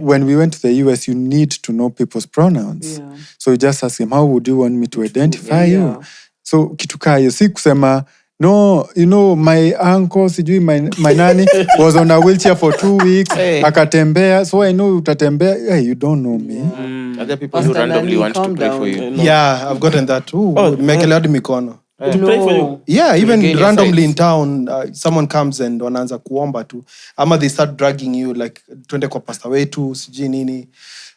when we went to the US, you need to know people's pronouns. Yeah. So you just ask him, how would you want me to identify you? So kitu kaya, si kusema, no, you know, my uncle, sijui my nanny was on a wheelchair for 2 weeks. Akatembea, so I know utatembea. Hey, you don't know me. Are there people who randomly want to pray for you? Yeah, I've gotten that too. Mekeladi mikono. To pray for you? Yeah, even randomly in town, someone comes and wanaanza kuomba tu. Ama they start dragging you like, twende kwa pastor wetu, sijui nini.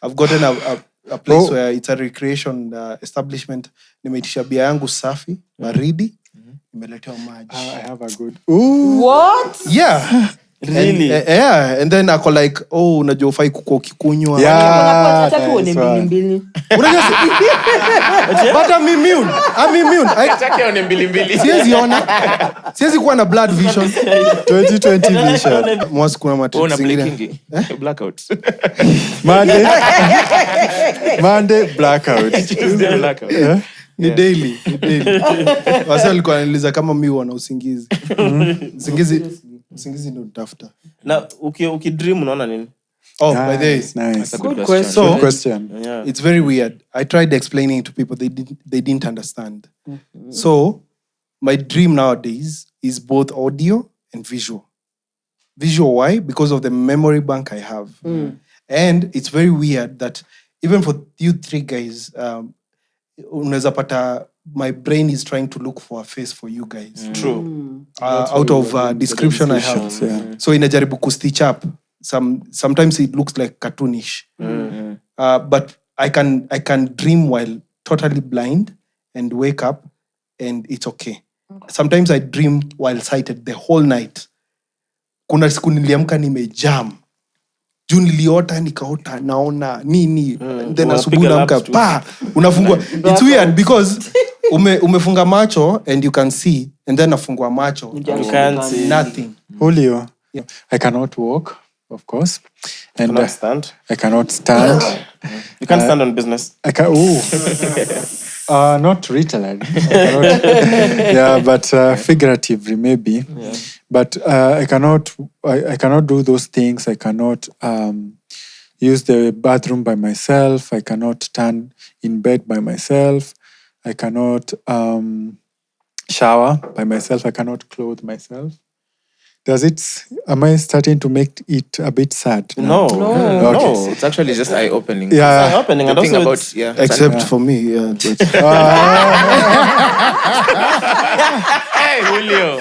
I've gotten a place where it's a recreation establishment. Nimeitisha bia yangu safi, baridi. Nimeletewa maji. I have a good... Ooh. What? Yeah. Really? And then ako like, unajua ufai kuko kikunywa. Yeah, but I'm immune. Siwezi kuwa na blood vision. 2020 vision. Mwass kuna matrix zingine. Blackout. Monday blackout. Tuesday blackout. Yeah. Ni daily. Wasa walikuwa wananiuliza kama mimi wana usingizi. Usingizi ndio tafuta. Na ukidream unaona nini? By the way, nice. That's a good question. Yeah. It's very weird. I tried explaining to people, they didn't understand. So my dream nowadays is both audio and visual. Visual, why? Because of the memory bank I have. And it's very weird that even for you three guys, unaweza pata my brain is trying to look for a face for you guys. True. Out of description I have. Yeah. So inajaribu kustitch up. Sometimes it looks like cartoonish. But I can dream while totally blind and wake up and it's okay. Sometimes I dream while sighted the whole night. Kuna siku niliamka nimejam. Juu niliota nikaota naona nini. Then asubuhi naamka unafungua. It's weird because umefunga macho and you can see, and then nafungua macho you can't see nothing. Julio, I cannot walk, of course, and cannot stand. I cannot stand. You can't stand on business. I can. Not literally. Yeah, but figuratively maybe. Yeah. But I cannot do those things. I cannot use the bathroom by myself. I cannot stand in bed by myself. I cannot shower by myself. I cannot clothe myself. Am I starting to make it a bit sad? No. Okay. It's actually just eye-opening. Yeah. It's eye-opening. And also about, except for me. Yeah. Hey, Julio.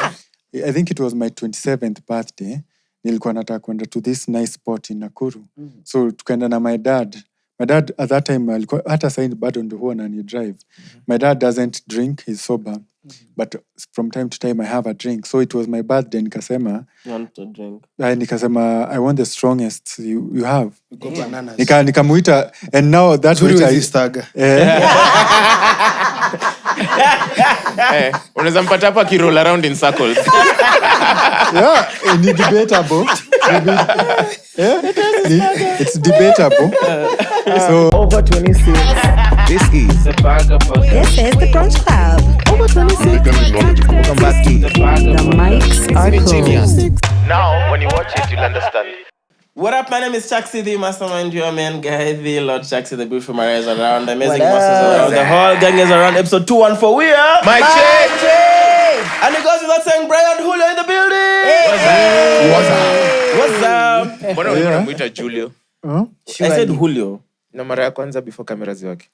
I think it was my 27th birthday. Nilikuwa nataka kwenda to this nice spot in Nakuru. So tukaenda na my dad. My dad at that time alikuwa hata saini bado ndio huwa anani drive. My dad doesn't drink, he's sober. But from time to time I have a drink. So it was my birthday, nikasema You want to drink? Nikasema I want the strongest you have. Go bananas. Nikamuita, and now that Unaweza mpata hapa ki roll around in circles. Yeah, it's debatable. It's debatable. So over 26. This is the BRAYO Podcast. This is the Brunch Club. Over 26. Welcome back to The mics are closed. Now, when you watch it, you'll understand. What up? My name is Chaxy, the mastermind, your man guy, the Lord Chaxy, the beautiful Mariah is around, the amazing Mwass is around, the whole gang is around. Episode 214, we are my check. And it goes without saying, BRAYO Julio in the building. What's up? Mbona ulikuwa unamuita Julio? I said Julio. Na mara ya kwanza before kamera ziwake.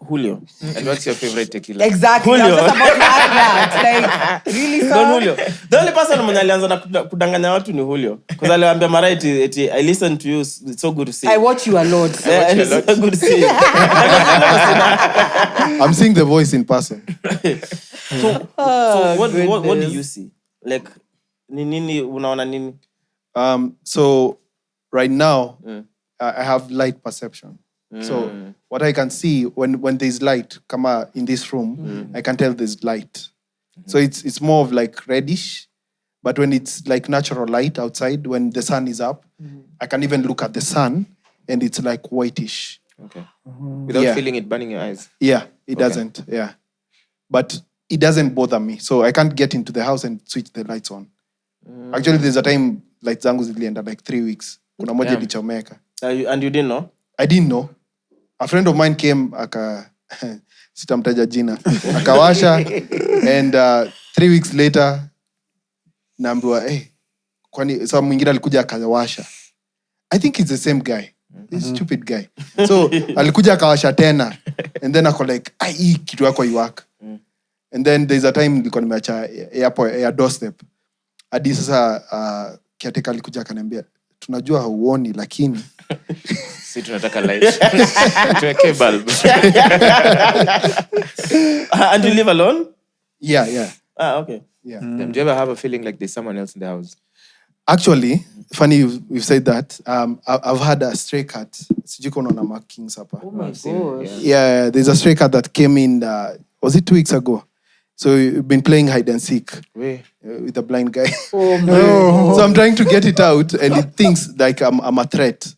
Julio. And what's your favorite tequila? Exactly. Julio. I was just about to ask that. Like, really, sir? Don Julio. The only person mwenye alianza na kudanganya watu ni Julio. Because aliambia Mariah eti I listen to you, it's so good to see. I watch you a lot. It's so good to see. I'm seeing the voice in person. So what do you see? Like nini unaona nini? So right now I have light perception. So what I can see when there's light, come in this room, I can tell there's light. So it's more of like reddish, but when it's like natural light outside, when the sun is up, I can even look at the sun and it's like whitish. Okay. Without feeling it burning your eyes? Yeah, it doesn't. Yeah. But it doesn't bother me. So I can't get into the house and switch the lights on. Actually, there's a time lights zangu zilienda like 3 weeks. Kuna moja ilichomeka. And you didn't know? I didn't know. A friend of mine came, sitamtaja jina, akawasha, and 3 weeks later, naambiwa, kwani sa mwingine alikuja akawasha. I think it's the same guy. This stupid guy. So alikuja akawasha tena, and then ako like, hii kitu yako iwaka. And then there's a time nilikuwa nimeacha air doorstep. Hadi sasa kiateka alikuja akaniambia, tunajua hauoni lakini si tunataka light. Tuweke bulb. And you live alone? Yeah. Okay. Yeah. Do you ever have a feeling like there's someone else in the house? Actually, funny you've said that. I've had a stray cat. Sijui kama unaona markings hapa. Oh my gosh. Yeah, there's a stray cat that came in, was it 2 weeks ago? So we've been playing hide and seek with a blind guy. Oh my. So I'm trying to get it out, and it thinks like I'm a threat.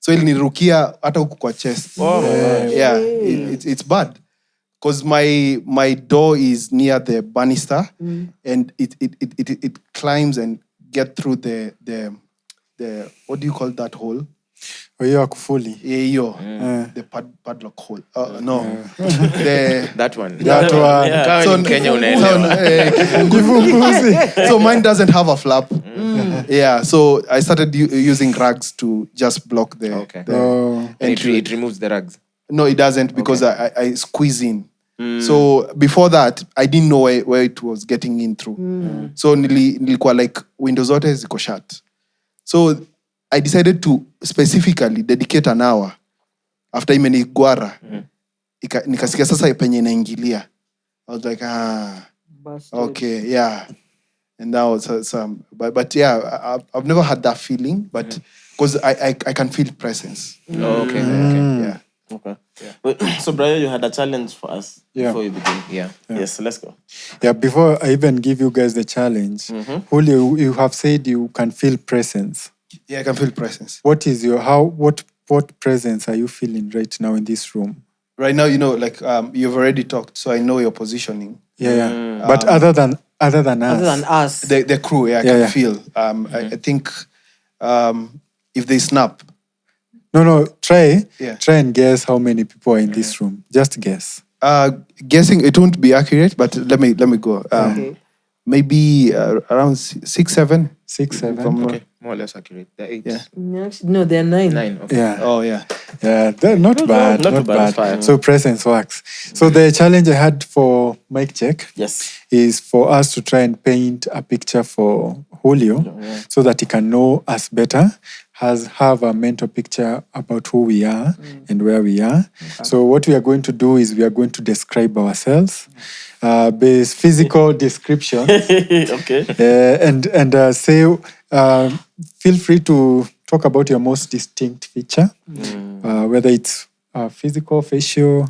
So ilinirukia hata huku kwa chest. Yeah, it's bad. Because my door is near the banister, and it climbs and get through the what do you call that hole? Hiyo kufuli. The padlock hole. No. That one. That one. Yeah. So in Kenya unaelewa. So mine doesn't have a flap. Yeah, so I started using rags to just block the And it removes the rags. No, it doesn't, because I squeeze in. So before that, I didn't know where it was getting in through. So nilikuwa like windows zote ziko shut. So I decided to specifically dedicate an hour after imenigwara. Nikasikia sasa penye inaingilia. I was like, okay, yeah. And that was some, but yeah, I've never had that feeling, but because I can feel presence. Okay. Yeah. Okay. Yeah. So, Brayo, you had a challenge for us before you begin. Yeah. Yes, let's go. Yeah, before I even give you guys the challenge, Julio, you have said you can feel presence. Yeah, I can feel presence. What is what presence are you feeling right now in this room? Right now, like you've already talked, so I know your positioning. Yeah. But other than us. The crew, I can feel. I think if they snap. No, try and guess how many people are in this room. Just guess. Guessing, it won't be accurate, but let me go. Maybe around 6, 7. 6, 7. Okay, more or less accurate. They're 8. Yeah. No, they're 9. 9. Okay. Yeah. Oh, yeah. Yeah, they're not bad. Not bad. So presence works. So the challenge I had for mic check is for us to try and paint a picture for Julio so that he can know us better, have a mental picture about who we are and where we are. Okay. So what we are going to do is we are going to describe ourselves, base physical description. Okay. And say, feel free to talk about your most distinct feature, whether it's physical, facial.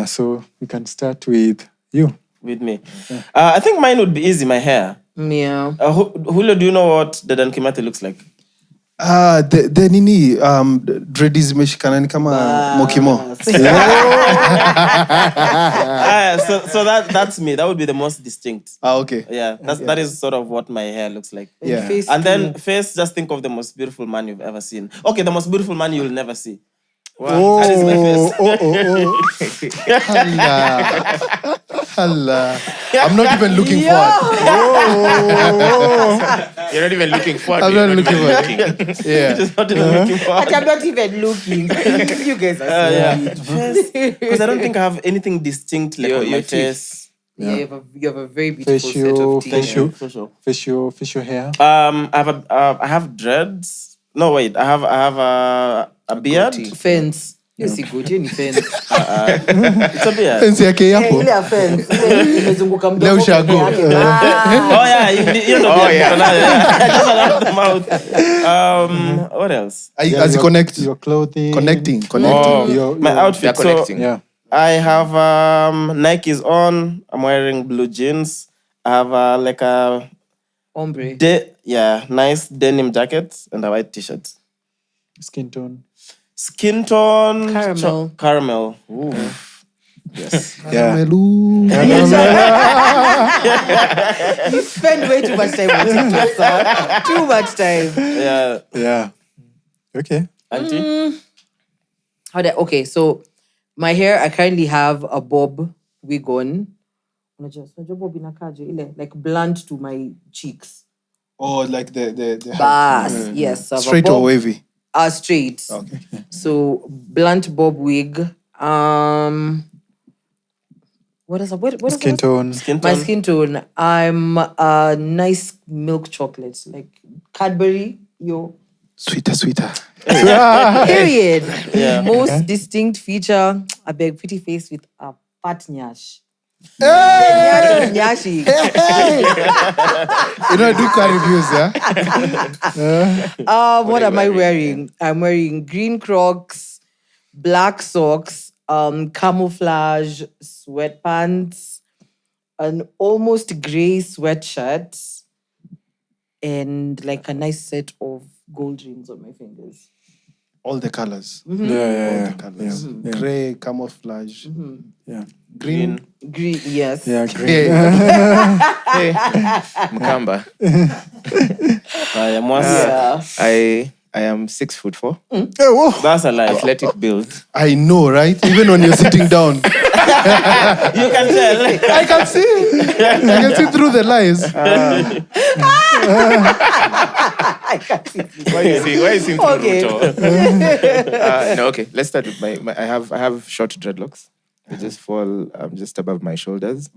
So we can start with you. With me. Yeah. I think mine would be easy, my hair. Yeah. Julio, do you know what the Dankimate looks like? The nini dreadies meshikana ni kama mokimo. So that's me. That would be the most distinct. Okay. Yeah, that is sort of what my hair looks like. Yeah. And then face, just think of the most beautiful man you've ever seen. Okay, the most beautiful man you'll never see. Wow. That is my face. Allah. I'm not even looking forward. You're not even looking forward. I'm not looking forward. Yeah. Just not even looking forward. I'm not even looking. You guys are because I don't think I have anything distinct like on my face. Yeah, you have a very beautiful set of teeth. Facial hair. I have dreads. No, wait. I have a beard. Fence. You see good, you fence. It's a beard. Fence yake yapo. Ile fence. Imezunguka mdomo. Leo ushago. Oh yeah, you know. Oh yeah. Just around the mouth. What else? As you connect your clothing. Connecting. Oh, my outfit. Connecting. So, I have Nikes on. I'm wearing blue jeans. I have like a ombre. Nice denim jacket and a white t-shirt. Skin tone. Caramel. Ooh. Yes. You spend way too much time with TikTok, sir. Too much time. Yeah. Okay. Auntie? Okay, so my hair, I currently have a bob wig on. Like blunt to my cheeks. Oh, like the Bas, yes. I have a straight bob, or wavy? Straight. Okay. So blunt bob wig. What is what Skin tone. My skin tone. I'm a nice milk chocolate, like Cadbury. Sweeter. Period. Yeah. Most distinct feature, a big pretty face with a fat nyash. Nyashi. You know, I do car reviews, yeah? What am I wearing? I'm wearing green Crocs, black socks, camouflage sweatpants, an almost gray sweatshirt, and like a nice set of gold rings on my fingers. All the colors. Yeah. All the colors. Yeah. Gray, camouflage. Yeah. Green, yes. Yeah, green. Hey, Mukamba. Mwass. Yeah. I am 6'4". Hey, whoa. That's a lie. Athletic build. I know, right? Even when you're sitting down. You can tell. I can see. I can see through the lies. Why you seem to Okay. No, okay. Let's start with my I have short dreadlocks. They just fall just above my shoulders.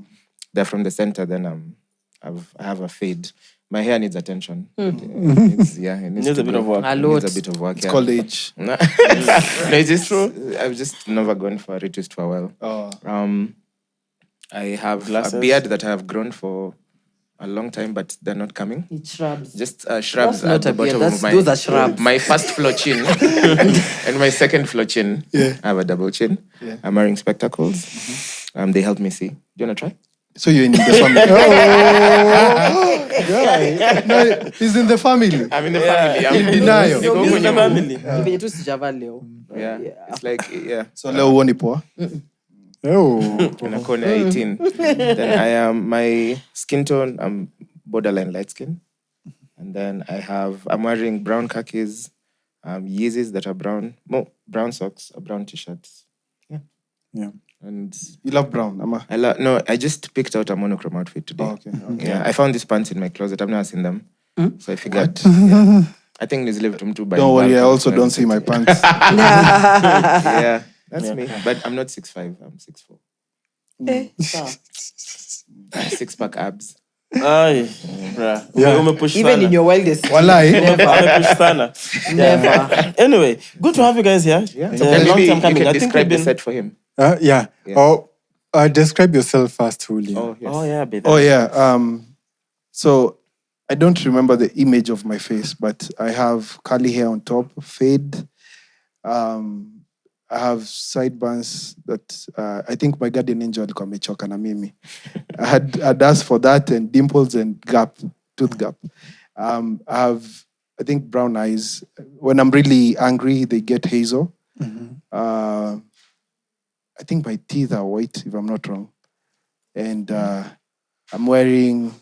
They're from the center. Then I have a fade. My hair needs attention. It needs Needs a bit of work. A It lot. needs a bit of work. It's called age. No, it's just true. I've just never gone for a retwist for a while. Oh. I have Glasses? a beard that I have grown for a long time, but they're not coming. It's shrubs. Just shrubs That's not at the a beard, bottom of my. those are shrubs. My first floor chin and my second floor chin. Yeah. I have a double chin. Yeah. I'm wearing spectacles. They help me see. Do you wanna try? So you're in the family. No, he's in the family. I'm in the family. I'm In denial. So Niko in the kwenye family. Venye tu sijavaa leo. Yeah. It's like So leo uoni poa. Oh. in a corner 18. Then I am my skin tone. I'm borderline light skin, and then I'm wearing brown khakis, Yeezys that are brown, brown socks, a brown t-shirt. Yeah. And You love brown, Ama. I just picked out a monochrome outfit today. Oh, okay. Yeah, I found these pants in my closet. I've never seen them, so I figured. I think there's lived to buy. Don't worry, I also don't see my pants. Yeah, that's me. But I'm not 6'5". I'm 6'4". I have 6-pack abs. Ay, bruh. Yeah. Umepush Even sana. in your wildest. Walai. Umepush sana. Never. Anyway, good to have you guys here. Yeah. Long Maybe time you coming. can I think describe we've the been. set for him. Yeah. Yeah. Describe yourself first, Julio. Oh yes. Oh yeah, baby. Oh yeah. So I don't remember the image of my face, but I have curly hair on top, fade. I have sideburns that I think my guardian angel alikuwa amechoka na mimi. I'd asked for that, and dimples and tooth gap. I have, I think, brown eyes. When I'm really angry, they get hazel. I think my teeth are white, if I'm not wrong. And I'm wearing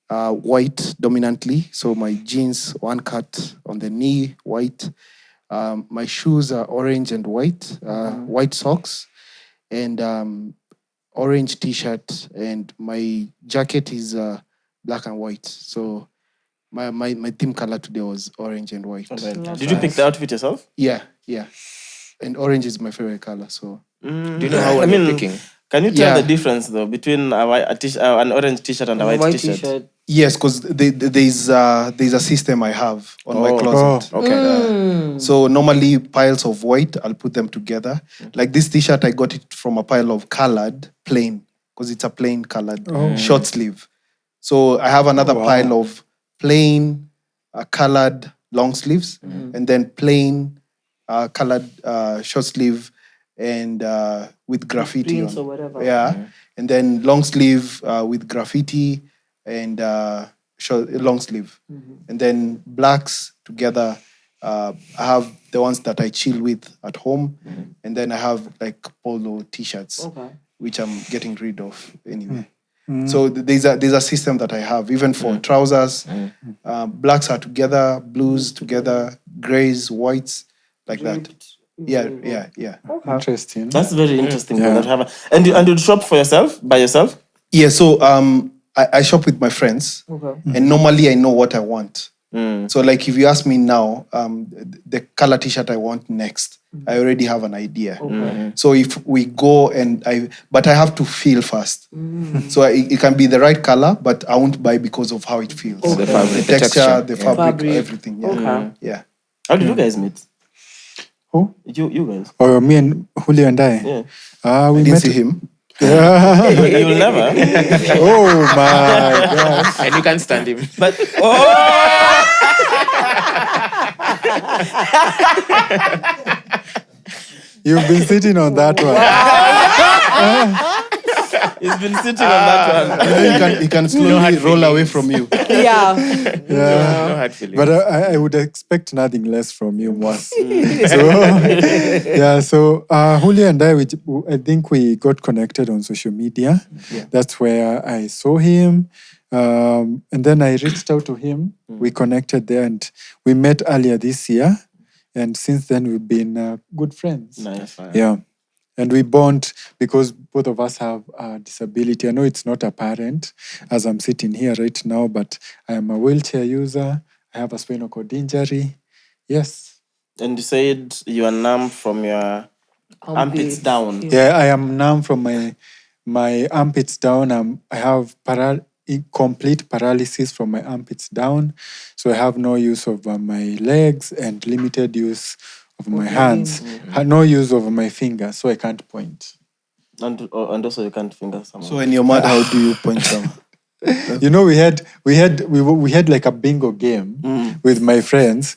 white dominantly. So my jeans, one cut on the knee, white. My shoes are orange and white, white socks, and orange t-shirt. And my jacket is black and white. So my theme color today was orange and white. Did you pick the outfit yourself? Yeah. And orange is my favorite color. So Do you know how you're picking? Can you tell Yeah. the difference though between an orange t-shirt and a white t-shirt? yes, because there's a system I have on my closet. Okay. So normally piles of white, I'll put them together. Like this t-shirt, I got it from a pile of colored plain, because it's a plain colored short sleeve. So I have another pile of plain colored long sleeves, and then plain colored short sleeve and with graffiti Prints on. or whatever. Yeah. And then long sleeve with graffiti and short, long sleeve. And then blacks together. I have the ones that I chill with at home. And then I have like polo t-shirts, which I'm getting rid of anyway. So there's a system that I have, even for trousers. Blacks are together, blues together, grays, whites, like that. Yeah. Interesting. That's very interesting. Yeah. And you shop for yourself, by yourself? Yeah, so I shop with my friends, and normally I know what I want. So like if you ask me now, the color t-shirt I want next, I already have an idea. So if we go but I have to feel first. So it can be the right color, but I won't buy because of how it feels. The fabric, the texture, texture. the fabric, everything. Yeah. Yeah. How did you guys meet? Who? You guys. Or me and Julio and I? Yeah. We I didn't met. see him. Yeah. You'll never. Oh my gosh. And you can't stand him. But You've been sitting on that one. he's been sitting on that one. He can slowly roll away from you. Yeah. Yeah. No hard feelings. But I would expect nothing less from you, Mwass. So Julio and I think we got connected on social media. Yeah. That's where I saw him. And then I reached out to him. We connected there and we met earlier this year. And since then, we've been good friends. Nice. Yeah. And we bond because both of us have a disability. I know it's not apparent as I'm sitting here right now, but I am a wheelchair user. I have a spinal cord injury. Yes. And you said you are numb from your armpits down. Yeah, I am numb from my armpits down. I have complete paralysis from my armpits down. So I have no use of my legs and limited use of my hands. No use of my fingers, so I can't point. And also you can't finger someone. So when you're mad, how do you point someone? You know, we had like a bingo game with my friends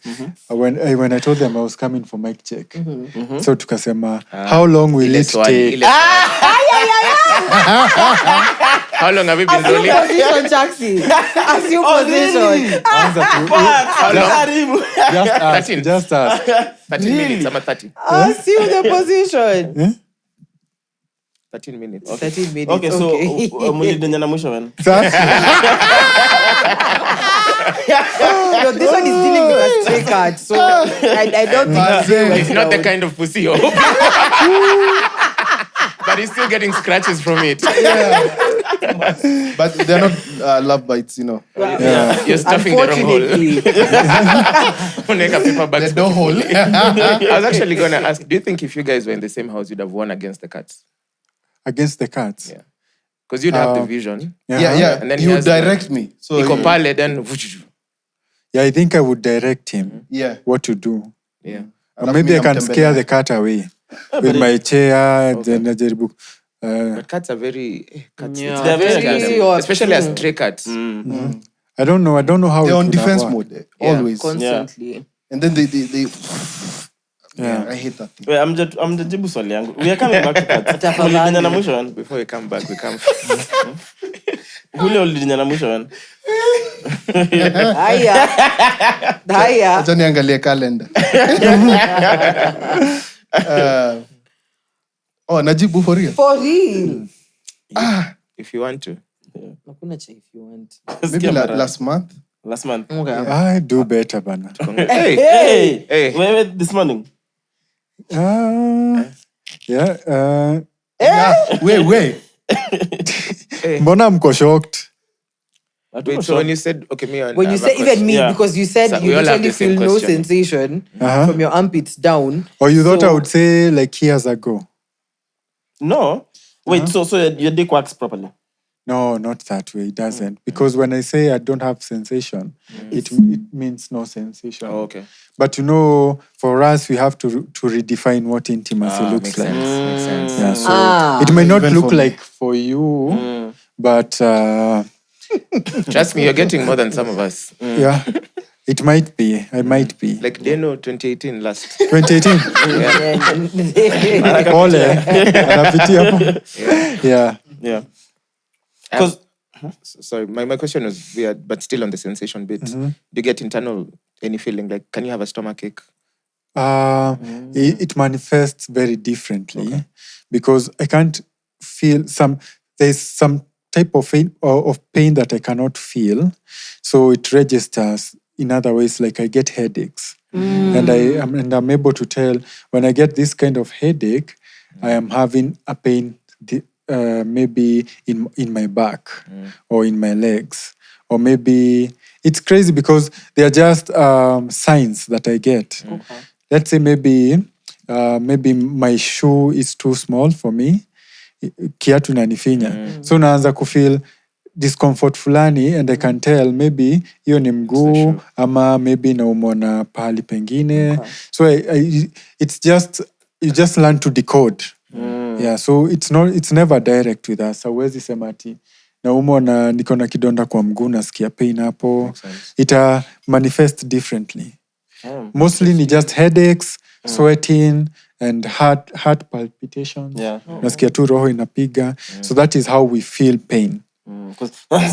when I told them I was coming for mic check. So tukasema, how long will it take? How long have you been rolling? Position, Chaxy. Assume position. Just ask. 13 minutes. I'm at 30. Assume the position. 13 minutes. 13 minutes. Okay, so mulidenya mwisho when? No, this one is dealing with a stray cat, so I don't think It's not the kind of pussy you're hoping. But he's still getting scratches from it. But they're not love bites, you know. Yeah. You're stuffing the wrong hole. Make a paper bag. There's no hole. I was actually going to ask, do you think if you guys were in the same house, you'd have won against the cats? Against the cats? Yeah. Because you'd have the vision. Yeah. And then you direct me. So Iko pale, then... Yeah, I think I would direct him what to do. Yeah. Or maybe I can scare the cat away with my chair. Then But cats are very... They're very... Especially as stray cats. I don't know how they're it on would defense have worked. mode, always. constantly. And then they Yeah. I hate that thing. Wait, I'm the jibu swali yangu. We are coming back to cats. Mulidenya na mwisho when? Before we come back, we come... Julio ulidenya na mwisho when? Haya. Acha niangalie calendar. Najibu for real? For real. If you want to. Hakuna cha if you want. Maybe last month. Last month. Okay. I do better, bana. Hey! Wait, this morning. Yeah. Yeah. Wait. Mbona mko shocked? Wait, so when you said, okay, me and... When you say even me, Yeah. because you said So you we all have literally the same feel no question. sensation Uh-huh. from your armpits down. Or you thought So- I would say like years ago? No. Wait, so your dick works properly? No, not that way. It doesn't. Because when I say I don't have sensation, it means no sensation. Oh, okay. But you know, for us, we have to redefine what intimacy looks Makes like. sense. Makes sense. Yeah, so it may not Even look for me. like for you, but Trust me, you're getting more than some of us. yeah, it might be. I might be. Like Deno 2018 last. 2018. Ole. Anapitia hapo. Yeah. Yeah. Because sorry, my question was weird, but still on the sensation bit. Do you get internal any feeling like can you have a stomachache? It manifests very differently because I can't feel there's some type of pain that I cannot feel. So it registers in other ways, like I get headaches. and I'm able to tell when I get this kind of headache, I am having a pain maybe in my back or in my legs, or maybe it's crazy because they are just signs that I get. Let's say maybe my shoe is too small for me, kiatu nanifinya, so naanza kufeel discomfort fulani, and I can tell maybe hiyo ni mguu ama maybe naumwa na pahali pengine. So it's just, you just learn to decode. Yeah, so it's never direct with us. Hawezi sema ati naumwa na niko na kidonda kwa mguu nasikia pain hapo. It manifest differently. Mostly ni just headaches, sweating and heart palpitations. Nasikia tu roho inapiga. So that is how we feel pain. So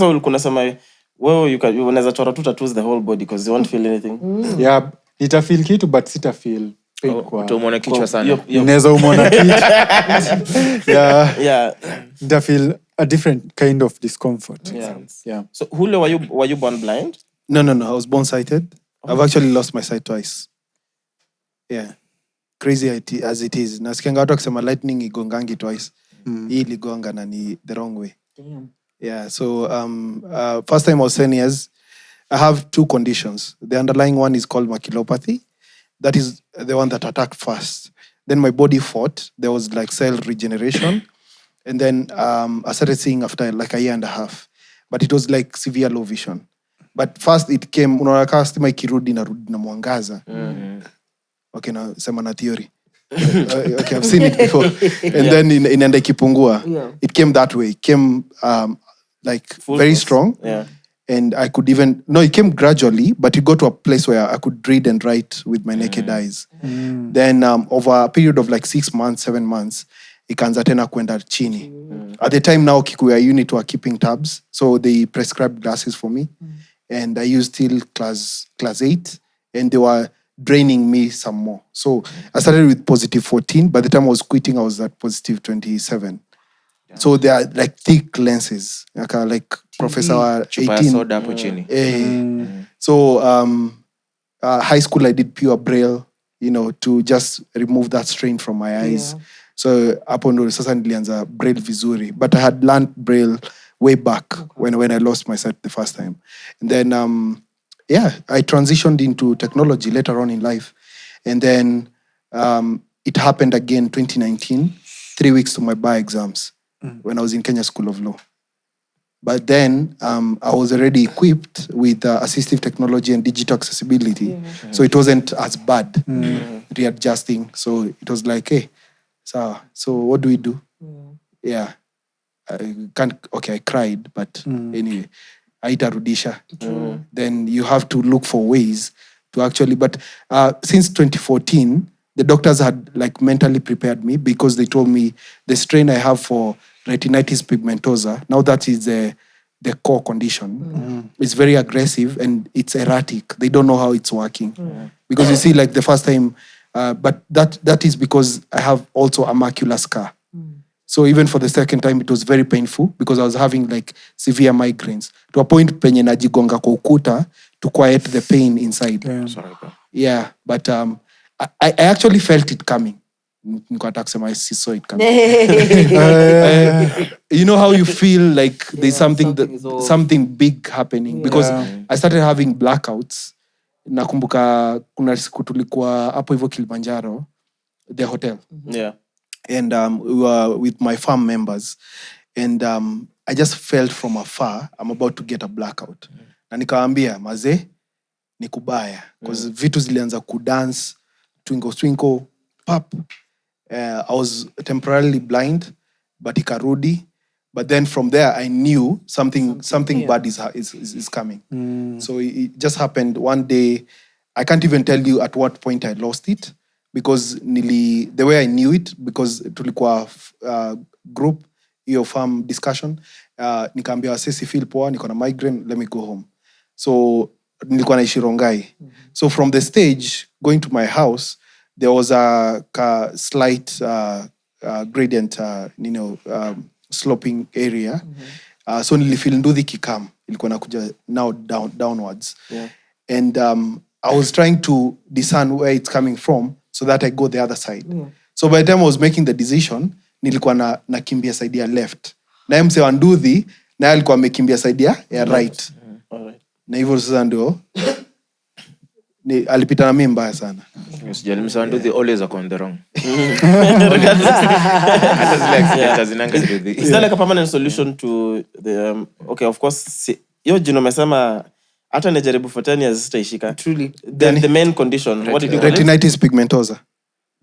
ulikuwa unasema wewe unaweza chora tu tattoos the whole body because you won't feel anything. Yeah, nita feel kitu but sita feel pain kwa. Utaumwa kichwa sana. Unaweza umwa kichwa. Yeah. Nita feel a different kind of discomfort. Yeah. So Julio, were you born blind? No. I was born sighted. I've actually lost my sight twice. Yeah. Crazy as it is. Nasikianga watu wakisema lightning igongangi twice. Hii iligonga na ni the wrong way. Damn. Yeah, so first time I was 10 years, I have two conditions. The underlying one is called maculopathy. That is the one that attacked first. Then my body fought. There was like cell regeneration. And then I started seeing after like a year and a half. But it was like severe low vision. But first it came, unaona stima ikirudi na mwangaza. Okay, na sema na theory. Okay, I've seen it before. And then inaenda ikipungua. It came that way. It came like full very force. Strong. Yeah. And I could even, no, it came gradually, but it got to a place where I could read and write with my naked eyes. Then over a period of like 6 months, 7 months, ikaanza tena kwenda chini. At the time now, Kikuya unit were keeping tabs. So they prescribed glasses for me. And I used till class 8. And they were draining me some more. So I started with positive 14. By the time I was quitting, I was at positive 27. So they are like thick lenses, like Professor 18. So high school I did pure Braille, to just remove that strain from my eyes. So hapo ndo sasa nilianza Braille vizuri, but I had learned Braille way back when I lost my sight the first time. And then I transitioned into technology later on in life. And then it happened again 2019, 3 weeks to my bar exams. When I was in Kenya School of Law. But then I was already equipped with assistive technology and digital accessibility. So it wasn't as bad, readjusting. So it was like, hey, so what do we do? Yeah. I cried, but anyway, aitarudisha. Then you have to look for ways to actually, but since 2014, the doctors had like mentally prepared me because they told me the strain I have for retinitis pigmentosa, now that is the core condition. It's very aggressive and it's erratic. They don't know how it's working. Because you see, like the first time, but that is because I have also a macular scar. So even for the second time, it was very painful because I was having like severe migraines. To a point penye najigonga kwa ukuta to quiet the pain inside. Yeah, but I actually felt it coming. I saw it coming. You know how you feel like there's something big happening? Because I started having blackouts. Nakumbuka kuna siku tulikuwa hapo hivyo Kilimanjaro, the hotel. Yeah. And we were with my farm members. And I just felt from afar, I'm about to get a blackout. Na nikaambia, maze, ni kubaya. Because vitu zilianza kudance, twinkle, pop. I was temporarily blind, but ikarudi. But then from there, I knew something bad is coming. So it just happened one day. I can't even tell you at what point I lost it. Because the way I knew it, because tulikuwa group, your farm discussion, nikaambia wasesi feel poa, niko na migraine, let me go home. So nilikuwa naishi Rongai. So from the stage, going to my house, there was a slight gradient, sloping area. So nilifeel nduthi kikam, ilikuwa nakuja now downwards. And I was trying to discern where it's coming from so that I go the other side. So by the time I was making the decision, nilikuwa nakimbia side ya left. Na mse wa Nduthi, na alikuwa amekimbia side ya right. Alright. Na hivyo sasa ndio alipita na mimi mbaya sana. Usijali, mse wa Nduthi always are on the wrong. Is there like a permanent solution to the okay, of course, yo jino mesema hata najaribu for 10 years sitaishika. Truly. The main condition, what did you call it? Retinitis pigmentosa.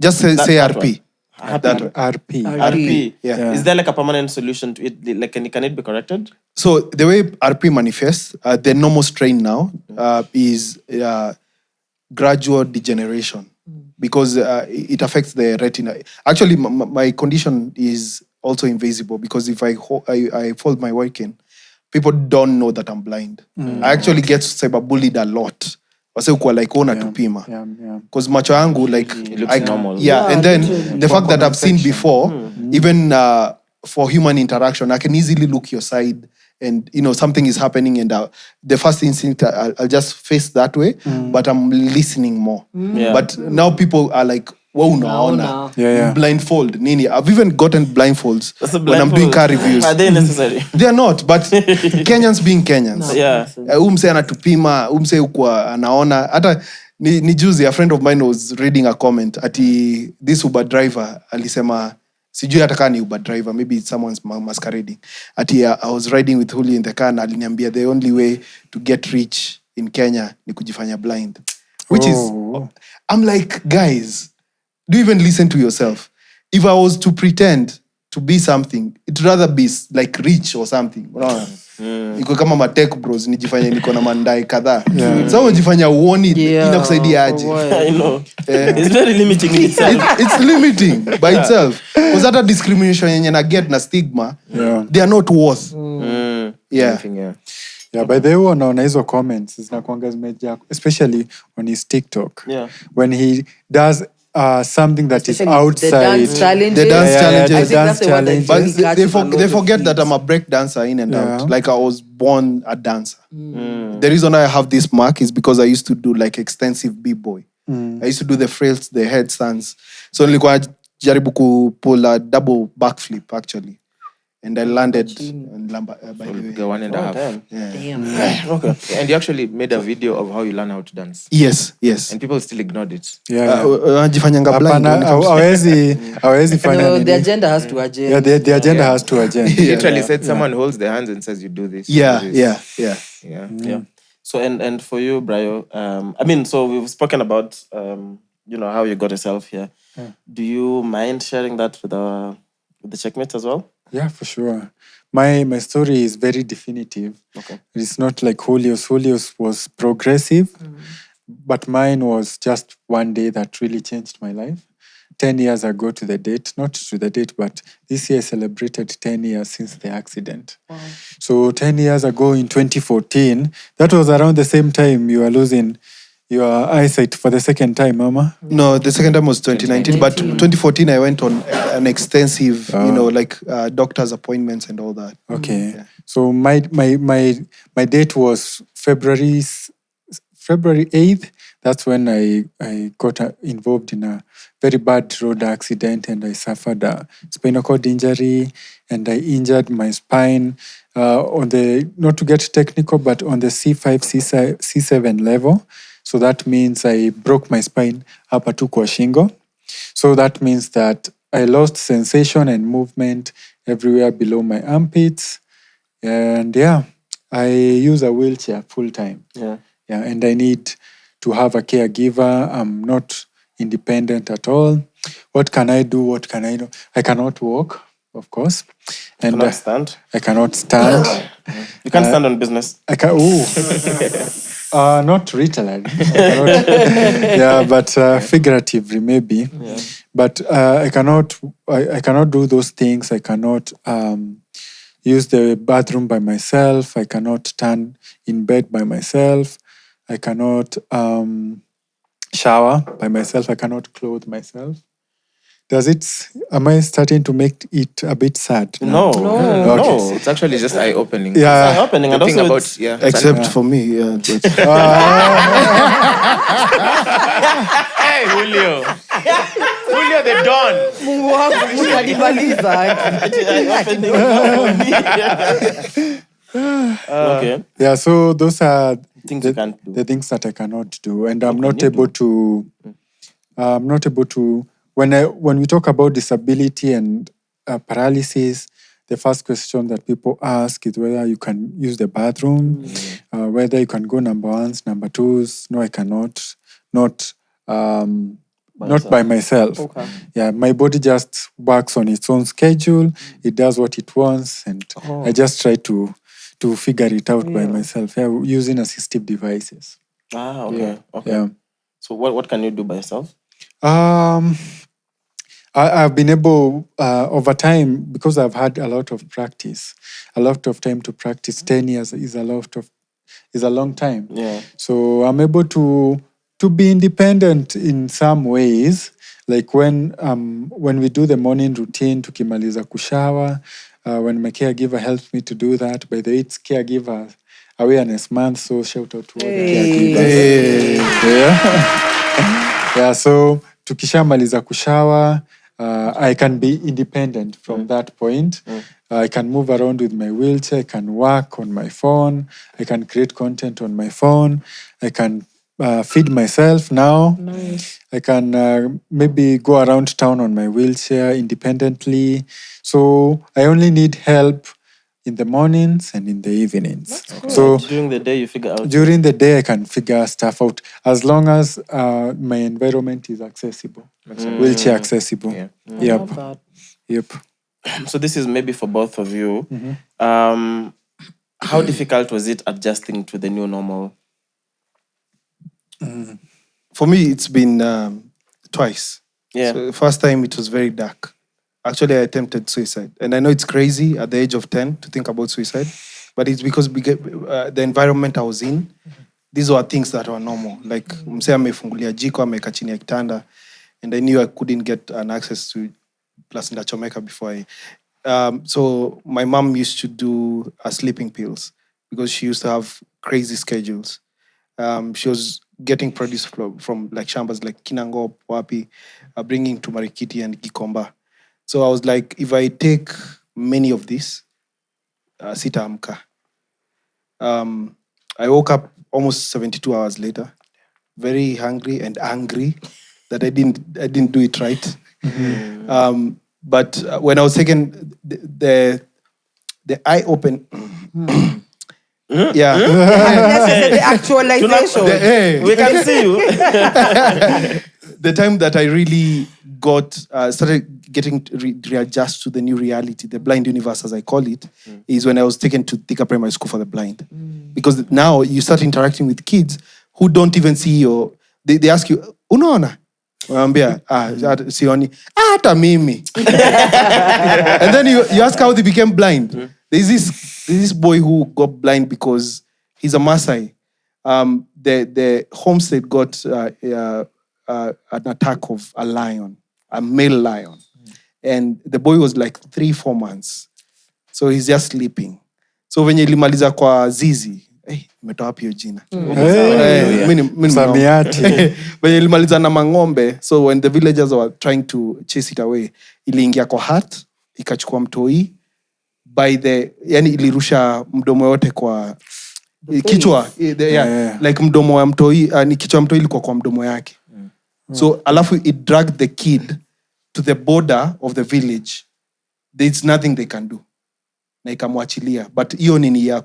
Just say RP. RP. Yeah. Is there like a permanent solution to it? Like, can it be corrected? So the way RP manifests, the normal strain now is gradual degeneration because it affects the retina. Actually, my condition is also invisible because if I fold my working, people don't know that I'm blind. I actually get cyberbullied a lot. Wase ukuwa like ona tupima. Because macho yangu like it looks normal. Yeah, and then the fact that I've seen before, even for human interaction, I can easily look your side and something is happening and the first instinct I'll just face that way, but I'm listening more. But now people are like, wow, no. Blindfold. Nini. I've even gotten blindfolds when I'm doing car reviews. Are they necessary? They are not, but Kenyans being Kenyans. Yeah. Umse anatupima, umse ukwa anaona. Hata ni juzi, a friend of mine was reading a comment ati this Uber driver alisema, sijui hata kama ni Uber driver, maybe it's someone's masquerading. Ati I was riding with Julio in the car na aliniambia the only way to get rich in Kenya ni kujifanya blind. Which is, I'm like, guys, do you even listen to yourself? If I was to pretend to be something, it'd rather be like rich or something. Iko kama matech bros, nijifanya niko na mandai kadhaa. Sasa unajifanya uoni inakusaidia aje? I know. It's very limiting in itself. It's limiting by itself. Because that discrimination yenye na get na stigma, they are not worth. Yeah, by the way, unaona hizo comments zinakuanga zimejaa, especially on his TikTok. Yeah. When he does something that is Especially outside. the dance challenges. The dance challenges. I think that's the one that But really catches a lot they of forget that feet. I'm a break dancer in and out. Like I was born a dancer. The reason I have this mark is because I used to do like extensive b-boy. I used to do the frills, the headstands. So nilikuwa jaribu pull a double backflip actually. And I landed by the way. 1.5. Damn. Okay. And you actually made a video of how you learn how to dance. Yes. And people still ignored it. Wanajifanyanga blind. Hawezi fanya No, nini. the agenda has to agenda. Yeah, the agenda has to agenda. He literally said someone holds their hands and says you do this. Yeah. So and for you, Brayo, I mean, so we've spoken about how you got yourself here. Do you mind sharing that with the checkmates as well? Yeah, for sure. My story is very definitive. Okay. It's not like Julio's. Julio's was progressive, but mine was just one day that really changed my life. 10 years ago to the date, not to the date, but this year I celebrated 10 years since the accident. Wow. So 10 years ago in 2014, that was around the same time you were losing your eyesight for the second time, Mama? No, the second time was 2019. But 2014, I went on an extensive, doctor's appointments and all that. Okay. Yeah. So my date was February 8th. That's when I got involved in a very bad road accident and I suffered a spinal cord injury and I injured my spine on the, not to get technical, but on the C5, C7 level. So that means I broke my spine hapa tu kwa shingo. So that means that I lost sensation and movement everywhere below my armpits. And I use a wheelchair full time. Yeah, and I need to have a caregiver. I'm not independent at all. What can I do? What can I do? I cannot walk, of course. And cannot stand? I cannot stand. You can't stand on business? I can. Not literally. But figuratively maybe. Yeah. But I cannot do those things. I cannot use the bathroom by myself. I cannot stand in bed by myself. I cannot shower by myself. I cannot clothe myself. Am I starting to make it a bit sad? No. Okay. It's actually just eye-opening. Yeah. It's eye-opening. And also about, except for me, Hey, Julio. Julio the Don. Mungu wangu, unanimaliza. Okay. Yeah, so those are Things you can't do. the things that I cannot do, and I'm can not you able to. I'm not able to. When we talk about disability and paralysis, the first question that people ask is whether you can use the bathroom, whether you can go number ones, number twos. No, I cannot. Not by myself. Okay. Yeah, my body just works on its own schedule. It does what it wants, and I just try to figure it out by myself. Yeah, using assistive devices. Ah, okay. Okay. Yeah. So what can you do by yourself? I've been able over time, because I've had a lot of practice, a lot of time to practice. 10 years is a long time. Yeah. So I'm able to be independent in some ways. Like when we do the morning routine, tukimaliza kushawa, when my caregiver helps me to do that. By the way, it's Caregiver Awareness Month, so shout out to all the caregivers. Yeah, so tukishamaliza kushawa, I can be independent from that point. I can move around with my wheelchair. I can work on my phone. I can create content on my phone. I can feed myself now. Nice. I can maybe go around town on my wheelchair independently. So I only need help in the mornings and in the evenings. So During the day, you figure out. during the day, I can figure stuff out as long as my environment is accessible, wheelchair accessible. Yeah. Yep. Love that. Yep. So this is maybe for both of you. How difficult was it adjusting to the new normal? For me, it's been twice. Yeah. So the first time, it was very dark. Actually, I attempted suicide. And I know it's crazy at the age of 10 to think about suicide, but it's because the environment I was in, these were things that were normal. Like, mse amefungulia jiko, ameweka chini ya kitanda, and I knew I couldn't get an access to plus ndachomeka before I... so my mom used to do sleeping pills because she used to have crazy schedules. She was getting produce from like shambas like Kinango, Wapi, bringing to Marikiti and Gikomba. So I was like, if I take many of these, sitaamka. I woke up almost 72 hours later, very hungry and angry that I didn't do it right. But when I was taken, the eye open. Yeah. The actualization. We can see you. The time that I really started getting to readjust to the new reality, the blind universe as I call it, is when I was taken to Thika Primary School for the Blind. Because now you start interacting with kids who don't even see your... They ask you, unaona? Waambia, sioni. Hata mimi. And then you ask how they became blind. There's this boy who got blind because he's a Maasai. The homestead got an attack of a lion, a male lion. And the boy was like 3-4 months. So he's just sleeping. So when ilimaliza kwa zizi, umetoa wapi hiyo jina? Msamiati. When ilimaliza na mang'ombe, so when the villagers were trying to chase it away, iliingia kwa hat, ikachukua mtoi, yani ilirusha mdomo yote kwa kichwa. Like mdomo wa mtoi, ni kichwa mtoi ilikuwa kwa mdomo yake. So alafu it dragged the kid to the border of the village. There's nothing they can do. Na ikamwachilia. But hiyo nini ya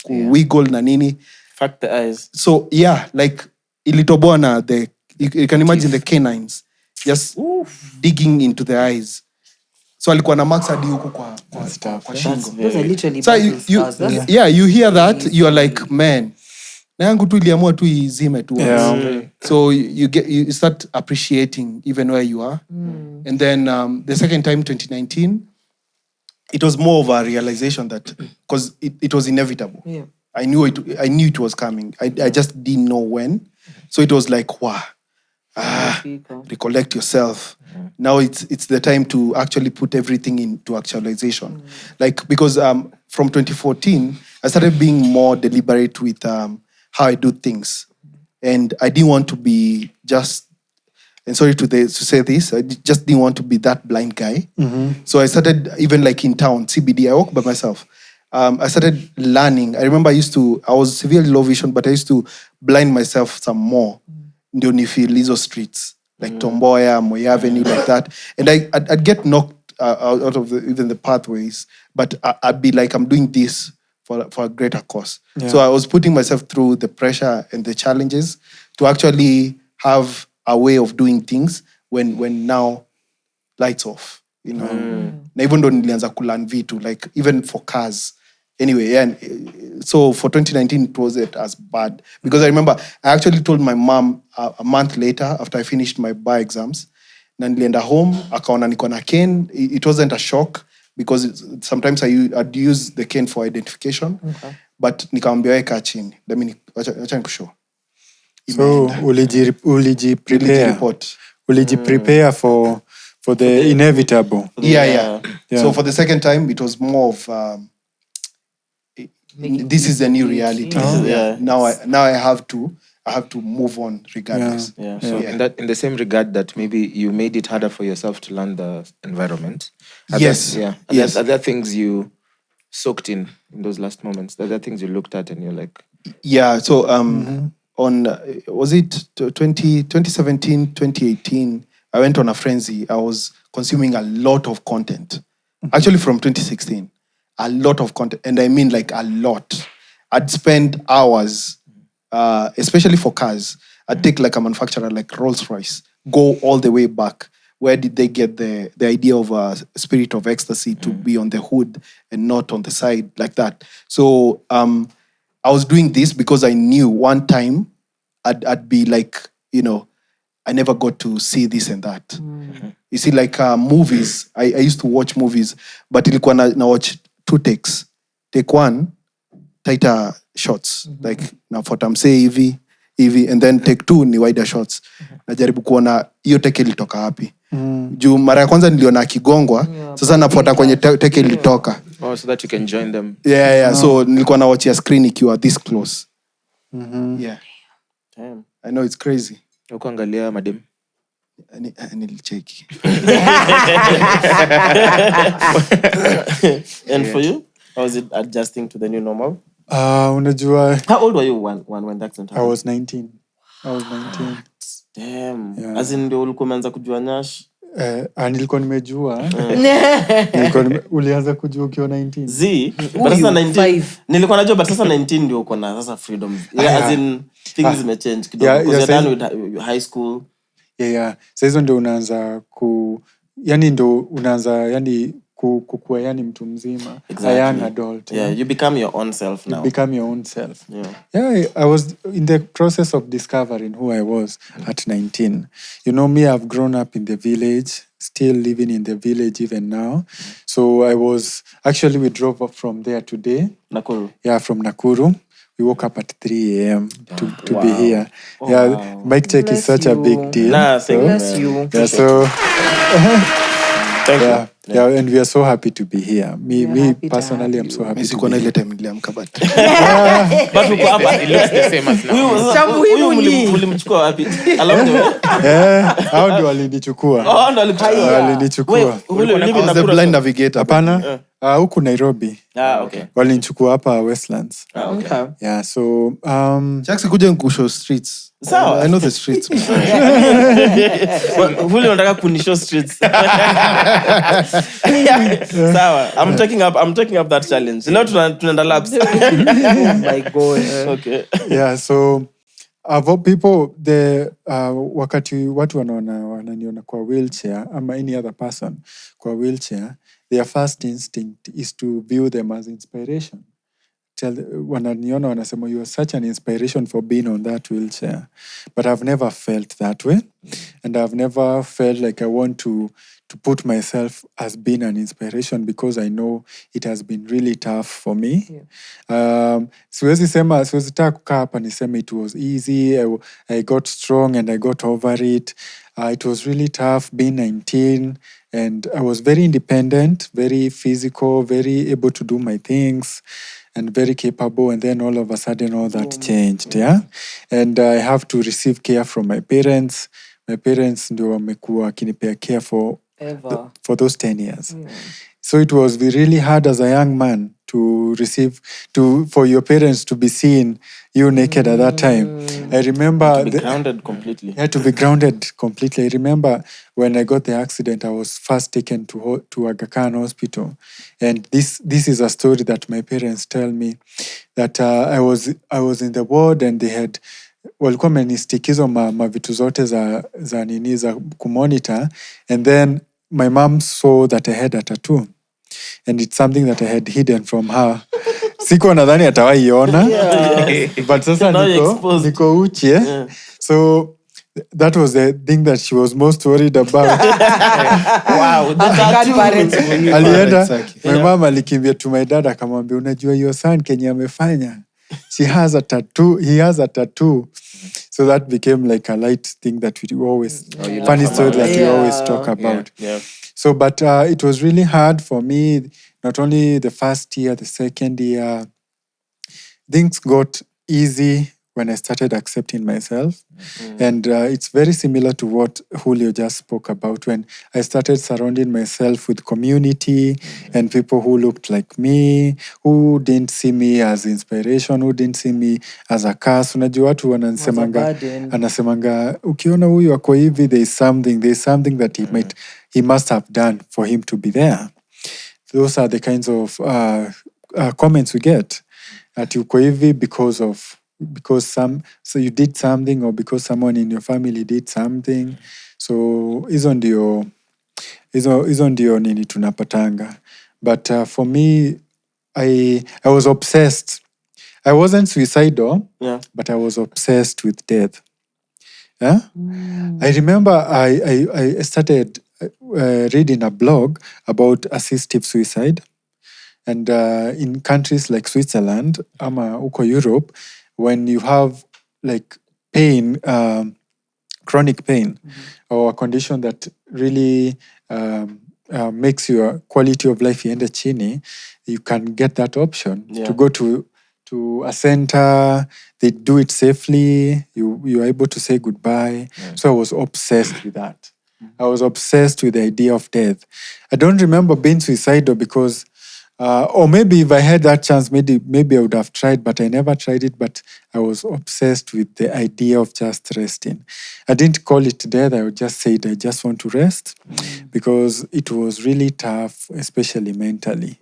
wiggle na nini. Fuck the eyes. So yeah, like ilitoboa na you can imagine the canines just digging into the eyes. So alikuwa na marks hadi huko kwa shingo. Those are literally So you hear that, you are like, man, na yangu tu iliamua tu izime tu. So you start appreciating even where you are. And then the second time, 2019, it was more of a realization that because it was inevitable. Yeah. I knew it was coming. I just didn't know when. So it was like, wow. Recollect yourself. Now it's the time to actually put everything into actualization. Like, because from 2014, I started being more deliberate with how I do things. and I didn't want to be just. And sorry to say this, I just didn't want to be that blind guy. So I started, even like in town, CBD, I walk by myself. I started learning. I remember I was severely low vision, but I used to blind myself some more. Ndio ni feel hizo streets, like Tomboya, Moi Avenue, like that. And I'd get knocked out of even the pathways, but I'd be like, I'm doing this for a greater cause. Yeah. So I was putting myself through the pressure and the challenges to actually have a way of doing things when now lights off, you know. Na even though nilianza kulearn vitu, like even for cars. Anyway, yeah, and so for 2019 it wasn't as bad because I remember I actually told my mom a month later after I finished my bar exams. Na nilienda home, akaona niko na cane. It wasn't a shock because sometimes I'd use the cane for identification. Okay. But nikamwambia weka chini. Let me acha nikushow. So uliji prepare for the inevitable. Yeah. So for the second time, it was more of this is the new reality. Now I have to move on regardless. Yeah. So in the same regard that maybe you made it harder for yourself to learn the environment. Yes. Are there things you soaked in those last moments? Are there things you looked at and you're like, yeah. So on was it 2017, 2018? I went on a frenzy. I was consuming a lot of content. Actually, from 2016, a lot of content, and I mean like a lot. I'd spend hours, especially for cars. I'd take like a manufacturer like Rolls-Royce, go all the way back. Where did they get the idea of a spirit of ecstasy to be on the hood and not on the side like that? So I was doing this because I knew one time I'd be like, you know, I never got to see this and that. You see, like movies, I used to watch movies, but ilikuwa na watch 2 takes. Take 1, tighter shots. Like, nafuata msee hivi, and then take 2 ni wider shots. Najaribu kuona hiyo take ilitoka wapi. Juu mara ya kwanza niliona akigongwa, sasa nafuata kwenye take ilitoka. Oh, so that you can join them. Yeah. So nilikuwa na watch ya screen ikiwa this close. Yeah. Damn. I know it's crazy. Ukuangalia madem. Nilicheki. And for you, how was it adjusting to the new normal? Unajua, How old were you when that accident happened? I was 19. Damn. Yeah. As in ndio ulikuwa umeanza kujua nyash? Nilikuwa nimejua. Ulianza kujua ukiwa 19. But sasa 19. Nilikuwa najua but sasa 19 ndio uko na sasa freedom. As in things zimechange kidogo because you're done with high school. Yeah. Sasa hizo ndio unaanza kukua yani mtu mzima. Exactly. A young adult. Yeah, you become your own self now. You become your own self. Yeah, I was in the process of discovering who I was at 19. You know me, I've grown up in the village, still living in the village even now. So we drove up from there today. Nakuru? Yeah, from Nakuru. We woke up at 3 a.m. to be here. Oh, yeah, wow. Mic check is such a big deal. Bless you. Yeah, so... Thank you. Yeah, and we are so happy to be here. Me personally, I'm so happy to be here. But it looks the same as now. Ulimchukua wapi? Along the way? Hao ndio walinichukua. Ndio walinichukua. I was the blind navigator. Hapana, huku Nairobi. Okay. Walinichukua hapa Westlands. Okay. Yeah, so Chaxy kuja nikushow streets. Sawa. I know the streets. Huli unataka kunishow streets. Sawa. I'm taking up that challenge. Leo tunaenda labs. Oh my god. Okay. Yeah, so people wakati watu wananiona kwa wheelchair ama any other person kwa wheelchair, their first instinct is to view them as inspiration. Wananiona wanasema, you are such an inspiration for being on that wheelchair. But I've never felt that way. And I've never felt like I want to put myself as being an inspiration because I know it has been really tough for me. Siwezi taka kukaa hapa niseme it was easy. I got strong and I got over it. It was really tough being 19 and I was very independent, very physical, very able to do my things. and very capable, and then all of a sudden all that changed, yeah? And I have to receive care from my parents. My parents ndio wamekuwa wakinipea care for those 10 years. So it was really hard as a young man to receive, for your parents to be seeing you naked at that time. I remember... To be grounded completely. Yeah, to be grounded completely. I remember when I got the accident, I was first taken to Aga Khan Hospital. And this is a story that my parents tell me, that I was in the ward and they had... walikuwa wamenistikizo mavitu zote za nini za kumonitor, and then my mom saw that I had a tattoo, and it's something that I had hidden from her. Siko nadhani atawaiona, but sasa niko uchi, so that was the thing that she was most worried about. Wow, that's parents for you. Alienda, my mom alikimbia to my dad akamwambia, unajua your son Kenya amefanya. He has a tattoo. So that became like a light thing that we always, funny story that we always talk about. Yeah. So, but it was really hard for me, not only the first year, the second year. Things got easy when I started accepting myself. And it's very similar to what Julio just spoke about, when I started surrounding myself with community and people who looked like me, who didn't see me as inspiration, who didn't see me as a curse. Unajua watu anasemanga, ukiona huyu ako hivi, there's something that he must have done for him to be there. Those are the kinds of comments we get. At uko hivi so you did something, or because someone in your family did something. So hizo ndio nini tunapatanga. But for me, I was obsessed. I wasn't suicidal, but I was obsessed with death. Yeah? I remember I started reading a blog about assistive suicide. And in countries like Switzerland, ama uko Europe, when you have like pain, chronic pain, or a condition that really makes your quality of life iende chini, you can get that option to go to a center. They do it safely. You are able to say goodbye. So I was obsessed with that. I was obsessed with the idea of death. I don't remember being suicidal because... or maybe if I had that chance, maybe I would have tried, but I never tried it. But I was obsessed with the idea of just resting. I didn't call it death. I would just say I just want to rest, because it was really tough, especially mentally,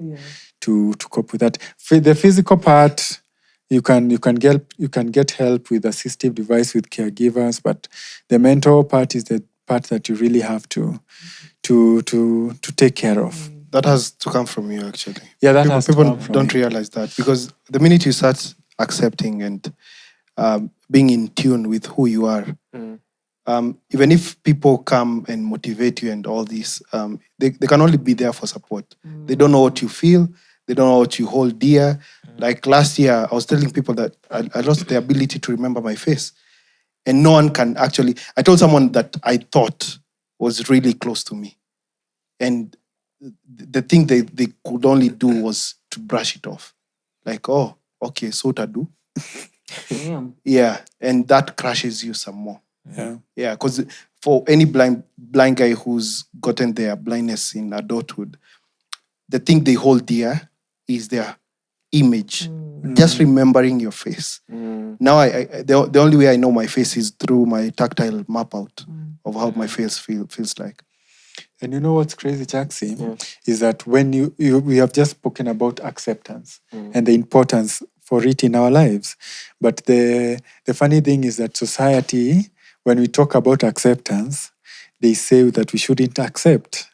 to cope with that. The physical part, you can get help with assistive device, with caregivers, but the mental part is the part that you really have to take care of. That has to come from you, actually. Yeah, people don't realize that, because the minute you start accepting and being in tune with who you are, even if people come and motivate you and all this, they can only be there for support. They don't know what you feel. They don't know what you hold dear. Like last year, I was telling people that I lost the ability to remember my face. And no one can actually... I told someone that I thought was really close to me. And the thing they could only do was to brush it off. Like, oh, okay, so to do. Yeah, and that crushes you some more. Yeah, because for any blind guy who's gotten their blindness in adulthood, the thing they hold dear is their image. Just remembering your face. Now, the only way I know my face is through my tactile map out of how my face feels like. And you know what's crazy, Chaxy, is that when we have just spoken about acceptance and the importance for it in our lives. But the funny thing is that society, when we talk about acceptance, they say that we shouldn't accept.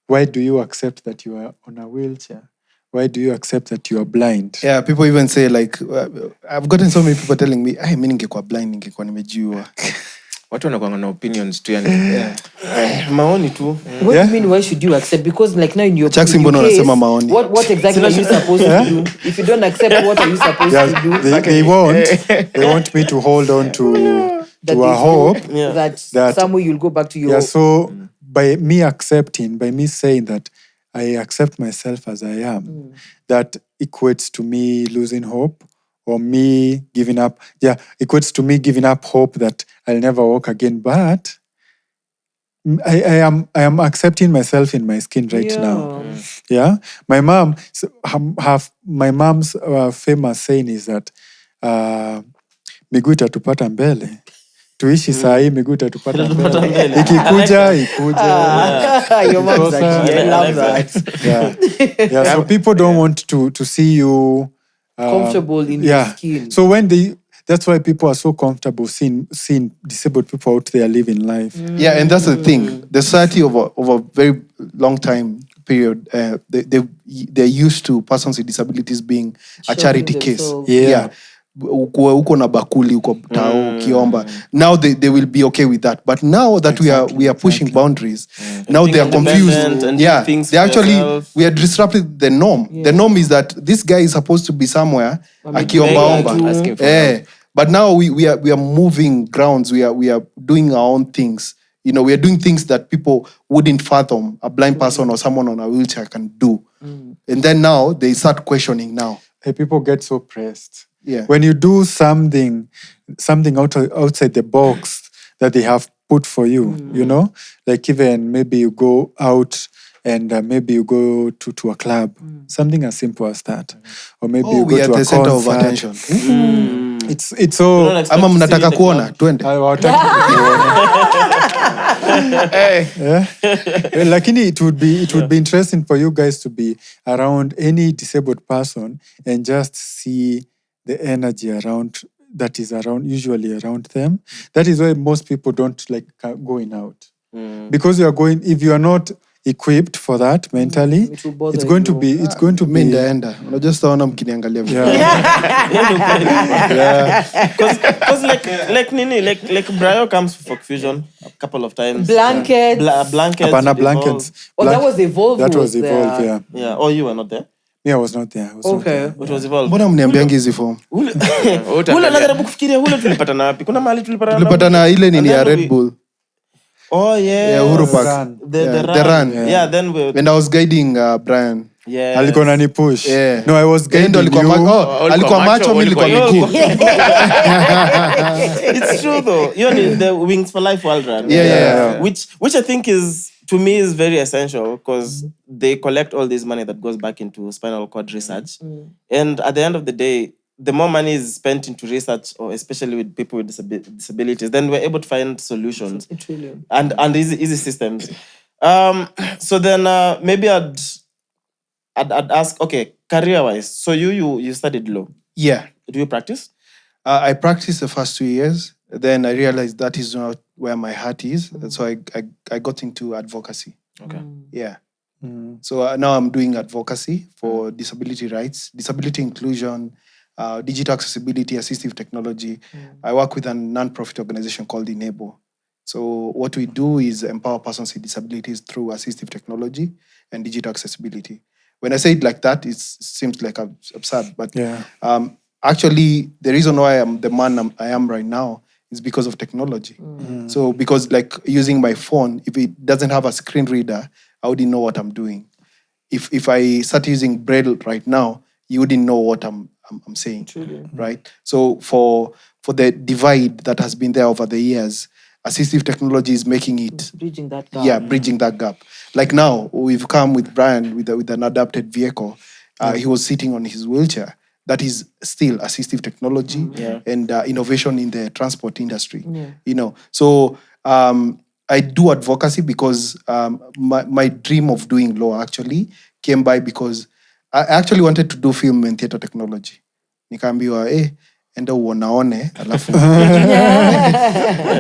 Why do you accept that you are on a wheelchair? Why do you accept that you are blind? Yeah, people even say like, I've gotten so many people telling me, mimi ningekuwa blind, ningekuwa nimejua. Watu wanakuwa na opinions tu, yani. Maoni tu. What do you mean, why should you accept? Because like now in your Chaxy mbona unasema maoni? What exactly are you supposed to do? If you don't accept, what are you supposed to do? They want me to hold on to a hope that somewhere you'll go back to your... Yeah, so by me saying that I accept myself as I am, that equates to me losing hope or me giving up. Yeah, equates to me giving up hope that I'll never walk again. But I am accepting myself in my skin right now. Yeah, my mom. My mom's famous saying is that miguu itatupata mbele. Tuishi saa hii miguu itatupata mbele. Ikikuja ikuje. Your mom's actually, I love that. Yeah. So people don't want to see you Comfortable in your skin. So that's why people are so comfortable seeing disabled people out there living life. Yeah, and that's the thing. The society of a very long time period, they're used to persons with disabilities being a charity case. Yeah. Uko na bakuli, uko tao, kiomba. Now they will be okay with that. But now that we are pushing boundaries, now they are confused. Yeah, they actually we are disrupting the norm. Yeah. The norm is that this guy is supposed to be somewhere akiomba. But now we are moving grounds. We are doing our own things. We are doing things that people wouldn't fathom a blind person or someone on a wheelchair can do. And then now they start questioning now. Hey, people get so pressed. Yeah. When you do something outside the box that they have put for you, like even maybe you go out and maybe you go to a club, something as simple as that, or maybe you go to a center of concert. attention. It's so. Ama mnataka kuona twende. Lakini it would be interesting for you guys to be around any disabled person and just see the energy that is usually around them. That is why most people don't like going out. Because if you are not equipped for that mentally, it's going to be ndaenda. Unajua saona mkiniangalia vile. Because like Brayo comes for fusion a couple of times. Blankets. Blankets. That was Evolve. That was Evolve, yeah. Yeah. Oh, you were not there? Yeah, I was not there. It was Evolve. Mbona mniambiangi hizi form? Ule anajaribu kufikiria ule tulipatana wapi? Kuna mahali tulipatana. Tulipatana ile nini ya Red Bull. Oh yeah. Yeah, Uhuru Park. The run. Yeah, then we. And I was guiding Brian. Yeah. Alikuwa nani push. Yeah. No, I was guiding alikuwa macho mimi nilikuwa miguu. It's true though. You know the Wings for Life World Run. Yeah. Which I think to me is very essential because they collect all this money that goes back into spinal cord research. And at the end of the day, the more money is spent into research, or especially with people with disabilities, then we're able to find solutions and easy systems. So then maybe I'd ask, okay, career-wise. So you studied law. Yeah. Do you practice? I practiced the first 2 years. Then I realized that is not where my heart is. And so I got into advocacy. Okay. Yeah. So now I'm doing advocacy for disability rights, disability inclusion, digital accessibility, assistive technology. I work with a non-profit organization called Enable. So what we do is empower persons with disabilities through assistive technology and digital accessibility. When I say it like that, it seems like I'm absurd. But actually, the reason why I'm the man I am right now is because of technology. So because like using my phone, if it doesn't have a screen reader, I wouldn't know what I'm doing. If I start using Braille right now, you wouldn't know what I'm saying. Truly. Right? So for the divide that has been there over the years, assistive technology is making it bridging that gap. Yeah, bridging that gap. Like now, we've come with Brian with an adapted vehicle. He was sitting on his wheelchair. That is still assistive technology and innovation in the transport industry. So I do advocacy because my dream of doing law actually came by because I actually wanted to do film and theater technology. Nikaambiwa, enda uonaone, alafu.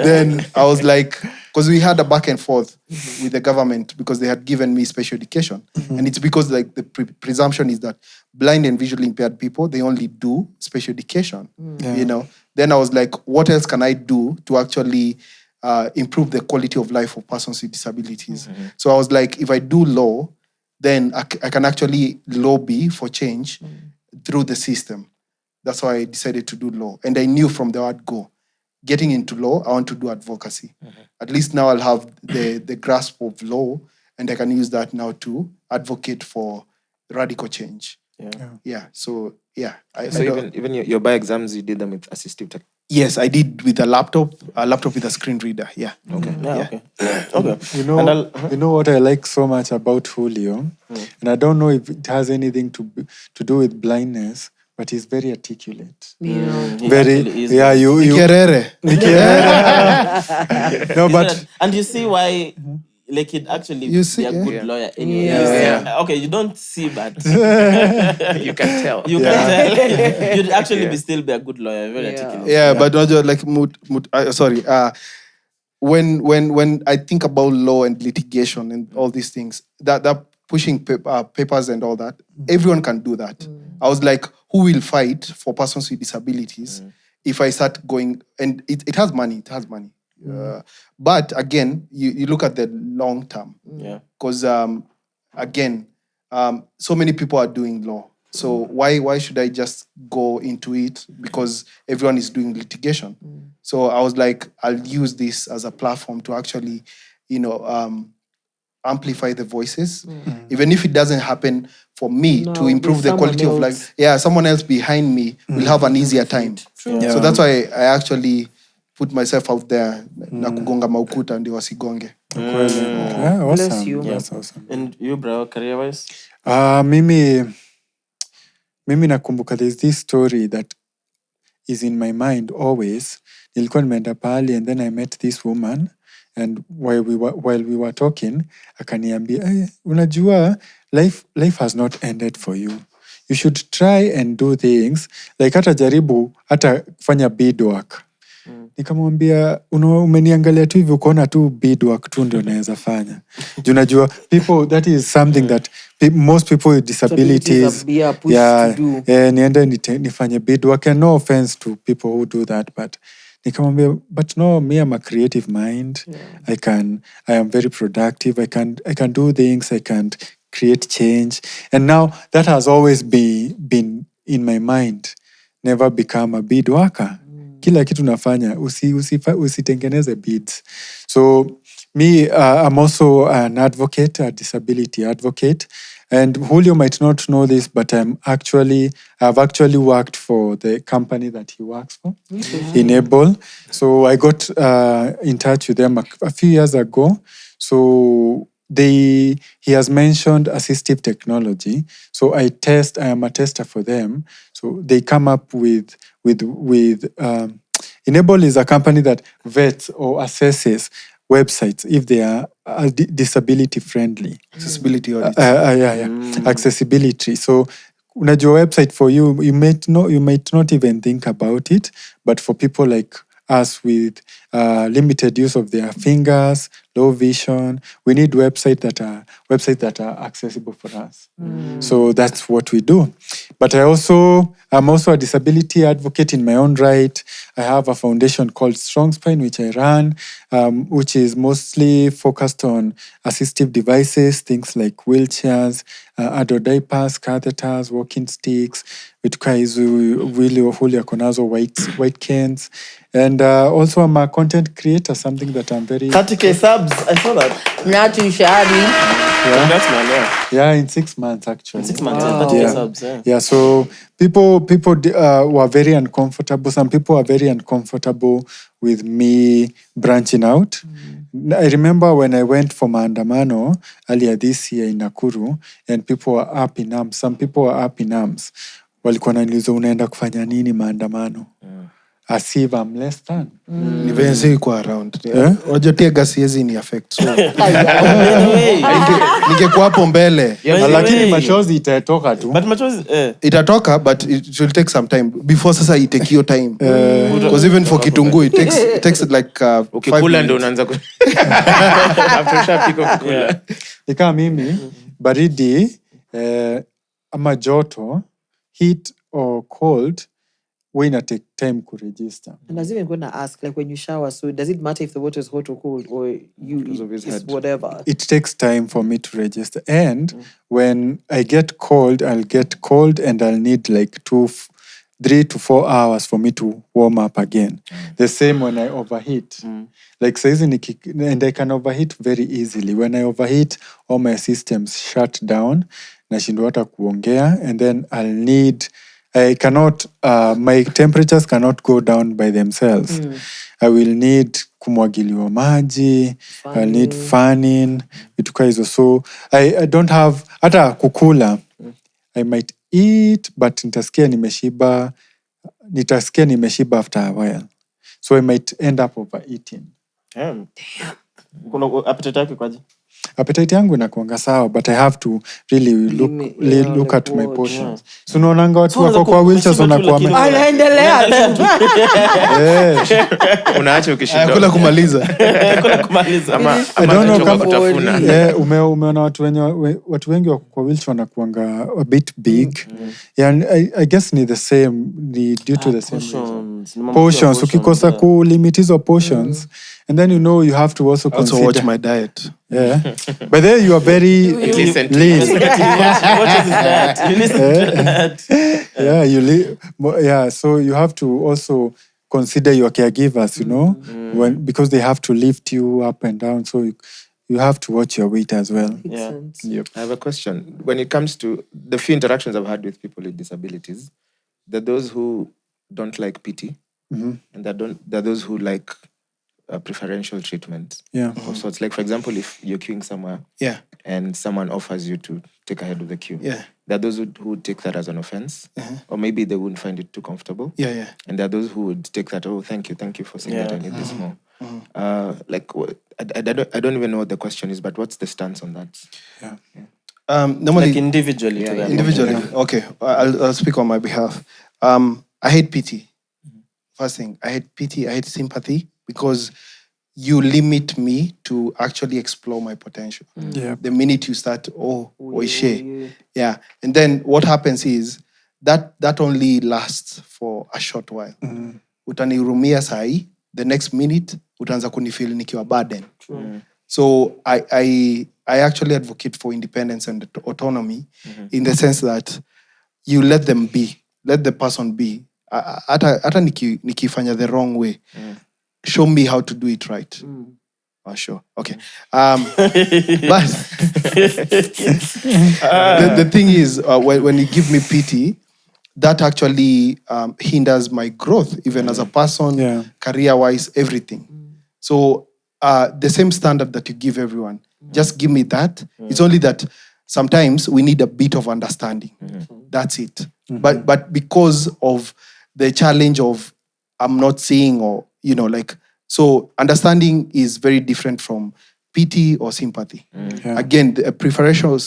Then I was like, because we had a back and forth with the government because they had given me special education. And it's because like the presumption is that blind and visually impaired people, they only do special education, Then I was like, what else can I do to actually improve the quality of life of persons with disabilities? So I was like, if I do law, then I can actually lobby for change through the system. That's why I decided to do law. And I knew from the word go, getting into law, I want to do advocacy. At least now I'll have the grasp of law and I can use that now to advocate for radical change. Yeah. So yeah. So even your bio exams, you did them with assistive tech. Yes, I did with a laptop with a screen reader. Yeah. Okay. Okay. Okay. You know, you know what I like so much about Julio, and I don't know if it has anything to do with blindness, but he's very articulate. Yeah. He Very, actually is yeah. very- You Kerere. no, but and you see why, like, he'd actually You see, be a good lawyer anyway. Yeah. You see, Yeah. okay, you don't see, but You can tell. you can tell. You'd actually still be a good lawyer, very Yeah. articulate. Yeah, but not just like sorry. When I think about law and litigation and all these things, that pushing papers and all that, everyone can do that. I was like, who will fight for persons with disabilities if I start going? And it has money. It has money. But again, you look at the long term. Yeah. Because again, so many people are doing law. So why should I just go into it because everyone is doing litigation? So I was like, I'll use this as a platform to actually, amplify the voices, even if it doesn't happen for me to improve the quality of life. Yeah, someone else behind me will have an easier time. So that's why I actually put myself out there na kugonga maukuta ndio wasigonge. yeah, awesome. Bless you. That's awesome. And you, bro, career-wise? Mimi nakumbuka there's this story that is in my mind always. Nilikuwa nimeenda pahali and then I met this woman and while we were talking akaniambia, hey, unajua life has not ended for you. You should try and do things like hata jaribu hata kufanya beadwork. Nikamwambia umeniangalia tu hivi ukaona tu beadwork tu ndio naweza fanya. Unajua people, that is something that most people with disabilities to do. niende nifanye beadwork, and no offense to people who do that, but nikamwambia, but no, me, I'm a creative mind. I am very productive. I can do things. I can create change. And now that has always been in my mind. Never become a beadworker. Kila kitu nafanya, usitengeneze beads. So me, I'm also an advocate, a disability advocate. And Julio might not know this, but I've actually worked for the company that he works for, Enable. So I got in touch with them a few years ago. So he has mentioned assistive technology. So I am a tester for them. So they come up with Enable is a company that vets or assesses websites if they are disability friendly. Accessibility audits. Accessibility. So unajua website for you, you might not even think about it, but for people like us with limited use of their fingers, low vision, we need websites that are accessible for us. So that's what we do. But I'm also a disability advocate in my own right. I have a foundation called Strong Spine, which I run, which is mostly focused on assistive devices, things like wheelchairs, adult diapers, catheters, walking sticks, vituka hizo Julio ako nazo white canes. And also I'm a content creator, something that I'm very... 30K subs, I saw that. Natu Shadi. Congrats, man, yeah. Yeah, in 6 months actually. 6 months, Wow. 30K subs, yeah. Yeah, so people were very uncomfortable. Some people are very uncomfortable with me branching out. I remember when I went for maandamano earlier this year in Nakuru, and people were up in arms. Some people were up in arms. Walikuwa wananiuliza unaenda kufanya nini maandamano? As if I'm less than. Ni venye si iko around. Unajua tia gasi hizi ni affect. So ningekuwa hapo mbele. Lakini machozi itatoka tu. But machozi Itatoka, but it will take some time before sasa itake your time. Because even for kitunguu it takes like 5 Kula ndo minutes. unaanza after shapiko kula. Ika mimi baridi ama joto, heat or cold, we na take time to register. And I was even going to ask, like when you shower, so does it matter if the water is hot or cold, or it's whatever? It takes time for me to register. And when I get cold, I'll get cold and I'll need like 3 to 4 hours for me to warm up again. The same when I overheat. Like and I can overheat very easily. When I overheat, all my systems shut down. nashindwa hata kuongea, and then I cannot, my temperatures cannot go down by themselves. I will need kumwagiliwa maji, I need fanning, vitu kaa hizo. So I don't have, hata kukula, I might eat, but nitasikia nimeshiba after a while. So I might end up overeating. Damn. Kuna appetite yako kwaje? Appetite yangu inakuanga sawa, but I have to really look at my portions. So unaonanga watu wako kwa wheelchairs wanakuwa anaendelea. Unaacha ukishinda. Kula kumaliza. Ama I don't know kama utafuna. Umeona watu wengi wako kwa wheelchair wanakuanga a bit big. Yeah, and I guess ni the same, ni due to the same reason. Portions, ukikosa ku limit hizo portions, and then you have to also consider. Also watch my diet. Yeah. But there you are very Listen to lean. What is that? You listen to that. Yeah, yeah, so you have to also consider your caregivers, because they have to lift you up and down, so you have to watch your weight as well. Yeah. Yep. I have a question. When it comes to the few interactions I've had with people with disabilities, there are those who don't like PT, and there are those who like preferential treatment. Yeah. So it's like, for example, if you're queuing somewhere, and someone offers you to take ahead of the queue, there are those who would take that as an offense, or maybe they wouldn't find it too comfortable. And there are those who would take that, oh, thank you for saying that I need this more. I don't even know what the question is, but what's the stance on that? Normally, Like individually. to them. individually. Okay, I'll speak on my behalf. I hate PT. First thing, I hate PT. I hate sympathy, because you limit me to actually explore my potential. Yeah. The minute you start, yeah. And then what happens is that only lasts for a short while. Utanihurumia sahi, the next minute utaanza kunifeel nikiwa burden. So I actually advocate for independence and autonomy, in the sense that you let them be, let the person be. Hata nikifanya the wrong way, show me how to do it right. Oh, sure. Okay. But the thing is, when you give me pity, that actually hinders my growth, even as a person, career-wise, everything. So the same standard that you give everyone, just give me that. It's only that sometimes we need a bit of understanding. That's it. But because of the challenge of I'm not seeing, or so understanding is very different from pity or sympathy. Again, the preferential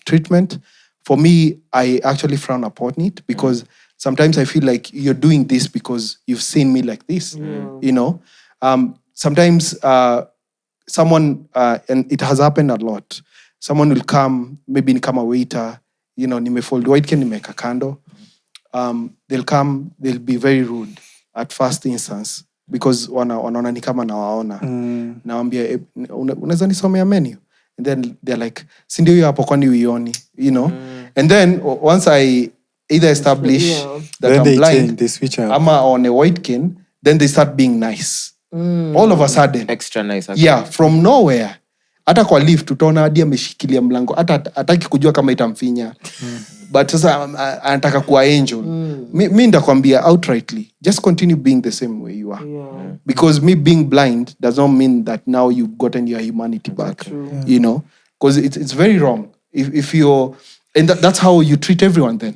treatment, for me, I actually frown upon it, because sometimes I feel like you're doing this because you've seen me like this. Sometimes someone, and it has happened a lot, someone will come, maybe become a waiter, nimefold white can nimeka kando. They'll come, they'll be very rude at first instance, because wanaona ni kama nawaona. Naambia, unaweza nisomea menu? And then they're like, si ndio hiyo hapo kwani uioni? And then once I either establish that Then I'm they blind, change, they switch up. ama on a white cane, then they start being nice. All of a sudden. Extra nice. Yeah, from nowhere. Hata kwa lift utaona hadi ameshikilia mlango, hata hataki kujua kama itamfinya. But sasa anataka kuwa angel. Mi ndakwambia outrightly, just continue being the same way you are. Because me being blind does not mean that now you've gotten your humanity back. Because it's very wrong. If you're, and that's how you treat everyone then.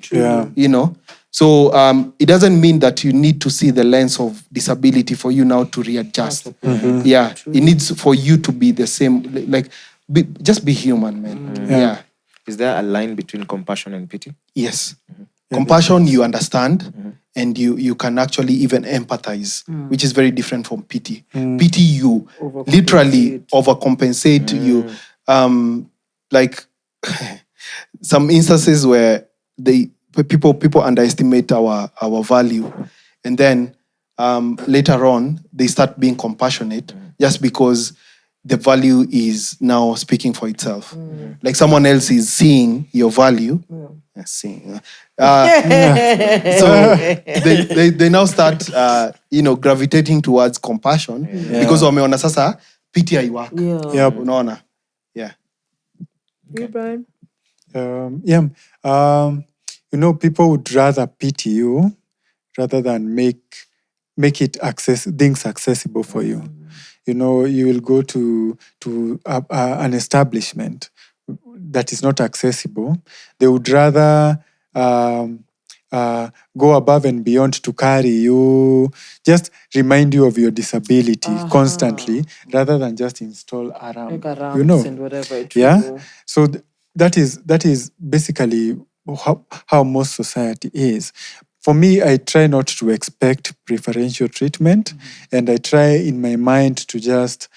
So it doesn't mean that you need to see the lens of disability for you now to readjust. It needs for you to be the same, just be human, man. Is there a line between compassion and pity? Yes. Compassion, you understand, and you can actually even empathize, which is very different from pity. Pity, you literally overcompensate. You like some instances where people underestimate our value, and then later on they start being compassionate just because the value is now speaking for itself. Like someone else is seeing your value. So they now start gravitating towards compassion because wameona sasa pity haiwaka. Unaona? Yeah. You, Brian? People would rather pity you rather than make it things accessible for you. You will go to an establishment that is not accessible. They would rather go above and beyond to carry you, just remind you of your disability constantly, rather than just install a ramp. Like a ramps and whatever it Yeah. will. So that is basically how most society is. For me, I try not to expect preferential treatment, and I try in my mind to just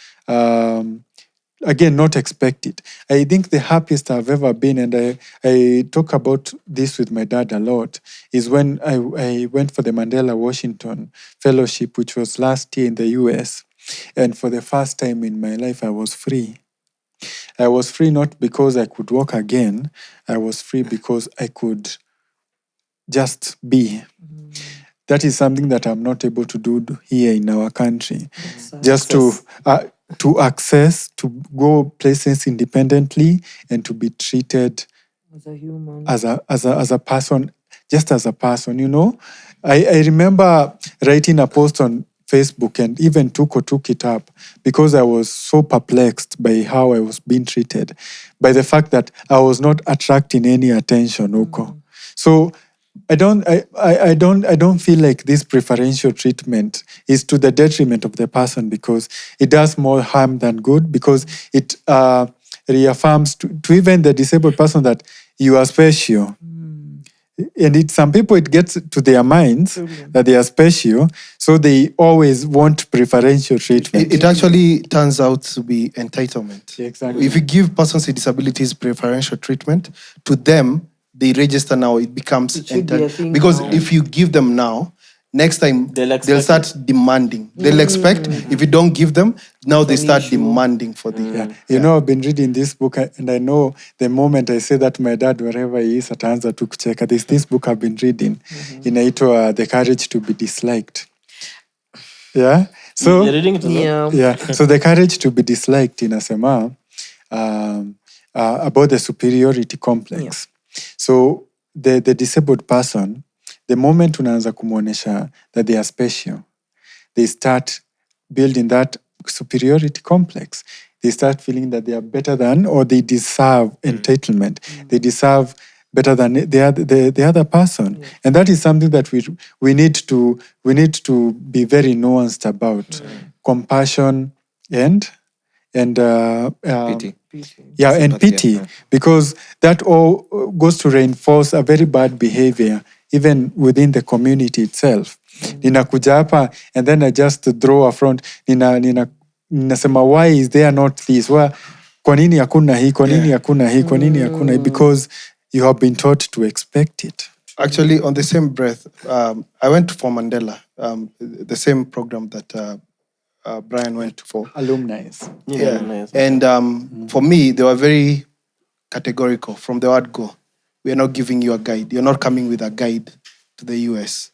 again not expect it. I think the happiest I've ever been, and I talk about this with my dad a lot, is when I went for the Mandela Washington Fellowship, which was last year in the US, and for the first time in my life, I was free. I was free not because I could walk again. I was free because I could just be. That is something that I'm not able to do here in our country. Just to access, to go places independently, and to be treated As a human. as a person, just as a person. I remember writing a post on Facebook, and even took it up because I was so perplexed by how I was being treated, by the fact that I was not attracting any attention. So I don't feel like this preferential treatment is to the detriment of the person, because it does more harm than good, because it reaffirms to even the disabled person that you are special. And some people, it gets to their minds that they are special, so they always want preferential treatment. It actually turns out to be entitlement. Exactly. If you give persons with disabilities preferential treatment, to them, they register now, it becomes It should be a thing because now. if you give them now, next time They'll they'll start demanding. They'll expect. If you don't give them, now they an start issue. demanding for the. I've been reading this book, and I know the moment I say that to my dad, wherever he is, ataanza tu kucheka. There's this book I've been reading, inaitwa The Courage to be Disliked. Yeah. So You're reading it as well? yeah. So The Courage to be Disliked inasema about the superiority complex. So the disabled person, the moment unaanza kumuonesha that they are special, they start building that superiority complex. They start feeling that they are better than, or they deserve entitlement. They deserve better than the other person. And that is something that we need to be very nuanced about. Compassion and Pity. yeah, and Sympathy, pity, yeah. because that all goes to reinforce a very bad behavior, even within the community itself. Ninakuja hapa, and then I just throw a front. Ninasema, why is there not this? Kwa nini hakuna hii? Kwa nini hakuna hii? Kwa nini hakuna hii? Because you have been taught to expect it. Actually, on the same breath, I went for Mandela, the same program that Brian went for. Alumni. Yeah. Nice. And for me, they were very categorical from the word go. We are not giving you a guide. You're not coming with a guide to the US.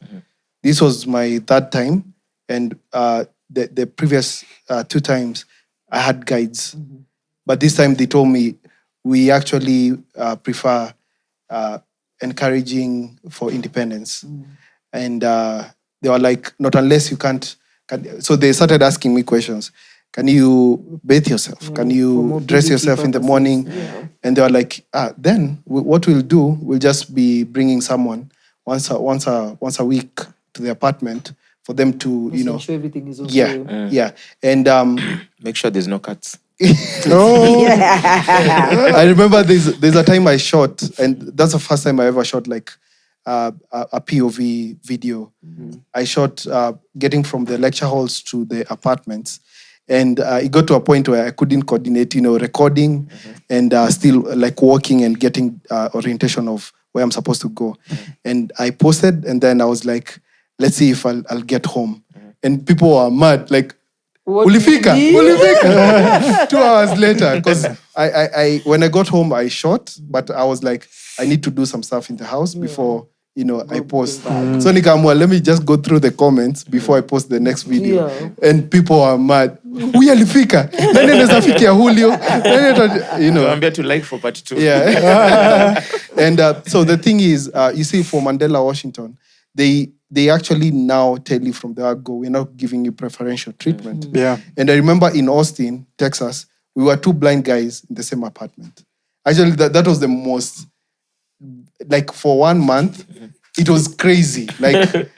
This was my third time. And the previous 2 times, I had guides. But this time they told me, we actually prefer encouraging for independence. And they were like, not unless you can't. So they started asking me questions. Can you bathe yourself? Can you dress yourself in the morning? And they were like, then what we'll do, we'll just be bringing someone once a week to the apartment for them to, Ensure everything is okay. yeah. And Make sure there's no cuts. I remember there's a time I shot, and that's the first time I ever shot like a POV video. I shot getting from the lecture halls to the apartments, and it got to a point where I couldn't coordinate, recording and still like walking and getting orientation of where I'm supposed to go. And I posted, and then I was like, let's see if I'll get home. And people were mad, like, Ulifika. 2 hours later, because I when I got home, I shot, but I was like, I need to do some stuff in the house before, I post. So nikaamua, let me just go through the comments before I post the next video. And people are mad. huyu alifika, nani anaweza fikia Julio, you know. I'm to like for part 2. Yeah. And so the thing is, you see, for Mandela Washington, they actually now tell you from the word go, we're not giving you preferential treatment. Yeah. And I remember in Austin, Texas, we were 2 blind guys in the same apartment. Actually, that was the most, like, for 1 month, it was crazy. Like,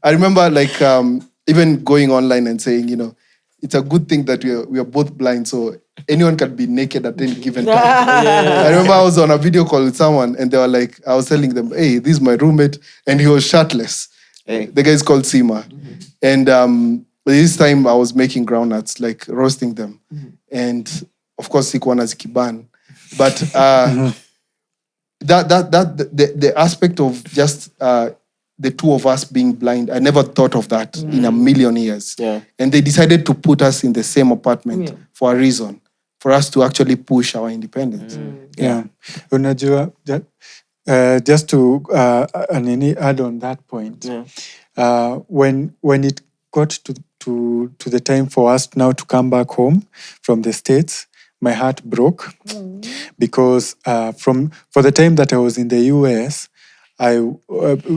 I remember, like, even going online and saying, you know, it's a good thing that we are both blind, so anyone can be naked at any given time. I remember I was on a video call with someone, and they were like, I was telling them, hey, this is my roommate, and he was shirtless. Hey. The guy is called Sima. And this time I was making groundnuts, like roasting them. And of course, sikuwa na zikiban. But the aspect of just the 2 of us being blind, I never thought of that in a million years. Yeah. And they decided to put us in the same apartment for a reason, for us to actually push our independence. Yeah. Unajua, just to add on that point, when it got to the time for us now to come back home from the States, my heart broke because for the time that I was in the US, I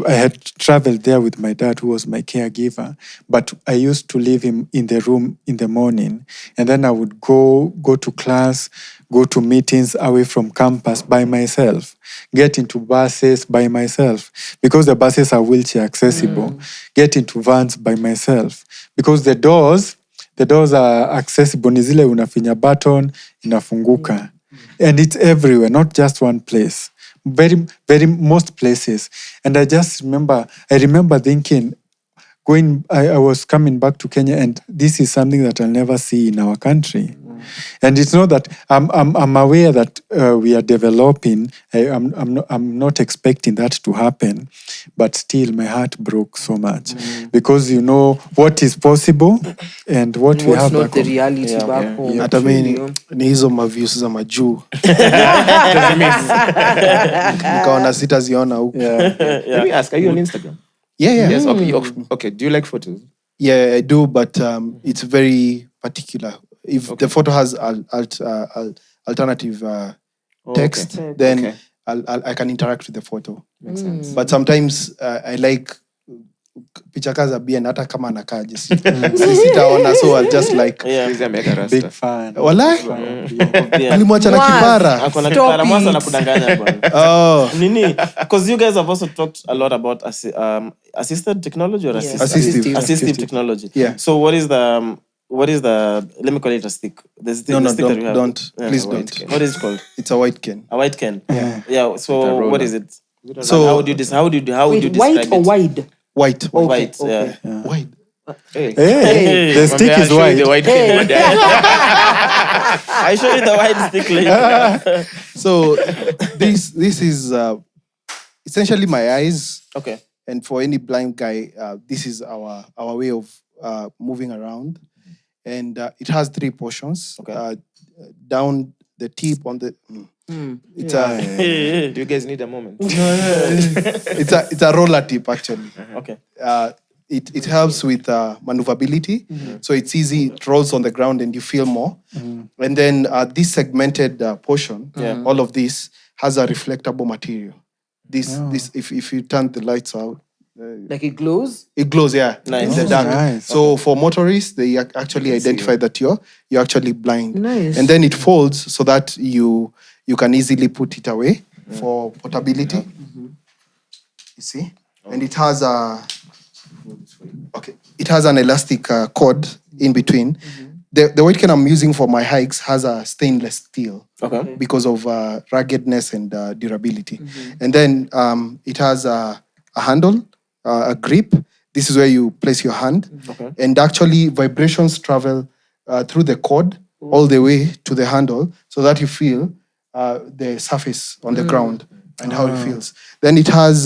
had traveled there with my dad, who was my caregiver, but I used to leave him in the room in the morning, and then I would go to class, go to meetings away from campus by myself, get into buses by myself, because the buses are wheelchair accessible, get into vans by myself, because the doors are accessible. Ni zile unafinya button, inafunguka. And it's everywhere, not just one place. Very most places. And I remember thinking, I was coming back to Kenya, and this is something that I'll never see in our country. And it's not that I'm aware that we are developing. I'm not expecting that to happen, but still my heart broke so much because you know what is possible and what we What's have not back the home. reality back home. Hata mimi ni hizo maviews za majuu. Nikaona sitaziona huko. Let me ask, are you on Instagram? Yeah. Yes, okay. Do you like photos? Yeah, I do, but it's very particular. If the photo has alternative text, then I can interact with the photo. Makes sense. But sometimes I like picha kaza bien hata kama anakaje sitaona, so I'll just like Please, I'm mega rasta. Big fan. Walai? Yeah. Alimwacha na kipara. Akona kipara, Mwass anakudanganya bwana. Oh, Nini? Because you guys have also talked a lot about assisted technology or assistive technology. Yeah. So what is the let me call it a stick. There's the no, stick that we have. don't. Yeah, Please a white don't. can. What is it called? It's a white can. A white can. Yeah. So what is it? So how would you describe Wait, it? white or wide? white. White. Okay. Yeah. White. Hey, the stick is I'll show you white. the white can. I show you the white stick later. So this is essentially my eyes. Okay. And for any blind guy, this is our way of moving around. And it has 3 portions. Okay. Down the tip on the... It's Do you guys need a moment? it's a roller tip, actually. Okay. It helps with maneuverability. So it's easy. It rolls on the ground and you feel more. And then this segmented portion, all of this, has a reflectable material. This if you turn the lights out, Like it glows? it glows, yeah. Nice. In the dark. Nice. So for motorists, they actually identify that you're actually blind. Nice. And then it folds so that you can easily put it away for portability. You see? And it has an elastic cord in between. The white can I'm using for my hikes has a stainless steel. Okay. Because of ruggedness and durability. And then it has a handle, a grip. This is where you place your hand. Okay. And actually vibrations travel through the cord all the way to the handle so that you feel the surface on the ground and how it feels. Then it has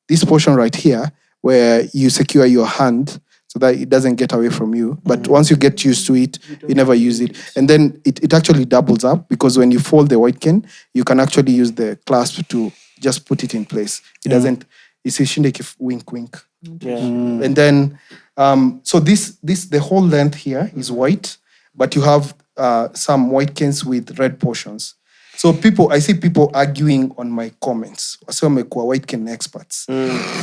this portion right here where you secure your hand so that it doesn't get away from you. But once you get used to it, you never use it. And then it actually doubles up because when you fold the white can, you can actually use the clasp to just put it in place. It doesn't, it's a wink. Yeah. And then, so this the whole length here is white. but you have some white canes with red portions. So I see people arguing on my comments. Wase wamekuwa white cane experts.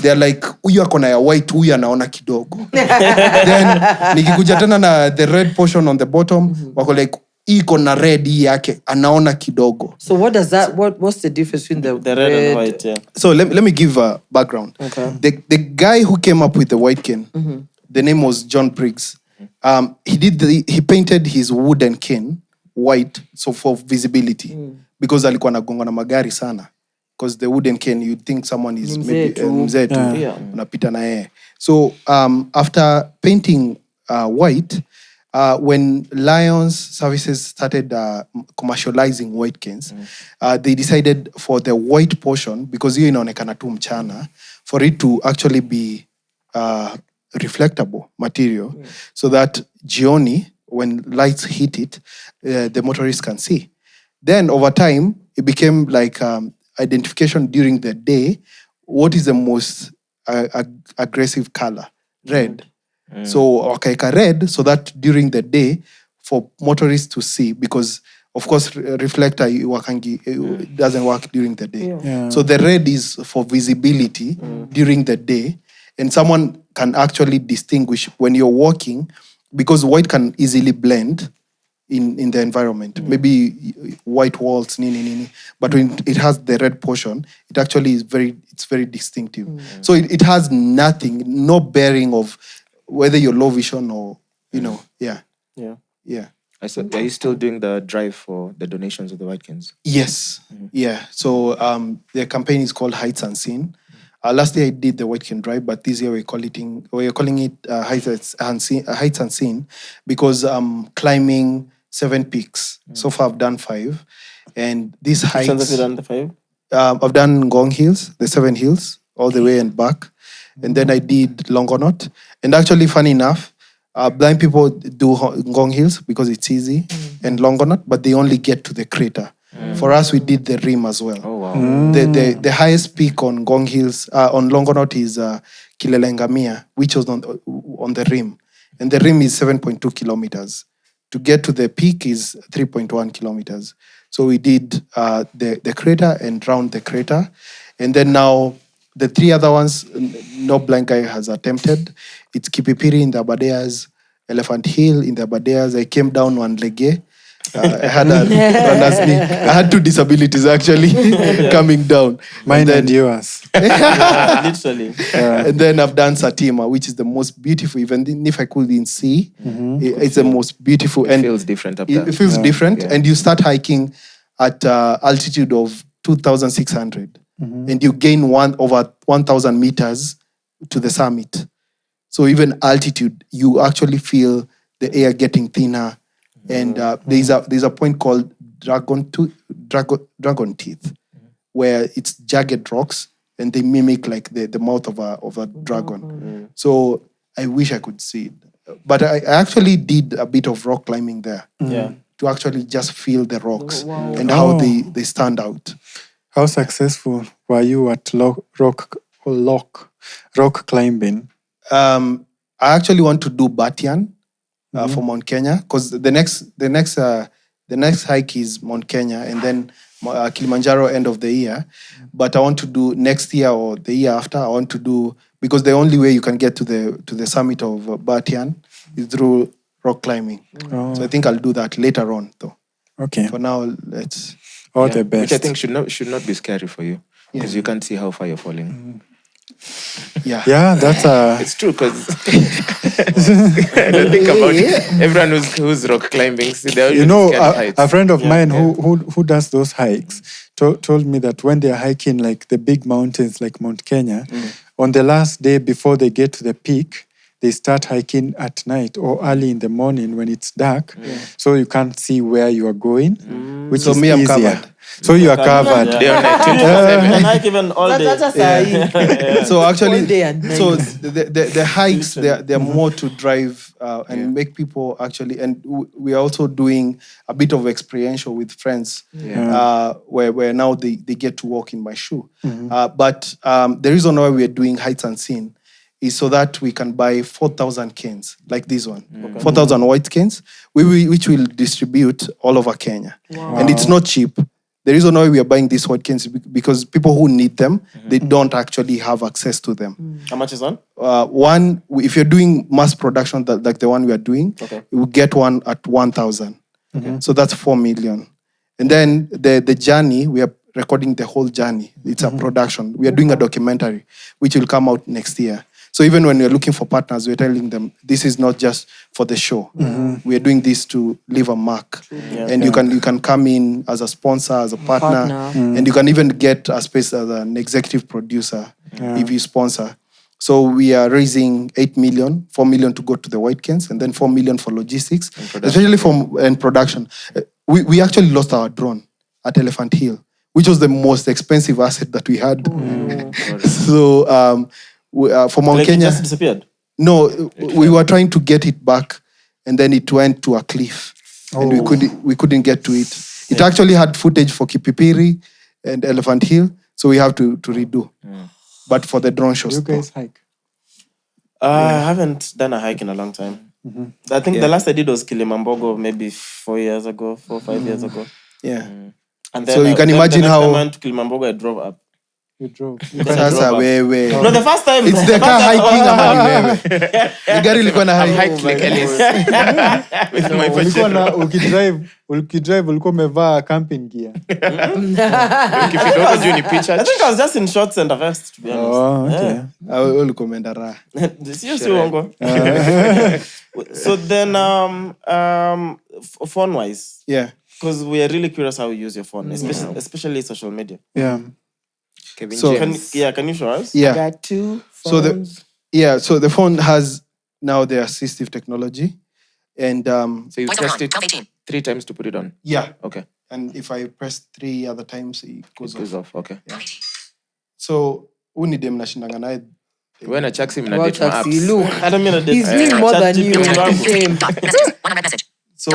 They're like, huyu akona ya white, huyu anaona kidogo. Then nikikuja tena na the red portion on the bottom, wako like, iko na red hii yake, anaona kidogo. So what does that? What's the difference between The red and white, yeah. So let me give a background. Okay. The guy who came up with the white cane, the name was John Briggs. He painted his wooden cane white, so for visibility, because alikuwa anagonga na magari sana. Because the wooden cane, you'd think someone is maybe mzee tu, unapita na yeye. So after painting white, when Lions Services started commercializing white canes, they decided for the white portion, because hiyo inaonekana tu mchana, for it to actually be reflectable material, so that jioni, when lights hit it, the motorists can see. Then over time, it became like identification during the day. What is the most aggressive color? Red. So wakaeka red, so that during the day, for motorists to see, because of course reflector doesn't work during the day. So the red is for visibility during the day, and someone can actually distinguish when you're walking, because white can easily blend in the environment. Maybe white walls, but when it has the red portion, it actually is very distinctive. So it has no bearing of whether you're low vision or, yeah. Are you still doing the drive for the donations of the white canes? Yes. Yeah. So the campaign is called Heights Unseen. Last year I did the white cane drive, but this year we're calling it Heights Unseen, because I'm climbing 7 peaks. So far I've done 5. And these heights... Which ones have you done, the 5? I've done Ngong Hills, the 7 hills, all the way and back. And then I did Longonot. And actually, funny enough, blind people do Ngong Hills because it's easy, and Longonot, but they only get to the crater. For us, we did the rim as well. Oh, wow. The highest peak on Ngong Hills, on Longonot, is Kilelengamia, which was on the rim. And the rim is 7.2 kilometers. To get to the peak is 3.1 kilometers. So we did the crater and round the crater. And then now, the 3 other ones, no blind guy has attempted. It's Kipipiri in the Abadeas, Elephant Hill in the Abadeas. I came down one lege. I had a runner's knee. I had 2 disabilities actually coming down. Mine and yours. Literally. And then I've done Satima, which is the most beautiful, even if I couldn't see, it's the most beautiful. It feels different up there. It feels different. And you start hiking at altitude of 2,600. And you gain over 1,000 meters to the summit. So even altitude, you actually feel the air getting thinner. And there's a point called Dragon Teeth, where it's jagged rocks, and they mimic like the mouth of a dragon. So I wish I could see it. But I actually did a bit of rock climbing there. To actually just feel the rocks and how they stand out. How successful were you at rock climbing? I actually want to do Batian for Mount Kenya, because the next hike is Mount Kenya, and then Kilimanjaro end of the year. But I want to do next year or the year after. I want to do, because the only way you can get to the summit of Batian is through rock climbing. So I think I'll do that later on, though. Okay. For now, let's. All the best. Which I think should not be scary for you, because you can't see how far you're falling. Yeah, that's It's true, because I don't think about it. Everyone who's rock climbing, they're scared of heights. a friend of mine who does those hikes told me that when they're hiking like the big mountains like Mount Kenya, on the last day before they get to the peak, they start hiking at night or early in the morning when it's dark, so you can't see where you are going, which So is me, I'm easier. covered. So you are covered. They're on like 24/7. And hike even all day. So actually, All day and night. so the hikes, they're more to drive and make people actually, and we are also doing a bit of experiential with friends, where now they get to walk in my shoe. But the reason why we are doing Heights Unseen is so that we can buy 4,000 cans, like this one. 4,000 white cans, which will distribute all over Kenya. And it's not cheap. The reason why we are buying these white cans is because people who need them, they don't actually have access to them. How much is one? One, if you're doing mass production, like the one we are doing, you will get one at 1,000. So that's 4 million. And then the journey, we are recording the whole journey. It's a production. We are doing a documentary, which will come out next year. So even when we're looking for partners, we're telling them this is not just for the show. We are doing this to leave a mark. And you can come in as a sponsor, as a partner. And you can even get a space as an executive producer if you sponsor. So we are raising 8 million, 4 million to go to the White Cans, and then 4 million for logistics, especially for production. We actually lost our drone at Elephant Hill, which was the most expensive asset that we had. So for Mount Like Kenya, it just disappeared. no, we were trying to get it back, and then it went to a cliff, and we couldn't get to it. It actually had footage for Kipipiri and Elephant Hill, so we have to redo. But for the drone shows, You guys hike. I haven't done a hike in a long time. I think the last I did was Kilimambogo maybe 4 years ago, 4 or 5 years ago. yeah. And So you can imagine the next how- time I went to Kilimambogo, I drove up. You drove. Sasa wewe. No, the first time. It's the car hiking ama ni wewe. Ni gari ilikuwa na I hike. hiked like Ellis. With my Ulikuwa Pajero. na ukidrive ulikuwa umevaa camping gear. Kidogo juu ni picha. I think I was just in shorts and a vest, to be honest. Oh, okay. Ulikuwa umeenda raha. Si uongo. So then, phone-wise, Yeah. because we are really curious how you use your phone, especially social media. Yeah. Kevin So- James. Can you show us? Yeah. Got 2 So phones. so the phone has now the assistive technology, and So you pressed it 3 times to put it on. yeah, Okay. and if I press 3 other times, it goes It goes off. off. Okay. So uni dem nashindanga naye. Wewe na Chaxy mna Well, date ma Chaxy, apps. look. I don't mean I did. He's doing more than you. ChatGPT. Shame. So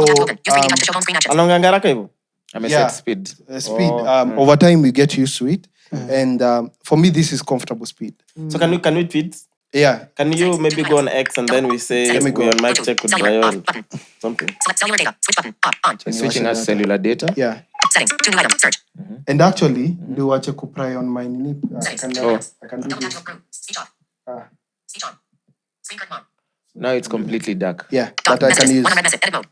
Anongangaraka hivyo? Ame Yeah. set speed. speed over time you get used to it, and for me this is comfortable speed. So can we tweet? Yeah. Can you maybe go on X and then we say Let me go. we on mic check with BRAYO or something? Select cellular data. Switch button. On. Switching us cellular data. Yeah. Settings. 2 new items. Search. And actually, do watch a kupray on my nini. I can do Double tap this. to approve. Speech off. Ah. Speech on. Screen curtain on. Now it's completely dark. Yeah, Dot. that I can Messages. use. 1 unread message. Edit mode.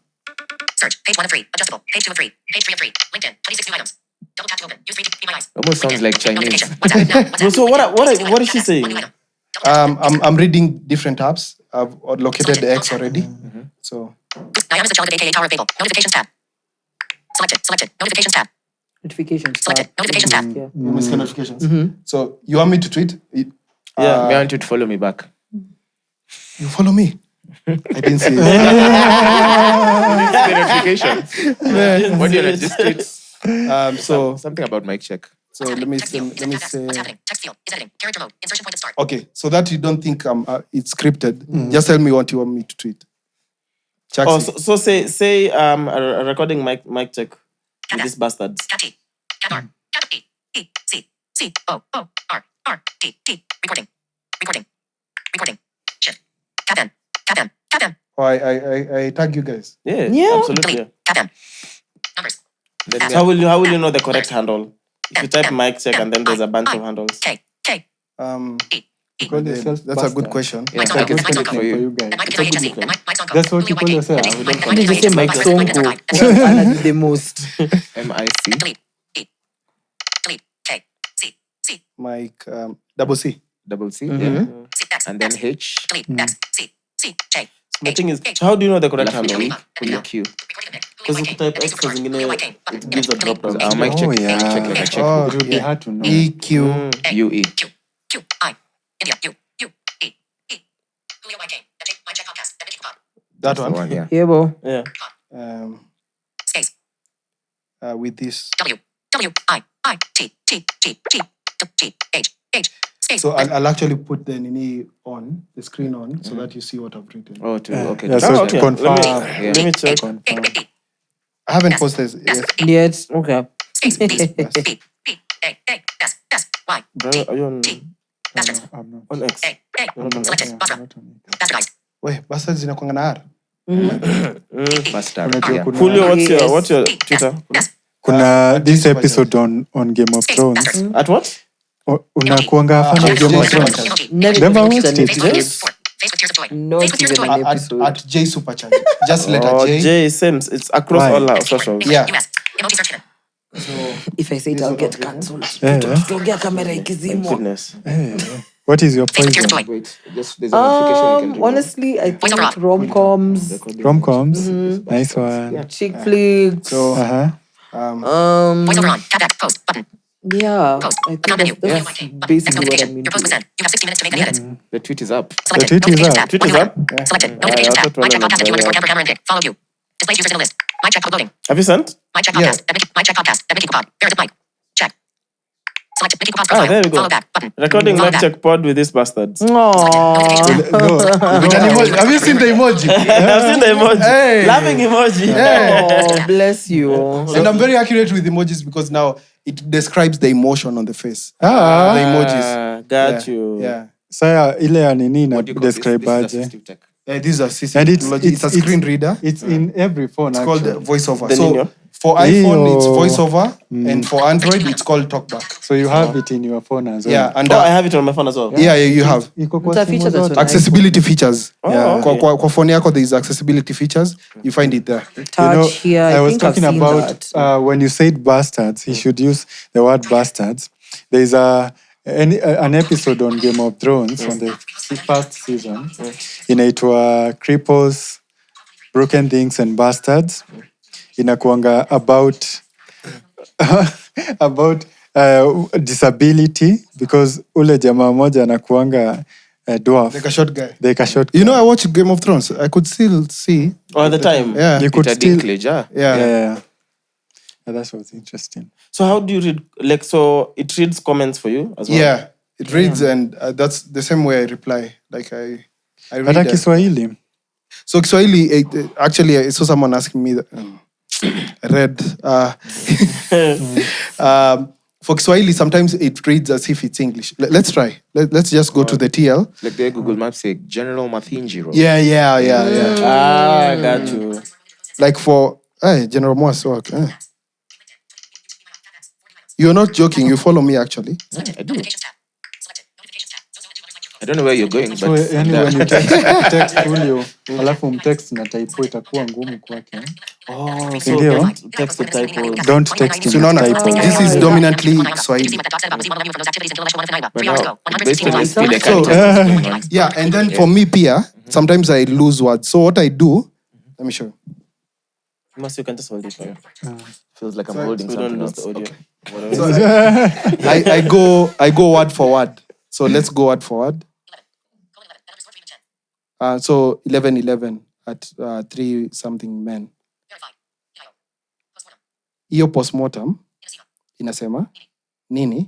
Search. Page 1 of 3. Adjustable. Page 2 of 3. Page 3 of 3. LinkedIn. 26 new items. Double tap to open. Use 3 to be my eyes. Almost sounds like Chinese. Notification. WhatsApp. Now. WhatsApp. So what is she saying? 1 new item. Double tap. I'm reading different apps. I've located the X already. So Diana Sachalaga aka Tower of Babel. Notifications tab. Selected. Selected. Notifications tab. Notifications. Selected. Notifications tab. Yeah. you miss notifications. So you want me to tweet? Yeah. I want you to follow me back. You follow me. I didn't see it. The notifications. What do you know? Just tweets. So Something about mic check. let me Text field. let me Text. say. What's happening? Text field. Is editing. Character mode. Insertion point at start. Okay, so that you don't think it's scripted. Just tell me what you want me to tweet. Chaxy. Oh, so say a recording mic check with these bastards. Cat T. Cat R. Cat E. E. C. C. O. O. R. R. T. T. Recording. Recording. Recording. Shift. Cap M. Cap M. Cap M. Oh, I tag you guys. Yeah, Yeah. absolutely. Delete. Cap M. Numbers. Then So how will you know the correct handle? If you type mic check and then there's a bunch of handles. K. K. Call yourself That's a good bastard. question. yeah, Mike's I on can code. spell it Mike's for on you. For you guys. And Mike It's a good HSE. nickname. And Mike's on code. That's what you call Julio yourself. YK. Why did you say Mike Sonko? I did the most. MIC. Delete. E. Delete. K. C. C. Mike double C. Double C. Yeah. C. X. And then X. H. Delete. X. C. C. J. The thing is, so how do you know the correct Alafu handle? E. Kule Q. Recording event. Because if you type X for zingine, it gives a drop down. Our mic check. Oh, Mic yeah. check like a check. Oh, It would be yeah. hard to know. EQ. UE. Q. Q. I. India. U. U. E. E. Julio YK. My check podcast. The Pod. That The one. one, yeah. Yeah, bro. Yeah. Space. With this. W. W. I. I. T. T. T. T. T. H. H. Space. So I'll actually put the nini on the screen on so that you see what I've written. Oh, okay. Yeah, so Oh, to okay. confirm. Let me check. Confirm. I haven't posted it yet. Yes. Okay. Space. B. B. B. A. A. S. S. Y. Bro, are you on? Bastards. I'm not. On X. A. Selected. Yeah, Basta. I'm not on it. Bastardized. We, bastards zinakuanga na R. Bastard. Unajua Yeah. kuna- Julio, Yes. what's your Twitter? S. kuna At this Super episode on Game of Thrones. At what? Unakuanga fan of Game of Thrones. Never Never watched watched an it. episode. Yes. Face with tears of joy. Not Face with tears of even joy. an episode. At J Supercharge. Just letter Oh, J. J, same. It's across Why? all our socials. Yeah. US. Emoji search hidden. If I say it, I'll get cancelled. Yeah. Tutaongea kamera My ikizimwa. goodness. What is your Face with tears of poison? joy. Wait, just there's a notification you can remove. Honestly, I Voice over think off. rom-coms, Rom-coms. Nice one. chick flicks. So, Uh-huh. Voice over on. Tap back. Post. Button. Yeah, Post. I Click on think menu. that's Next basically what I notification. mean. Your post was sent. You have 60 minutes to make any edits. The tweet is up. Selected. tweet is Notifications up. tab. Tweet is Oguna. up? Selected. I Notifications tab. thought My check one podcast at was you very _ Hammer and Pick. Follow you. Display users in a list. My check public loading. Have you sent? My check Yeah. podcast. My check podcast. Mickey Pod. Barasa mic. Check. Select Mickey Pod's Ah, profile. there we go. Follow back. Button. Recording Follow mic back. check pod with these bastards. Aww. Notifications tab. No, with an emoji. Have you seen the emoji? I've seen the emoji. Hey. Laughing emoji. Oh, bless you. And I'm very accurate with emojis because now it describes the emotion on the face. The Ah, emojis. Got Yeah, you. Yeah. saya ile ya nini na What do you call this? describe This is aje. assistive tech. This is a And technology. It's a screen reader. It's in every phone. It's called actually. voiceover. The So Nino. for iPhone, it's Nino. voiceover, and for Android, it's called TalkBack. So you have it in your phone as well. Yeah, and Oh, I have it on my phone as well. yeah, you have Iko kwa It's a simu feature that's zote. on accessibility features. Oh, Yeah. okay. Kwa phone yako, there is accessibility features. You find it there. Touch here. I was think I've talking seen about that. when you said bastards, he should use the word bastards. There's an episode on Game of Thrones on the first season. Inaitwa Cripples, Broken Things and Bastards. Inakuanga about about disability because ule jamaa moja anakuanga dwarf. Like a short guy. Like a short. You know, I watched Game of Thrones. I could still see. All the time. Yeah. You could Peter still. Dinklage, ah. Yeah. Yeah. That was interesting. So how do you read? Like, so it reads comments for you as well? Yeah. It reads, and that's the same way I reply. Like I read. Hata Kiswahili. So Kiswahili, actually, I saw someone asking me that. I read. For Kiswahili, sometimes it reads as if it's English. Let's try. Let's just go to the TL. Like the Google Maps say, General Mathinjiro. Yeah. Ah, got you. Like for General Mwass work. You're not joking. You follow me actually. I do. Notifications tab. Selected. Notifications tab. Those are the two others like I don't know where you're going, So but yani when you text Julio, alafu mtext na typo itakuwa ngumu kwake. Oh, so Ndio. text the typos. Don't text him Tunaona, with typos. this is dominantly Swahili. but now based on the speed, I So- can't tell what's going on. Yeah, and then for me, Pia, sometimes I lose words. So what I do, let me show you. Must you can just hold it here. Feels like I'm Sorry, holding So we don't something lose else. the audio. Okay. Whatever. I go word for word. So let's go word for word. So 11 at 3 something men. Hiyo postmortem inasema nini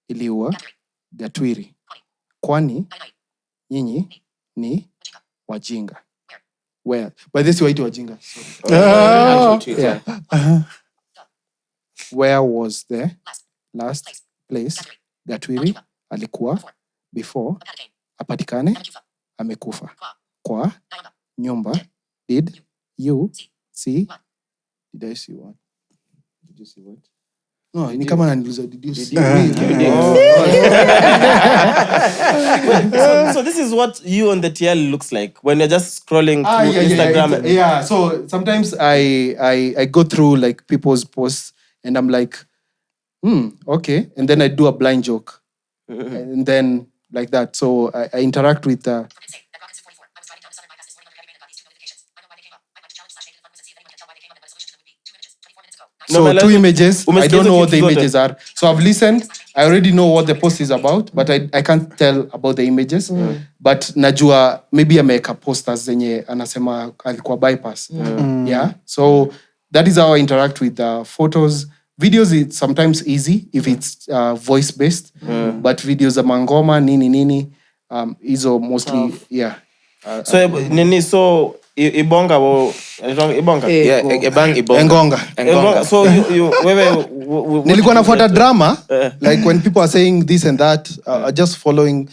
iliua Gatwiri, kwani nyinyi ni wajinga. Where? By this way, wajinga. Actual tweet, Yeah. Where was the last place Gatwiri alikuwa before apatikane amekufa? Kwa nyumba. Did you see? Did I see what? Did you see what? No, ni kama ananiuliza did you see? So this is what you on the TL looks like when you're just scrolling through Instagram. Yeah. So sometimes I go through like people's posts and I'm like, okay. And then I do a blind joke. And then like that. So I interact with No, my two last- images. I umesikia don't know hizo what the kitu zote? images are. So I've listened. I already know what the post is about, but I can't tell about the images. But najua maybe ameweka posters zenye anasema alikuwa bypass. Yeah. So that is how I interact with photos. Videos it's sometimes easy if it's voice based, but videos za mangoma nini hizo mostly yeah. So nini so ibonga wo Ibonga. Yeah, Ebang Ibonga. Engonga. So you wewe Nilikuwa nafuata drama, like when people are saying this and that, just following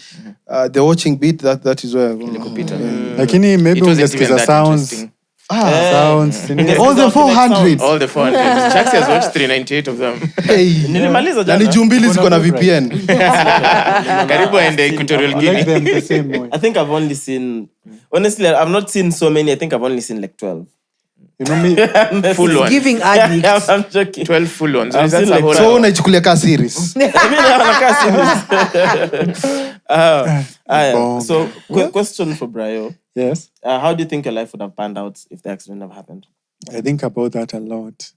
the watching beat, that is where. Lakini maybe It wasn't even ungesikiza that sounds. interesting. Sounds. All the 400. All the 400. Chaxy has watched 398 of them. Hey. Nilimaliza Na ni jana. jumbili ziko na VPN. Karibu aende Equatorial I like Guinea. them the same way. I think I've only seen, honestly, I've not seen so many. I think I've only seen like 12. You know me. Full one. Giving addicts. I'm joking. 12 full ones. I've That's seen a like whole So lot. unaichukulia ka series. So, question for Brayo. Yes. How do you think your life would have panned out if the accident never happened? I think about that a lot.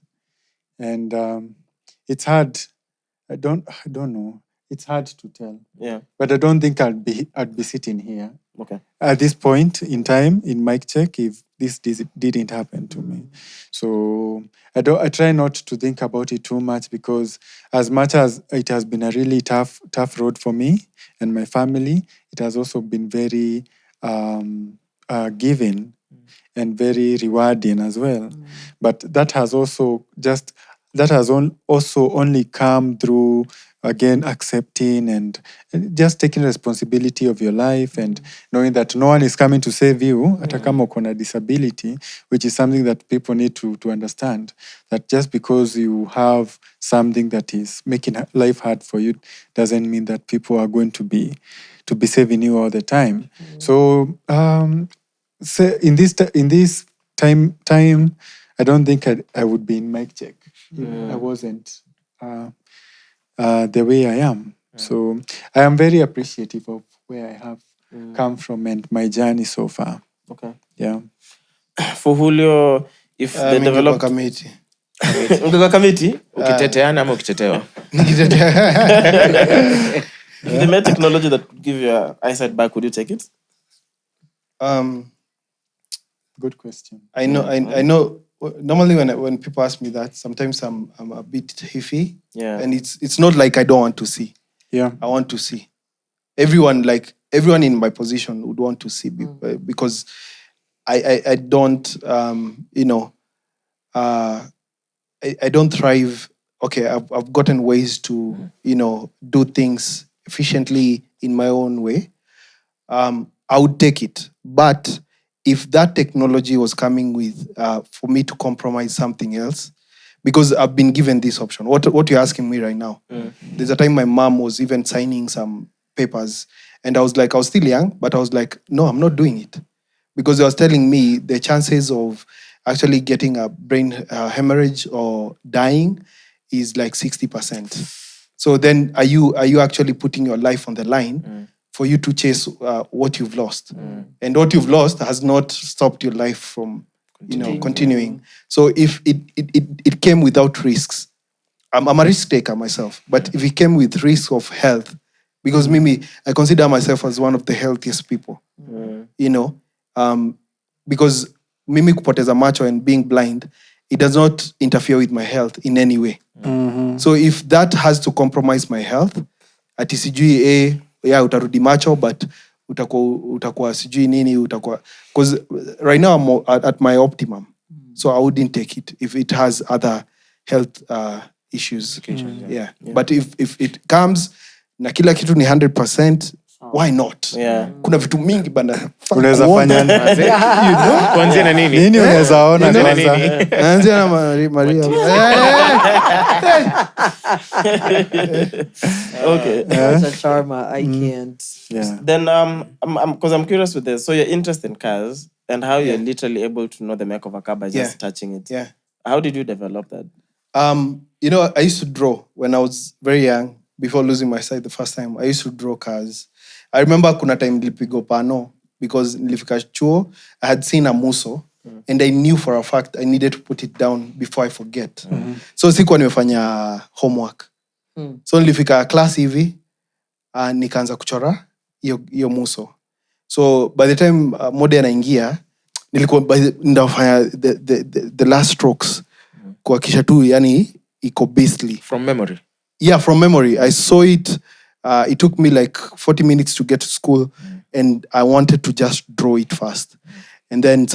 And it's hard. I don't know. It's hard to tell. Yeah. But I don't think I'd be sitting here Okay. at this point in time in mic check if this didn't happen to me. So I try not to think about it too much, because as much as it has been a really tough road for me and my family, it has also been very giving and very rewarding as well. But that has also only come through, again, accepting and just taking responsibility of your life and knowing that no one is coming to save you, hata kama uko na disability, which is something that people need to understand. That just because you have something that is making life hard for you doesn't mean that people are going to be saving you all the time. So in this time, I don't think I would be in mic check if I wasn't the way I am. So I am very appreciative of where I have come from and my journey so far. Okay. Yeah. For Julio, if they developed... committee. Ungekuwa committee? Ukiteteana ama ukitetewa? If they made technology that would give your eyesight back, would you take it? Good question. I know. Normally, when people ask me that, sometimes I'm a bit iffy. Yeah. And it's not like I don't want to see. Yeah. I want to see. Everyone in my position would want to see because I don't I don't thrive. Okay, I've gotten ways to do things efficiently in my own way. I would take it, but if that technology was coming with for me to compromise something else, because I've been given this option. What you're asking me right now? There's a time my mom was even signing some papers, and I was still young, but I was like, no, I'm not doing it, because they was telling me the chances of actually getting a brain hemorrhage or dying is like 60%. So then, are you actually putting your life on the line for you to chase what you've lost? And what you've lost has not stopped your life from continuing. So if it came without risks, I'm a risk taker myself, but if it came with risk of health, because Mimi, I consider myself as one of the healthiest people, because Mimi kupoteza macho and being blind, it does not interfere with my health in any way. So if that has to compromise my health, ati sijui utarudi macho, but utakuwa sijui nini, because right now I'm at my optimum. So I wouldn't take it if it has other health issues. Yeah. But if it comes na kila kitu ni 100%, why not? Yeah. Kuna vitu mingi bana. Unaweza fanya Kuanzia na nini? nini unaweza ona Kuanzia na kwanza? nini? Anzia na Maria. Okay. That's a charmer. I can't. Yeah. Then because I'm curious with this. So you're interested in cars and how you're literally able to know the make of a car by just touching it. Yeah. How did you develop that? I used to draw when I was very young, before losing my sight the first time. I used to draw cars. I remember kuna time nilipigo pano because nilifika chuo, I had seen a muso and I knew for a fact I needed to put it down before I forget. So sikuwa nimefanya homework. So nilifika class hivi, nikaanza kuchora hiyo muso. So by the time mode anaingia, nilikuwa ndafanya the last strokes kuhakisha tu yani iko basically From memory. Yeah, from memory. I saw it. It took me like 40 minutes to get to school, and I wanted to just draw it fast. And then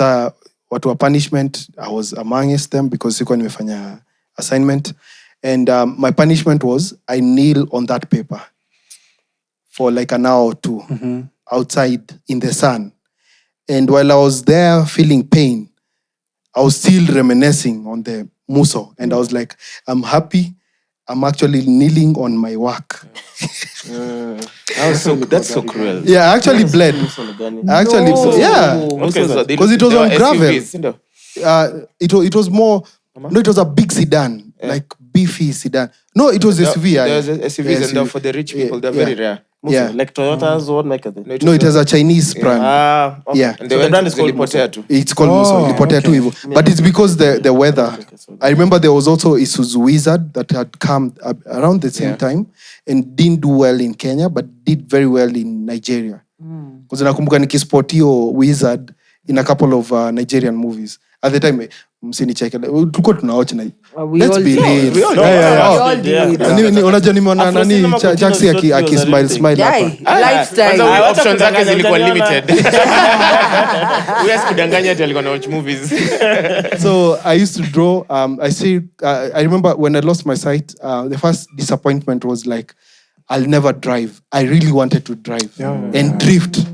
watu wa punishment, I was amongst them because sikuwa nimefanya assignment. And my punishment was I kneel on that paper for like an hour or two outside in the sun. And while I was there feeling pain, I was still reminiscing on the muso. And I was like, I'm happy. I'm actually kneeling on my work. That's so cruel. Yeah, I actually bled. I actually, yeah. Because it was on gravel. It was more, no, it was a big sedan, like beefy sedan. No, it was SUV. There was SUVs, and for the rich people, they're very rare. Yeah. Like Toyota's, what make it? No, it has a Chinese brand. Okay. Yeah. And the brand is called Lipotea too. It's called Muso. Lipotea too evil. But it's because the weather. I remember there was also Isuzu Wizard that had come around the same time and didn't do well in Kenya, but did very well in Nigeria. Because nakumbuka nikispot hiyo Wizard in a couple of Nigerian movies. At the time, msinicheke. Tulikuwa tunaocha na. Let's be real. Unajua nimeona nani Chaxy akismile hapa. Lifestyle. Options zake zilikuwa limited. Huwezi kudanganya ati alikuwa na watch movies. So I used to draw. I remember when I lost my sight, the first disappointment was like, I'll never drive. I really wanted to drive and drift.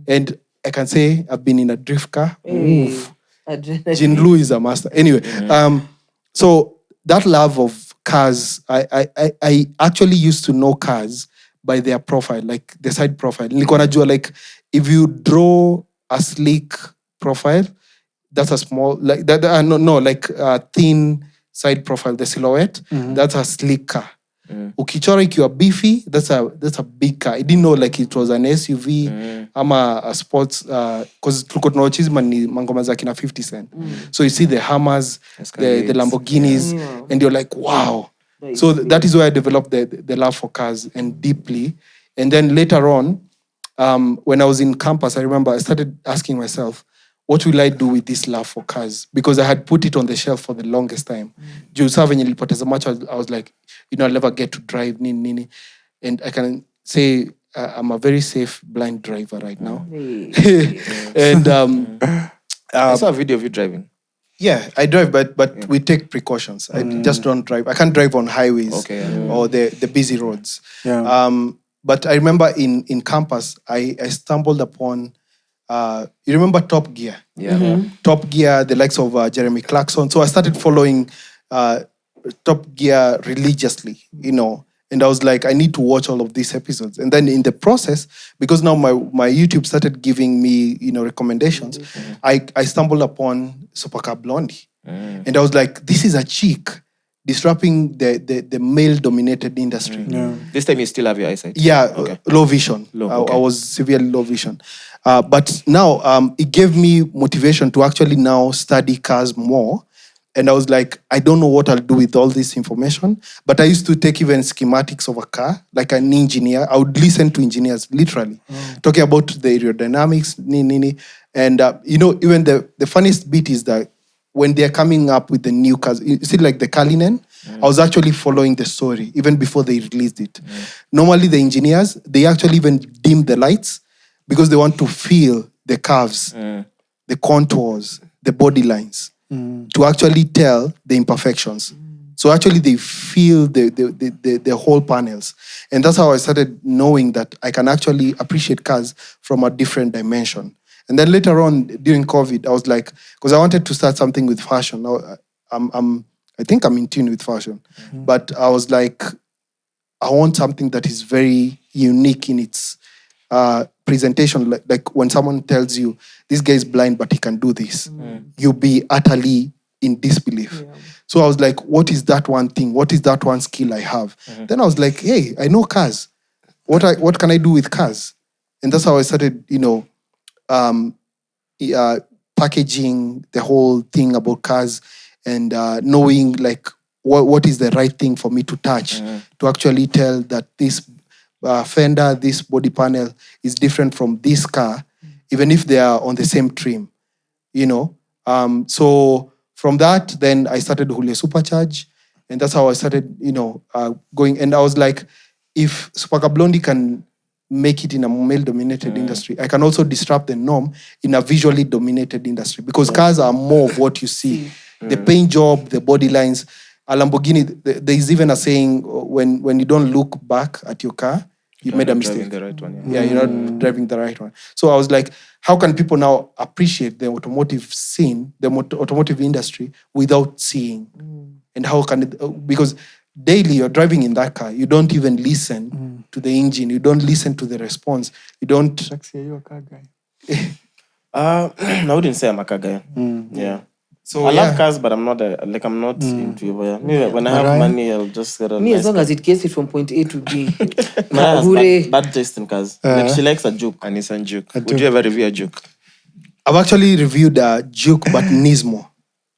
And I can say I've been in a drift car. Oof. Jinlu is a master. Anyway, so that love of cars, I actually used to know cars by their profile, like the side profile. Nilikuwa najua, like, if you draw a sleek profile, that's a small, like that. Like a thin side profile, the silhouette. That's a sleek car. Ukichora ikiwa beefy, that's a big car. I didn't know like it was an SUV ama a sports, because tulikuwa tunaochizima ni mangoma za kina 50 Cent. So you see the Hammers, the Lamborghinis, and you're like, wow. So that is where I developed the love for cars, and deeply. And then later on, when I was in campus, I remember I started asking myself, what will I do with this love for cars? Because I had put it on the shelf for the longest time. I was like, I'll never get to drive, nini. And I can say I'm a very safe blind driver right now. And I saw a video of you driving. Yeah, I drive, but we take precautions. I just don't drive. I can't drive on highways or the busy roads. Yeah. But I remember in campus, I stumbled upon, you remember Top Gear? Yeah. Top Gear, the likes of Jeremy Clarkson. So I started following Top Gear religiously, and I was like, I need to watch all of these episodes. And then in the process, because now my YouTube started giving me, recommendations, I stumbled upon Supercar Blondie. And I was like, this is a chick disrupting the male-dominated industry. Yeah. This time you still have your eyesight? Yeah, Okay. low vision. Okay. I was severely low vision. But now it gave me motivation to actually now study cars more. And I was like, I don't know what I'll do with all this information. But I used to take even schematics of a car, like an engineer. I would listen to engineers, literally, talking about the aerodynamics, And, even the funniest bit is that when they're coming up with the new cars, you see, like the Kalinen, I was actually following the story even before they released it. Normally, the engineers, they actually even dim the lights because they want to feel the curves, the contours, the body lines, to actually tell the imperfections. So actually, they feel the whole panels. And that's how I started knowing that I can actually appreciate cars from a different dimension. And then later on, during COVID, I was like, because I wanted to start something with fashion. I think I'm in tune with fashion. But I was like, I want something that is very unique in its presentation. Like when someone tells you, this guy is blind, but he can do this, you'll be utterly in disbelief. So I was like, what is that one thing? What is that one skill I have? Then I was like, hey, I know cars. What can I do with cars? And that's how I started, packaging the whole thing about cars and knowing like what is the right thing for me to touch to actually tell that this fender, this body panel is different from this car, even if they are on the same trim, So from that, then I started Julio Supercharge, and that's how I started, going. And I was like, if Supercar Blondie can make it in a male-dominated industry. I can also disrupt the norm in a visually dominated industry because cars are more of what you see. The paint job, the body lines. A Lamborghini, there is even a saying, when you don't look back at your car, you made a mistake. The right one, Yeah, you're not driving the right one. So I was like, how can people now appreciate the automotive scene, the automotive industry without seeing? And how can it, because daily you're driving in that car, you don't even listen to the engine, you don't listen to the response, you don't... Chaxy, are you a car guy? I wouldn't say I'm a car guy. Yeah. So I love cars, but I'm not into it. But yeah. When I have money, I'll just get a Me, nice as long car. as it gets it from point A to B. Mariah has Hure. bad taste in cars. Like she likes a Juke. A Nissan Juke. Would you ever review a Juke? I've actually reviewed a Juke, but Nismo.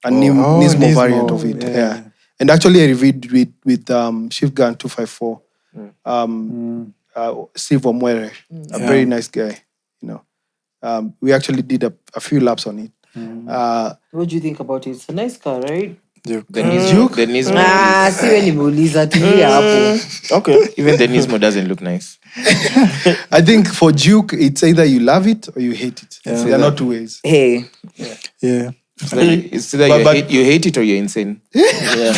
A Nismo Nismo. variant of it. Yeah. And actually I reviewed with Shift Gun 254. Steve Omwere. A very nice guy, you know. We actually did a few laps on it. What do you think about it? It's a nice car, right? The Nismo. The Nismo. See when nimeuliza tulia hapo. Okay. Even the Nismo doesn't look nice. I think for Juke, it's either you love it or you hate it. There are not two ways. Hey. Yeah. It's either you hate it or you're insane. Yeah.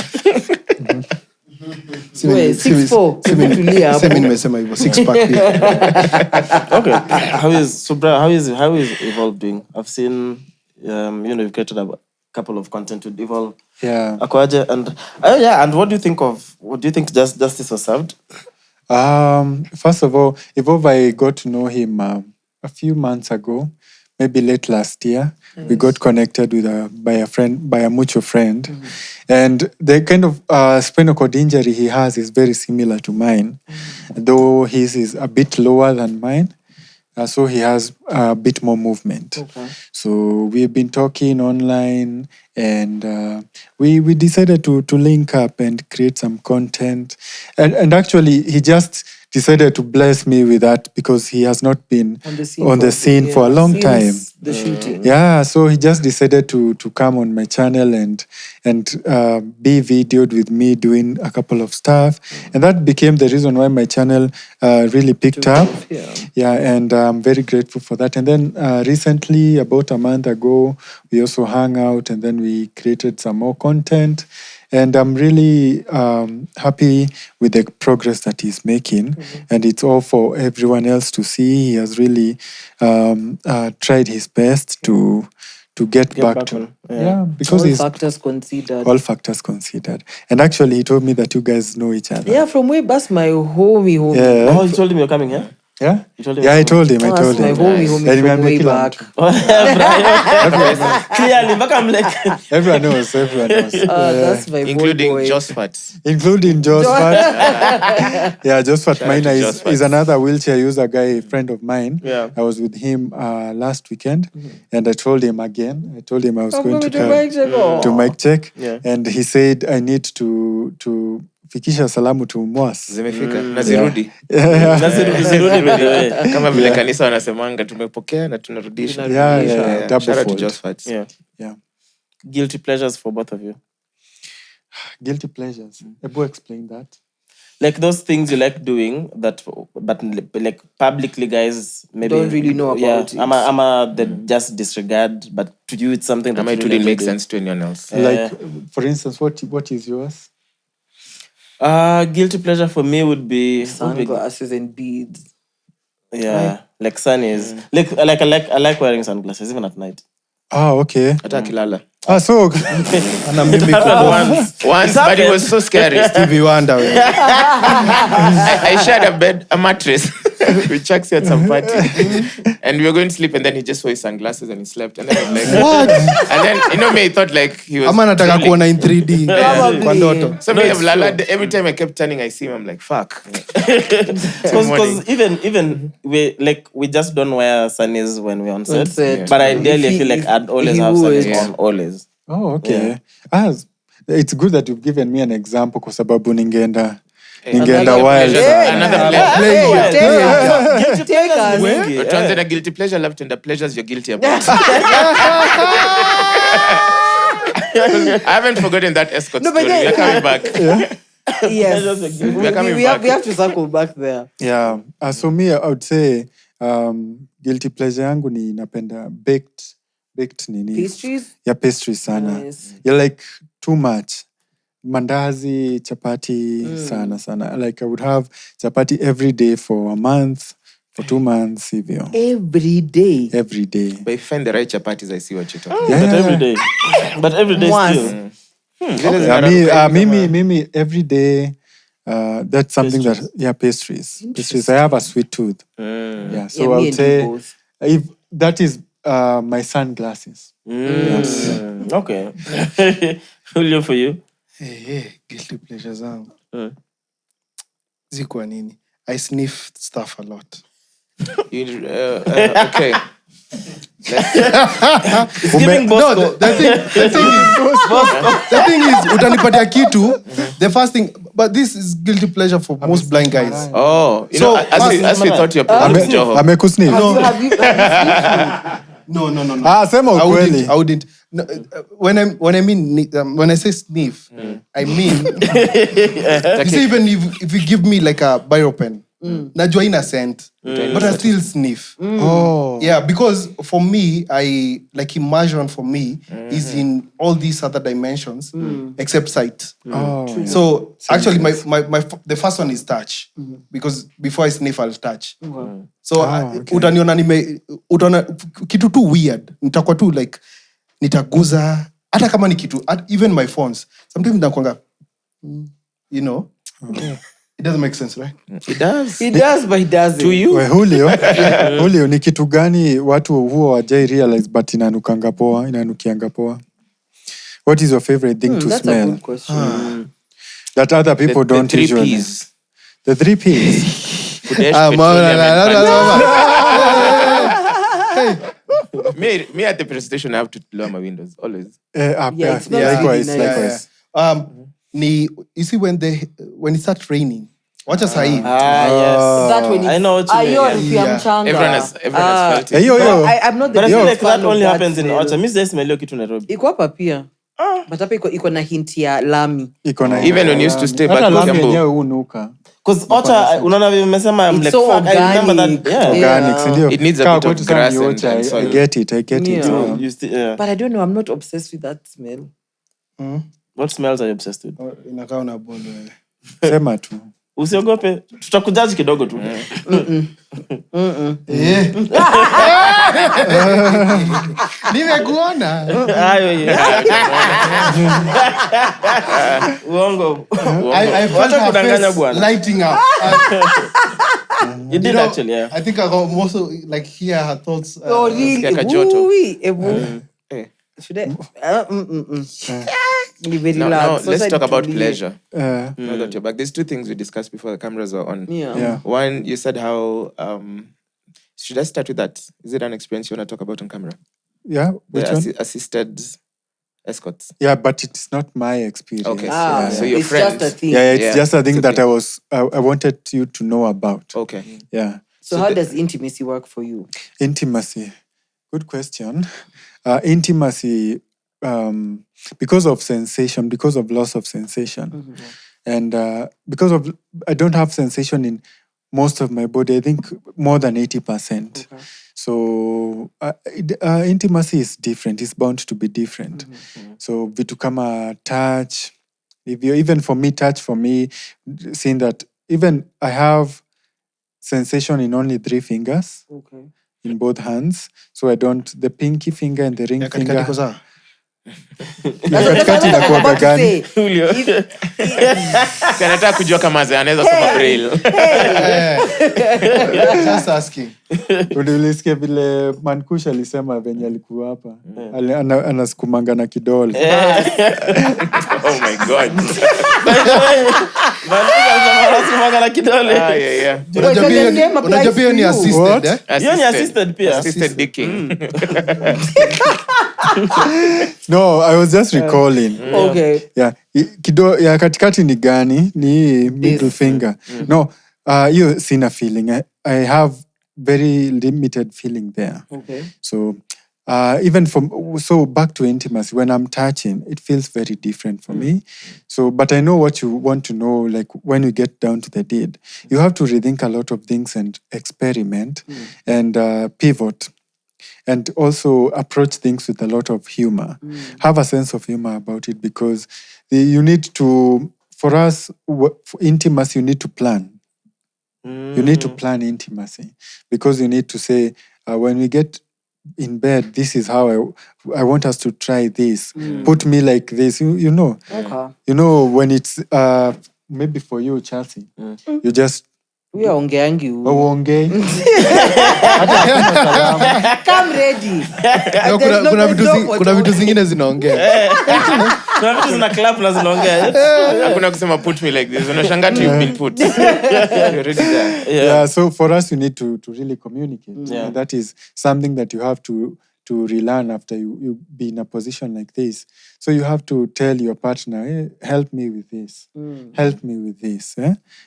Wait, 6'4". Tulia hapo. Semi nimesema hivyo, 6-pack pia. Okay. How is Evolve doing? I've seen you've created a couple of content with Evolve. Yeah. Akwaje, and what do you think justice was served? First of all, Evolve, I got to know him a few months ago, maybe late last year. Nice. We got connected with by a mutual friend. And the kind of spinal cord injury he has is very similar to mine, though his is a bit lower than mine. So he has a bit more movement. Okay. So we've been talking online, and we decided to link up and create some content. And actually, he just decided to bless me with that because he has not been on the scene for a long time. The shooting. Yeah, so he just decided to come on my channel and be videoed with me doing a couple of stuff. And that became the reason why my channel really picked up. Yeah, and I'm very grateful for that. And then recently, about a month ago, we also hung out and then we created some more content. And I'm really happy with the progress that he's making. And it's all for everyone else to see. He has really tried his best to get back to... because all factors considered. All factors considered. And actually, he told me that you guys know each other. Yeah, from way back, my homie. Yeah. Oh, you told him you're coming here? Yeah? You told him I told him. My homie from way back. Clearly, but I'm like... Everyone knows. That's my including boy. Josphat. Including Josphat. Yeah, Josphat Minor is another wheelchair user guy, a friend of mine. Yeah. I was with him last weekend, and I told him again. I told him I was going to mic check. Yeah. And he said I need to fikisha salamu to Mwass. Zimefika. Na zirudi. Zirudi by the way. Kama vile kanisa wanasemanga tumepokea na tunarudisha. Yeah. Double Shout out to fold. Josphat. Yeah. Guilty pleasures for both of you. Guilty pleasures. Ebu explain that. Like those things you like doing but like publicly guys maybe don't really know about it. They just disregard, but to you it's something that It really didn't make sense to anyone else. Like, for instance, what is yours? Guilty pleasure for me would be sunglasses and beads. Yeah, like sunnies. Like I like wearing sunglasses even at night. Okay. Hata akilala. So Ana mimi Once, but it was so scary. Stevie Wonder. I shared a mattress with Chaxy at some party. And we were going to sleep, and then he just saw his sunglasses and he slept. And then I was like, What? And then, I thought like he was... Ama nataka kuona in 3D. Kwa ndoto. So every time I kept turning, I see him, I'm like, fuck. Because even we just don't wear sunnies when we're on set. Yeah. But ideally, I feel like I'd always have sunnies on, always. Oh, okay. It's good that you've given me an example kwa sababu ningeenda wild. Another pleasure. Take us. Tuanze na guilty pleasure, love tender pleasures you're guilty about. I haven't forgotten that escort story. We're coming back. Yes. We are coming we back. have to circle back there. Yeah. So me, I would say guilty pleasure yangu ni napenda baked nini. Pastries? Yeah, pastries sana. Nice. Yeah, like too much. Mandazi, chapati, sana. Like I would have chapati every day for a month, for 2 months, hivyo. Every day. Every day. But if you find the right chapatis, I see what you're talking Yeah, But yeah, every day. But every day Once. still. Yeah, mimi every day. That's something that pastries. Pastries. I have a sweet tooth. Yeah, so Yeah, I me would and you say both. if that is my sunglasses. Okay. Julio, for you? Guilty pleasure zangu. Mm. Nini? I sniff stuff a lot. Okay. It's giving Bosco. No, the thing is, utanipatia kitu, the first thing, but this is guilty pleasure for most blind guys. Oh, you So, know, as we thought you're Ame- Joho. amekusniff. Have you No. Sema ukweli. I wouldn't. No, when I say sniff, I mean, you see, even if you give me like a biro pen, najua ina scent, but I still sniff. Oh. Yeah, because for me, immersion for me is in all these other dimensions except sight. Oh. Yeah. So actually, the first one is touch, because before I sniff, I'll touch. So okay. utaniona utaona kitu tu weird. Nitakuwa tu like nitaguza hata kama ni kitu, even my phones. Sometimes nitakwanga, you know. It doesn't make sense, right? It does. He does, but he doesn't. To you? We, Julio, ni kitu gani watu huwa wajai realize but inanukianga poa? What is your favorite thing to That's smell? a good question. That other people don't the 3 usually. Ps. The 3 Ps. Fudesh, petroleum, me at the presentation, I have to lower my windows always. Yeah, it smells Likewise. really nice. You see when it starts raining, wacha sahi. Yes. That when I know what you mean. Yeah. Mchanga. Everyone has felt it. Hey, yo. I'm not the But I feel biggest like fan that of only that happens in smell. autumn. Miss the smell kitu Nairobi. Iko hapa pia. But hapa iko na hint ya lami. Iko na Even when you used to stay back hata in lami Kiambu. yenyewe hunuka. Because Ocha, unaona vile umesema, I'm It's like, so fuck, I remember organic. that. Yeah. Organic, sindio? It needs a Kaa bit of kwetu sana grass ni and Ocha, soil. I get it. Yeah. So, You still, yeah. But I don't know, I'm not obsessed with that smell. What smells are you obsessed with? Inakaa una bolo wewe. sema tu. Usiogope. Tutakujaji kidogo tu. Nimekuona. Ayo, yeah. Uongo. I felt Wacha her kudanganya face bwana. lighting up. You did actually, yeah. I think I got also like hear her thoughts. Oh, really? Kaka Joto. Ooh-wee. Hey. Should I? Be very Now, loud. let's Society talk about to be- pleasure. Now that you're back, there's 2 things we discussed before the cameras were on. Yeah. One, you said how. Should I start with that? Is it an experience you want to talk about on camera? Yeah, which one? Assisted escorts. Yeah, but it's not my experience. Okay. Ah, So your it's friend. just a thing. Yeah, it's Yeah, just a thing it's a that I wanted you to know about. Okay. Yeah. So how does intimacy work for you? Intimacy. Good question. Intimacy, because of sensation, because of loss of sensation. And because of, I don't have sensation in most of my body, I think more than 80%. Okay. So intimacy is different. It's bound to be different. So vitu kama touch, even for me, touch for me, seeing that even I have sensation in only 3 fingers, Okay. in both hands. So I don't, the pinky finger and the ring Katikati finger. iko sawa? Katikati inakuwaga gani? Kanataka kujua kama anaweza soma braille. Just asking. Ulisikia vile Mankush alisema venye alikuwa hapa. Anasukumanga na kidole. Oh my God. Anasemaga na kidole. Yeah. Unajua pia ni assisted, What? eh? Hiyo ni assisted pia. Assisted dicking. No, I was just recalling. Okay. Yeah. Ya katikati ni gani? Ni middle finger. No, hiyo sina feeling. I have very limited feeling there. Okay. So even so back to intimacy, when I'm touching, it feels very different for me. So, but I know what you want to know, like when you get down to the deed, you have to rethink a lot of things and experiment and pivot. And also approach things with a lot of humor. Have a sense of humor about it, because you need to, for us, for intimacy, you need to plan. You need to plan intimacy, because you need to say, when we get in bed, this is how I want us to try this. Put me like this. You know. Okay. You know, when it's maybe for you, Chaxy, you just We are ongeangi. uongee. Come ready. No, kuna vitu zingine zinaongea. Kuna vitu zina clap na zinaongea. Hakuna kusema put me like this. Unashanga tu you've been put. You're already there. Yeah, so for us, you need to really communicate. Yeah. And that is something that you have to relearn after you be in a position like this. So you have to tell your partner, hey, help me with this. Help me with this.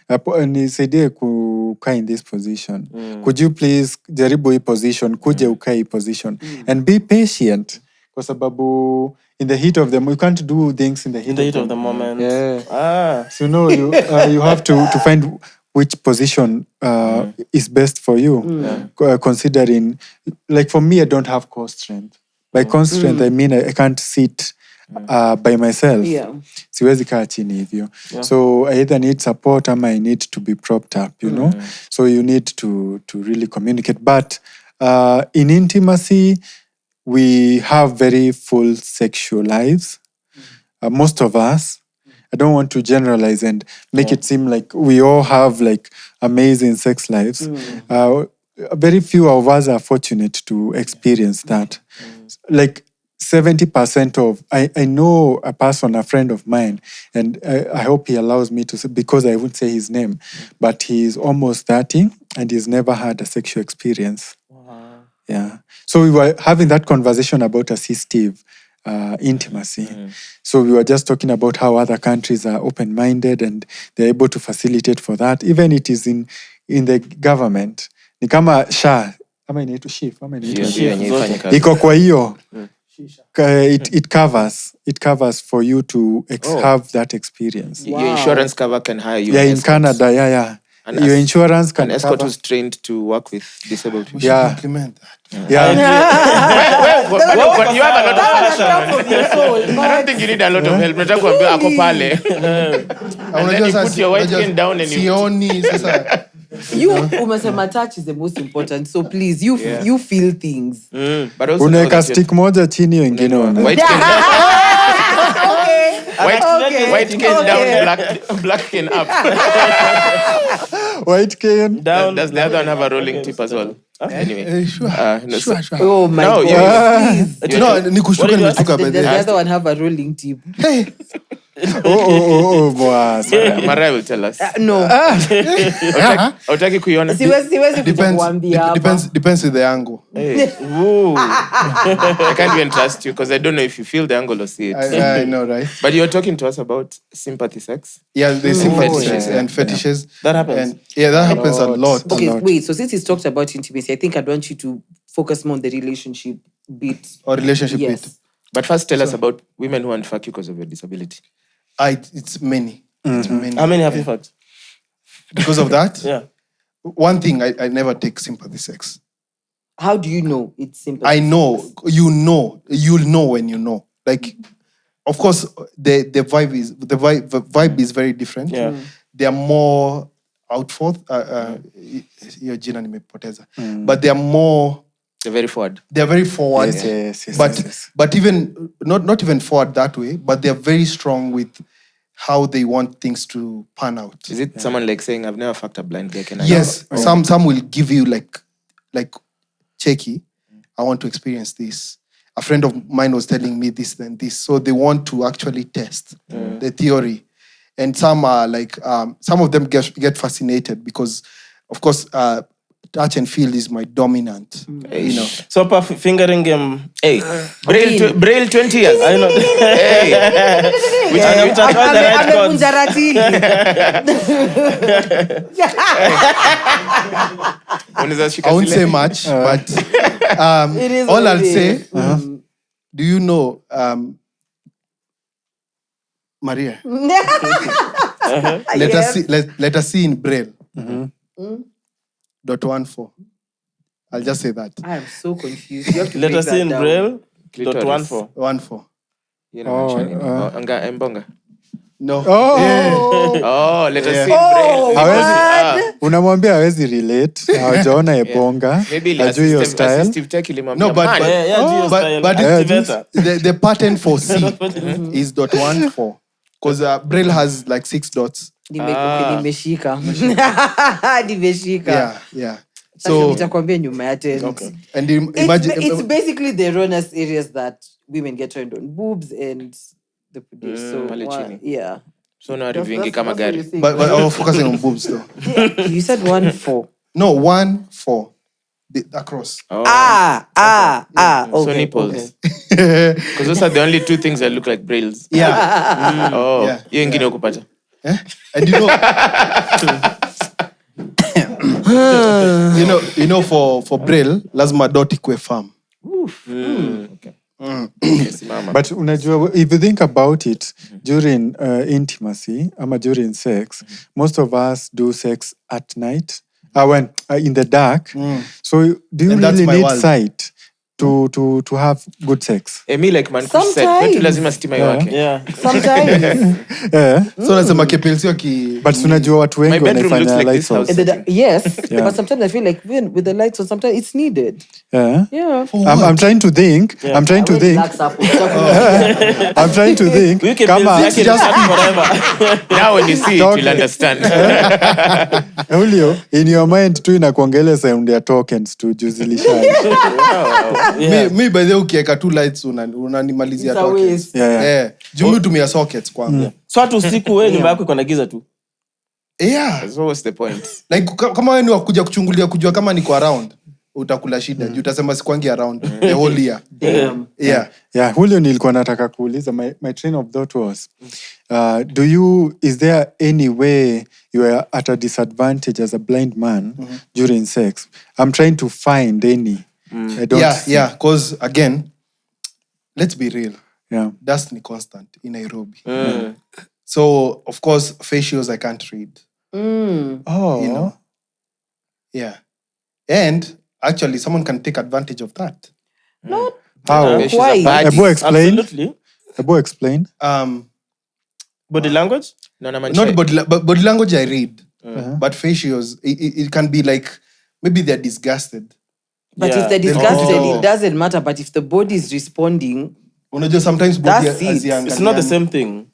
Nisaidie kukaa in this position. Could you please jaribu hii position, kuje ukae hii position. And be patient. Kwa sababu in the heat of the moment, you can't do things in the heat of the moment. Yeah. So you have to find which position is best for you, considering, like for me, I don't have core strength. By core strength, I mean I can't sit by myself. Yeah. Siwezi kaa chini hivyo. So I either need support or I need to be propped up, you know. So you need to really communicate. But in intimacy, we have very full sexual lives. Most of us. I don't want to generalize and make it seem like we all have like amazing sex lives. Very few of us are fortunate to experience that. Like 70% of, I know a person, a friend of mine, and I hope he allows me to say, because I won't say his name, but he's almost 30 and he's never had a sexual experience. Wow. Yeah. So we were having that conversation about assistive intimacy. So we were just talking about how other countries are open-minded and they're able to facilitate for that. Even it is in the government. Ni kama SHA, ama inaitwa SHIF, ama inaitwa iko kwa hiyo. It covers for you to have that experience. Wow. Your insurance cover can hire you. Yeah, in Canada, yeah. And your insurance can an escort cover. who's trained to work with disabled people. Yeah. Implement that. Yeah. But you have a lot of passion. I don't think you need a lot of help. Nataka kuambia ako pale. And then you put your white cane down and you... Sioni, sasa. You umesema touch is the most important. So please, you feel things. But also Unaweka stick moja chini wengine wana. white cane. Okay. White cane down, black cane up. White cane Down. Does the other one have a rolling tip as well? Anyway. Sure. No, Sure. Oh my No, God. Please. No, ni kushtuka nimeshtuka Does by the other one have a rolling tip? Hey. Oh, Mwass. Mariah will tell us. No. Hautaki kuiona? Siwezi kukuambia hapa. Depends with the angle. Hey. Ooh. I can't even trust you because I don't know if you feel the angle or see it. I know, right? But you're talking to us about sympathy sex. Yeah, there's sympathies Fetishes, and fetishes. That happens. And that happens a lot. Okay, wait. So since he's talked about intimacy, I think I'd want you to focus more on the relationship bit. Or relationship Yes. bit. But first tell us about women who unfuck you because of your disability. It's many. It's many. How many have you fucked? Because of that? Yeah. One thing, I never take sympathy sex. How do you know it's simple? I know. You'll know when you know. Like, of course, the vibe is very different. Yeah. They are more out forth. Your jina nimepoteza. But they are more. They're very forward. They're very forward. Yes. But even not even forward that way. But they're very strong with how they want things to pan out. Is it someone like saying, I've never fucked a blind guy? Can I? Yes. Some will give you like checky. I want to experience this. A friend of mine was telling me this and this. So they want to actually test the theory. And some are like, some of them get fascinated because, of course, touch and feel is my dominant. You know. So fingering him. Hey, Braille 20 years. I know. Hey. Which are all the right chords. Amevunja ratili. I won't say much, but It is all what I'll it say, is. do you know Maria? Let us see in Braille. .14. I'll just say that. I am so confused. You have to Let break us that see in down. Braille. Clitoris. 14. 14. Mbonga. No. Oh. Yeah. Oh, let us Yeah. see in Braille. Hawezi, unamwambia hawezi relate, hawajaona ebonga, Maybe ajui hiyo style. assistive tech ilimwambia, No, but man. but Yeah, the pattern for C is .14 because Braille has like 6 dots. Nimeshika. Nimeshika. Yeah. So So nitakwambia nyuma ya tent. and It's imagine basically the rawness areas that women get turned on, boobs and the pudish. So pale chini. yeah. So na reviewing kama That's what gari. you think. but I was focusing on boobs though. Yeah, you said 1-4. No, 1-4. Across. Oh. Okay. So nipples. Because those are the only two things that look like Brailles. Yeah. Oh, Yeah. hiyo ingine ukupata. And you know for Braille lazima dot ikwe firm. Okay. But unajua, if you think about it, during intimacy ama during sex, most of us do sex at night, when in the dark. So do you And that's really my need world. sight to have good sex? Me like man said, Sometimes. kwetu lazima stima iwake. Yeah. Sometimes. So nasema kepelsio ki But unajua watu wengi My bedroom looks wanafanya like lights this out. house. Yes, Yeah. but sometimes I feel like even with the lights on, sometimes it's needed. Yeah. Yeah. I'm trying to think. I'm trying to think. I'm trying to think. We can Kama build just forever. Now when you see it, you'll understand. Julio, in your mind tu inakuongele sound ya tokens tu juzilishani. me by the way ukiweka two lights unanimalizia It's a tokens. waste. Yeah. Jumi tumia sockets kwangu. So hata usiku wewe nyumba yako iko na giza tu. Yeah. So what's the point? Like kama wewe ni wakuja kuchungulia kujua kama niko around utakula shida. Juu utasema sikwangi around the whole year. Damn. Yeah. Yeah, Julio nilikuwa nataka kuuliza, my train of thought was, is there any way you are at a disadvantage as a blind man during sex? I'm trying to find any. I don't see. Yeah, because again, let's be real. Yeah. Dust ni constant in Nairobi. So, of course, facials I can't read. Oh. You know? Yeah. And actually, someone can take advantage of that. Not How? She's a quite. bad- Ebo explain. Absolutely. Ebo explain. Body language? No, no, man. Not body language I read. But facials, it can be like, maybe they're disgusted. But Yeah. if they're disgusted, Oh. it doesn't matter. But if the body is responding, Unajua sometimes body That's it. It's not the same thing.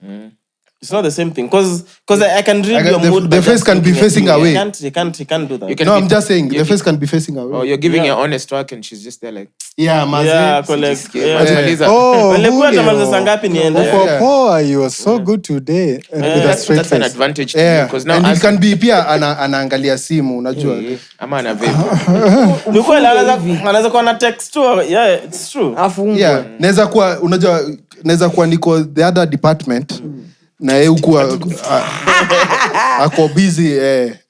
It's not the same thing. Because I can read your the mood. the by face just can be looking at facing you. away. You can't do that. You can No, be- I'm just saying, you the face can- can be facing away. Oh, you're giving Yeah. your honest work and she's just there like, Yeah, mazi. Yeah, collect. yeah. Yeah. Oh, Walikuwa Julio. tamaliza saa ngapi niende? Uko Yeah. poa, you are so good today. And with a straight that's an face. advantage to you Yeah. because now And it as can be pia anaangalia simu, unajua. ama ana vape. Ni kweli anaweza kuwa na text tu. Yeah, it's true. afungwe. Yeah, naweza kuwa unajua naweza kuwa niko the other department na yeye huku ako busy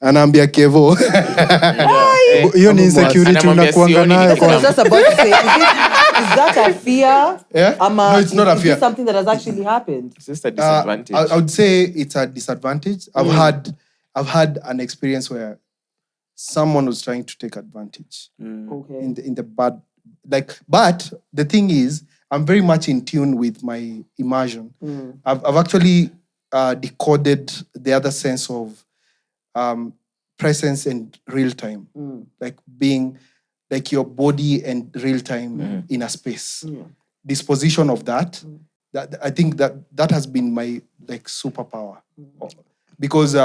anaambia Kevo. Hiyo ni insecurity Anamwambia unakuanga sioni nayo kitu I kwa was just about to say, is that a fear? Yeah? No, it's not a Is fear. this something that has actually happened? It's just a disadvantage. I would say it's a disadvantage. I've had an experience where someone was trying to take advantage Okay. in the bad, like. But the thing is, I'm very much in tune with my immersion. I've actually decoded the other sense of presence and real time, like being like your body and real time in a space. Disposition of that. That I think that has been my like superpower, because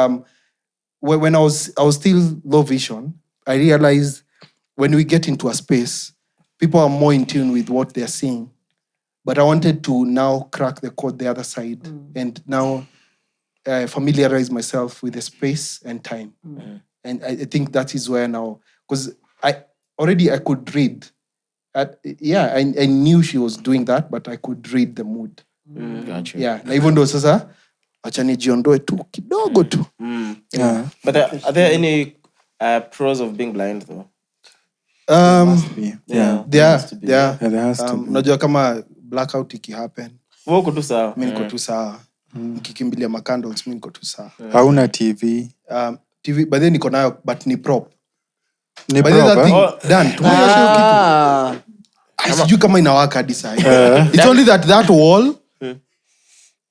when I was still low vision, I realized when we get into a space, people are more in tune with what they're seeing. But I wanted to now crack the code the other side and now familiarize myself with the space and time. And I think that is where now because I could read. I knew she was doing that, but I could read the mood. Gotcha. Yeah, na even though sasa acha nijiondoe tu kidogo tu. Yeah. But are there any pros of being blind though? Must be. Yeah. There has to be. Yeah, there has to be. Unajua kama blackout ikihappen, Wewe uko tu sawa. mimi niko tu sawa. Nikikimbilia macandles, mimi niko tu sawa. Hauna TV. TV but then niko nayo but ni prop. Ni But then that prop, thing done. Tumeyosha hiyo kitu. Sijui kama inawaka hadi saa hii. It's only that wall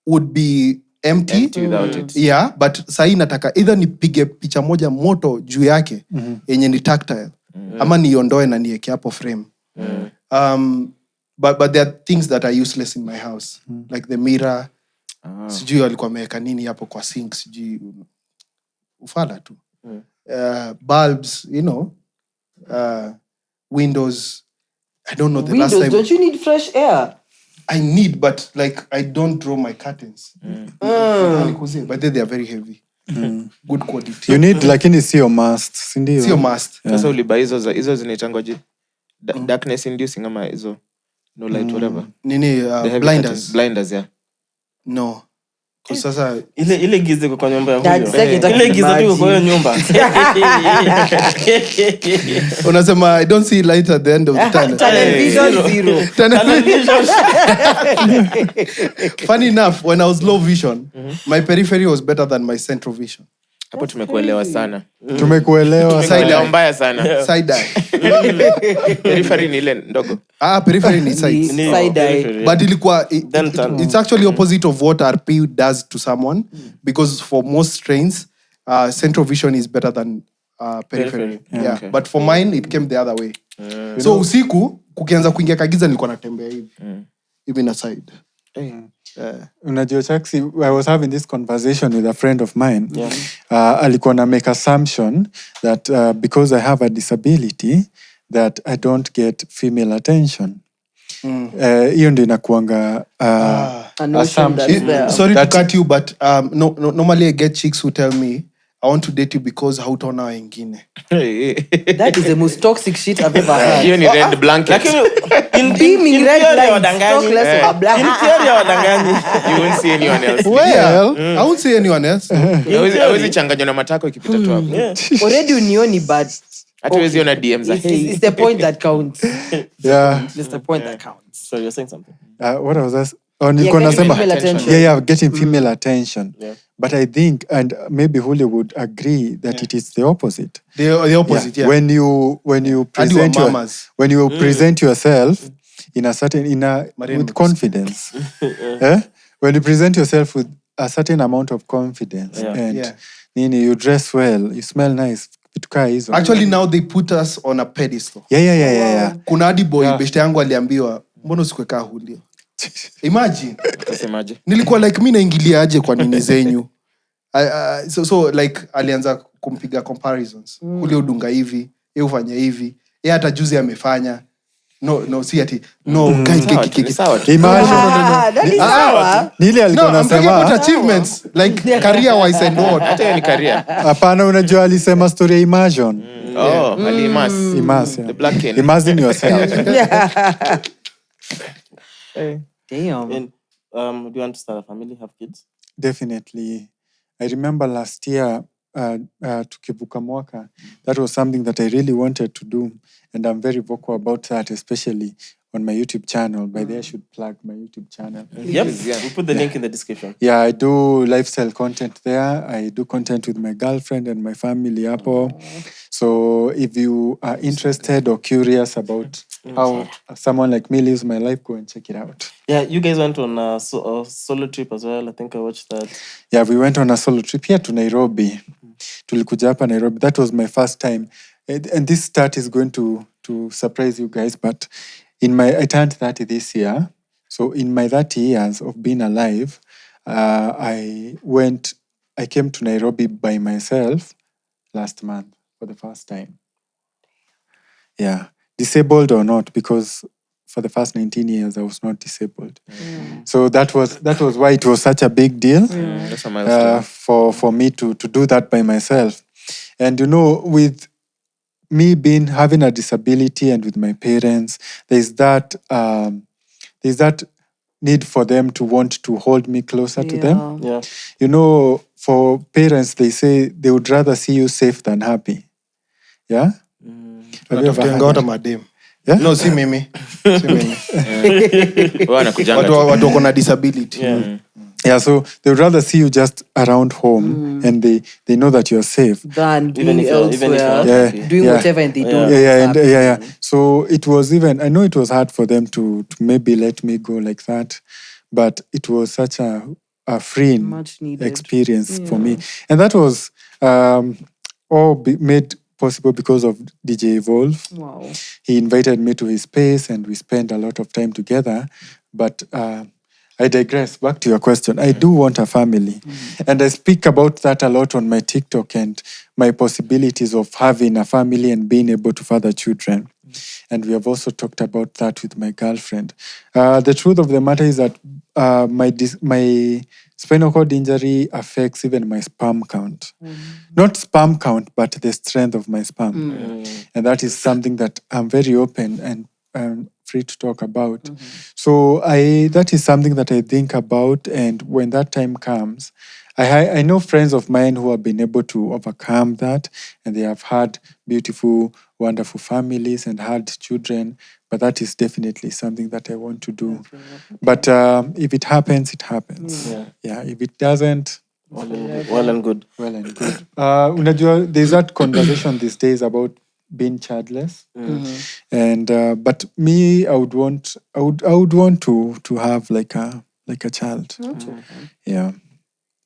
would be empty without it. Yeah, but sahi nataka either nipige picha moja moto juu yake yenye ni tactile ama niondoe na niweke hapo frame. But there are things that are useless in my house like the mirror. Sijui walikuwa wameweka nini hapo kwa sink, sijui ufala tu. Bulbs, you know, windows. I don't know the Windows, last time. don't you need fresh air? I need, but like I don't draw my curtains. But then they are very heavy. Good quality. You need lakini sio must, si ndio? Sio must. Sasa uliba hizo zinaitangwaje? Darkness inducing ama hizo no light whatever. Nini The heavy blinders? curtains. Blinders, yeah. No. Sasa Ile giza kwa nyumba ya That's Julio. second, Ile giza tu kwa hiyo nyumba. unasema I don't see light at the end of the tunnel. Television zero. Funny enough, when I was low vision, my periphery was better than my central vision. Hapo tumekuelewa sana. Tumekuelewa Side Tumekuelewa eye. mbaya sana. Side eye. Periphery ni ile ndogo. Periphery ni side. Side eye. But ilikuwa Then turn. it's actually opposite of what RP does to someone because for most strains central vision is better than periphery. Yeah. Okay. But for mine it came the other way. So usiku kukianza kuingia kagiza nilikuwa natembea hivi. Hivi na side. Unajua Chaxy, I was having this conversation with a friend of mine. Alikuwa na make assumption that because I have a disability that I don't get female attention. Hiyo ndio inakuanga A notion that's there. Sorry to cut you, but normally I get chicks who tell me I want to date you because hautaona wengine. That is the most toxic shit I've ever heard. Hiyo ni red blanket. Lakini Beaming red lights, wadanganyi. talk less of a black. In theory wadanganyi. You won't see anyone else. Well, I won't say anyone else. Hawezi changanywa na matako ikipita tu hapo. Already unioni, but Hata hawezi ona DM za. it's the point that counts. yeah. It's the point that counts. So you're saying something. What was that? Nilikuwa getting nasema female attention. yeah, getting female attention. Yeah. But I think, and maybe Julio would agree that it is the opposite. The opposite, yeah. When you present mamas. when you present yourself in a certain Mariam with confidence, when you present yourself with a certain amount of confidence and nini, you dress well, you smell nice, vitu kaa hizo. Actually now they put us on a pedestal. Yeah. Kuna hadi boy beshte yangu aliambiwa mbona usikuweka Julio. Imagine. Utasemaje? Nilikuwa like mimi naingilia aje kwa nini zenyu. So like alianza kumpiga comparisons. Julio dunga hivi, yeye ufanya hivi, yeye hata juzi amefanya. No, si ati. No, guys, Sawa. Imagine. That is sawa. Nili alikuwa No, I'm talking about nasema achievements, like career wise and what. Hata hiyo ni career. hapana, unajua alisema story ya imagine. Alimas. Imagine. The black cane. Imagine yourself. Damn. And do you want to start a family, have kids? Definitely. I remember last year, tukivuka mwaka, that was something that I really wanted to do. And I'm very vocal about that, especially on my YouTube channel. By the way, I should plug my YouTube channel. Yep. We'll put the link in the description. Yeah, I do lifestyle content there. I do content with my girlfriend and my family, Apple. So if you are interested or curious about how someone like me lives my life, go and check it out. Yeah, you guys went on a solo trip as well. I think I watched that. Yeah, we went on a solo trip here to Nairobi. Tulikuja hapa Nairobi. That was my first time. And this start is going to surprise you guys. But I turned 30 this year. So in my 30 years of being alive, I came to Nairobi by myself last month for the first time. Yeah. Disabled or not, because for the first 19 years I was not disabled. So that was why it was such a big deal That's a milestone. for me to do that by myself. And with me having a disability and with my parents, there's that need for them to want to hold me closer to them. Yeah. You know, for parents, they say they would rather see you safe than happy. Yeah? Have you ever heard Tunatafutianga that? madem. Yeah? No, si mimi. Si mimi. Wanakujanga Watu tu. watu wako na disability. Yeah, so they would rather see you just around home and they know that you're safe. Than Even being if you're elsewhere, not Yeah. happy. doing Yeah. whatever and they don't. Yeah, know yeah, what's So it was even, I know it was hard for them to maybe let me go like that, but it was such a freeing Much needed. experience for me. And that was made possible because of DJ Evolve. happening. Wow. He invited me to his space and we spent a lot of time together. But I digress. Back to your question. I do want a family. And I speak about that a lot on my TikTok and my possibilities of having a family and being able to father children. And we have also talked about that with my girlfriend. The truth of the matter is that my spinal cord injury affects even my sperm count. Not sperm count, but the strength of my sperm. And that is something that I'm very open and free to talk about. So that is something that I think about, and when that time comes, I know friends of mine who have been able to overcome that, and they have had beautiful, wonderful families and had children. But that is definitely something that I want to do. But if it happens, it happens. Yeah. If it doesn't, Well and good. well and good. Unajua, there's that conversation these days about being childless, and but me, I would want to have like a child. Yeah,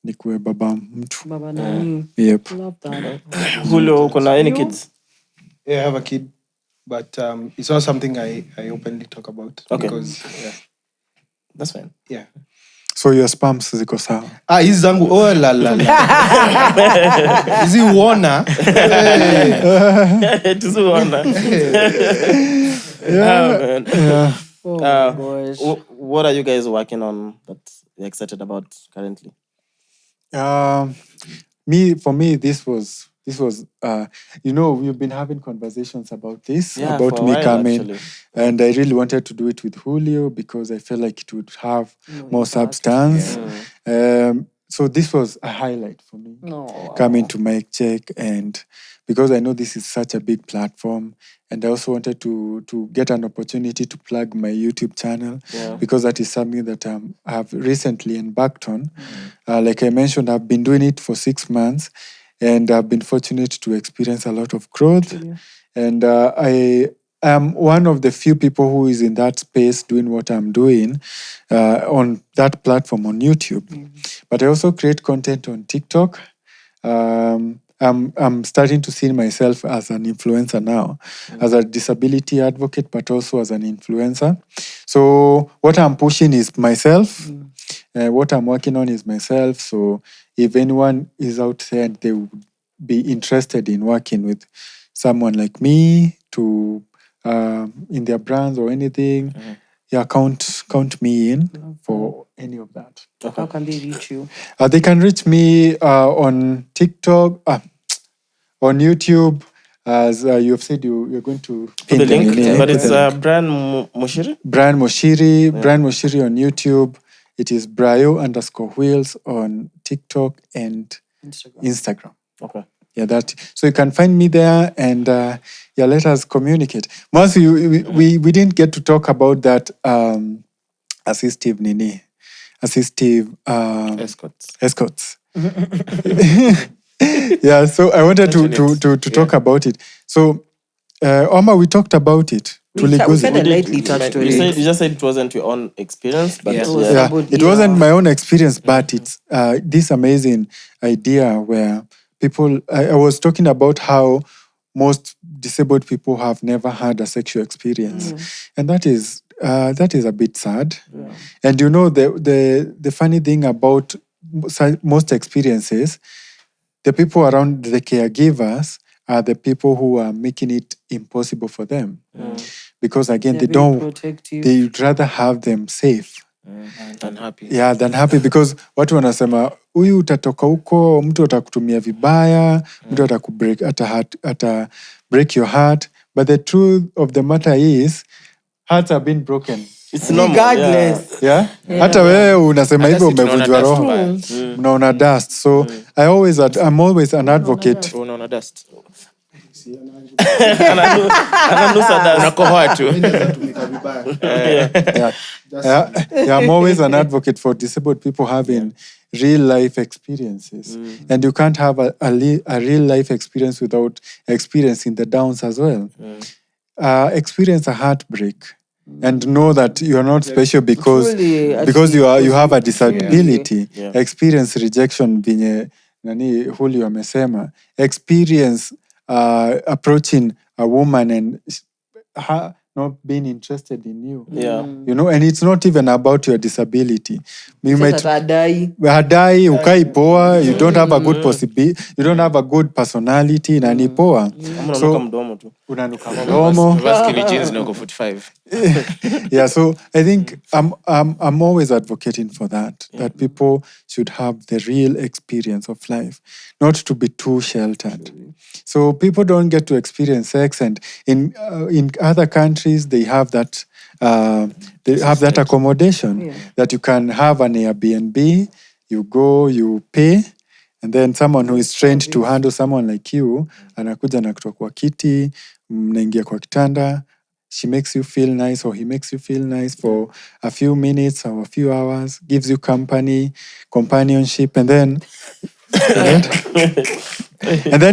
nikuwe baba mtu. Baba nani. Yep. Love that. Julio, uko na any kids? Yeah, I have a kid, but it's not something I openly talk about. Okay. Because, That's fine. yeah. So your sperms ziko sawa. Hizi zangu, oh la la la. Hizi uona. Tusiona. Man. Yeah. Oh my gosh. What are you guys working on that you're excited about currently? For me, this was we've been having conversations about this, Yeah, about for a me while, coming, actually. and I really wanted to do it with Julio because I felt like it would have more substance. So this was a highlight for me, coming to Mic Check, and because I know this is such a big platform, and I also wanted to get an opportunity to plug my YouTube channel, because that is something that I have recently embarked on. Like I mentioned, I've been doing it for 6 months, and I've been fortunate to experience a lot of growth. And I am one of the few people who is in that space doing what I'm doing on that platform on YouTube. But I also create content on TikTok. I'm starting to see myself as an influencer now, as a disability advocate, but also as an influencer. So what I'm pushing is myself. What I'm working on is myself. So if anyone is out there and they would be interested in working with someone like me to in their brands or anything, count me in for any of that. How can they reach you? They can reach me on TikTok, on YouTube. As you have said, you're going to Put the link, name, but put it's the link. Brian Moshiri. Brian Moshiri. Brian Moshiri on YouTube. It is BRAYO_wheels on TikTok and Instagram. Okay. Yeah, that. So you can find me there, and let us communicate. Once we didn't get to talk about that assistive escorts. Yeah, so I wanted to talk about it. So Oma, we talked about it. We kind of lightly touched on it. You just said it wasn't your own experience, but it wasn't my own experience, but it's this amazing idea where people. I was talking about how most disabled people have never had a sexual experience, and that is a bit sad. And you know the funny thing about most experiences, the people around the caregivers are the people who are making it impossible for them. Because again, they'd rather have them safe than happy. Yeah, than happy, because watu wanasema huyu utatoka huko, mtu atakutumia vibaya, mtu atakubreak, ata break your heart. But the truth of the matter is, hearts have been broken. It's normal. Regardless. Yeah? Hata wewe unasema Hata hivyo si tunaona umevunjwa dust roho. mbaya. Mnaona dust. So I'm always an advocate. Unaona dust. Ananusa dust. Unakohoa tu. I'm always an advocate for disabled people having real life experiences. And you can't have a real life experience without experiencing the downs as well. Experience a heartbreak and know that you are not special because you have a disability. Yeah. Experience rejection vinye nani Julio amesema. Experience approaching a woman and her not being interested in you. Yeah. You know, and it's not even about your disability. You might Hadai. ukai poa, you don't have a good possibility, you don't have a good personality, na ni poa. Ama So, unanuka mdomo tu. unanuka mdomo. Vascular jeans na uko 45. Yeah, so I think I'm always advocating for that people should have the real experience of life, not to be too sheltered. So people don't get to experience sex, and in other countries they have that accommodation that you can have an Airbnb. You go, you pay, and then someone who is trained to handle someone like you anakuja na kutoka kwa kiti, mnaingia kwa kitanda. She makes you feel nice, or he makes you feel nice for a few minutes or a few hours, gives you companionship, and then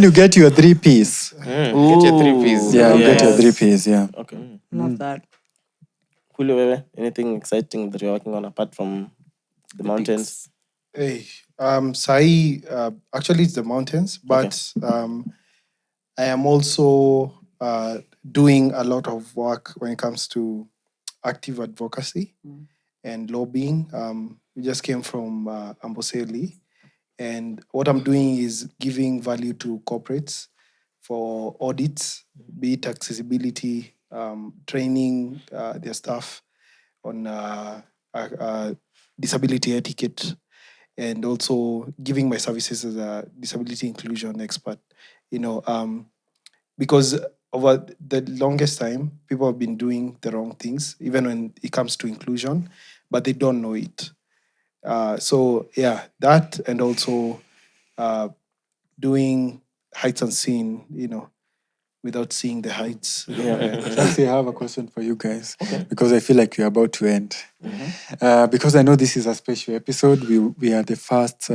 you get your 3-piece. Get your 3-piece. Yeah, you get your Yes. 3-piece, yeah. Okay. Love that. Julio, wewe, anything exciting that you're working on apart from the mountains? Hey, Sai, actually it's the mountains, but I am also doing a lot of work when it comes to active advocacy and lobbying. We just came from Amboseli, and what I'm doing is giving value to corporates for audits, be it accessibility, training their staff on disability etiquette, and also giving my services as a disability inclusion expert. You know, because over the longest time, people have been doing the wrong things, even when it comes to inclusion, but they don't know it. So yeah, that, and also doing heights unseen, without seeing the heights. Chaxy, I have a question for you guys, because I feel like we're about to end. Because I know this is a special episode. We are the first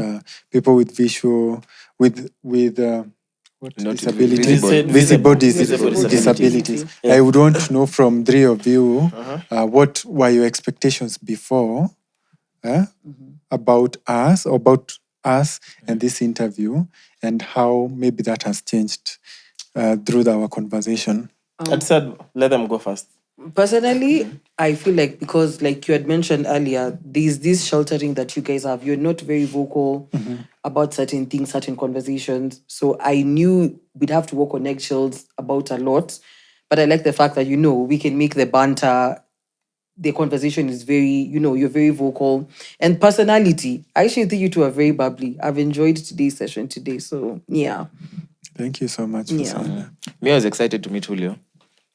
people with Not disability, visible disabilities. I would want to know from three of you, what were your expectations before about us and this interview, and how maybe that has changed through our conversation. I said, let them go first. Personally, I feel like, because like you had mentioned earlier, there's this sheltering that you guys have. You're not very vocal about certain things, certain conversations. So I knew we'd have to walk on eggshells about a lot. But I like the fact that, we can make the banter. The conversation is very, you're very vocal. And personality, I actually think you two are very bubbly. I've enjoyed today's session today. So, yeah. Thank you so much for saying that. Me, I was excited to meet Julio,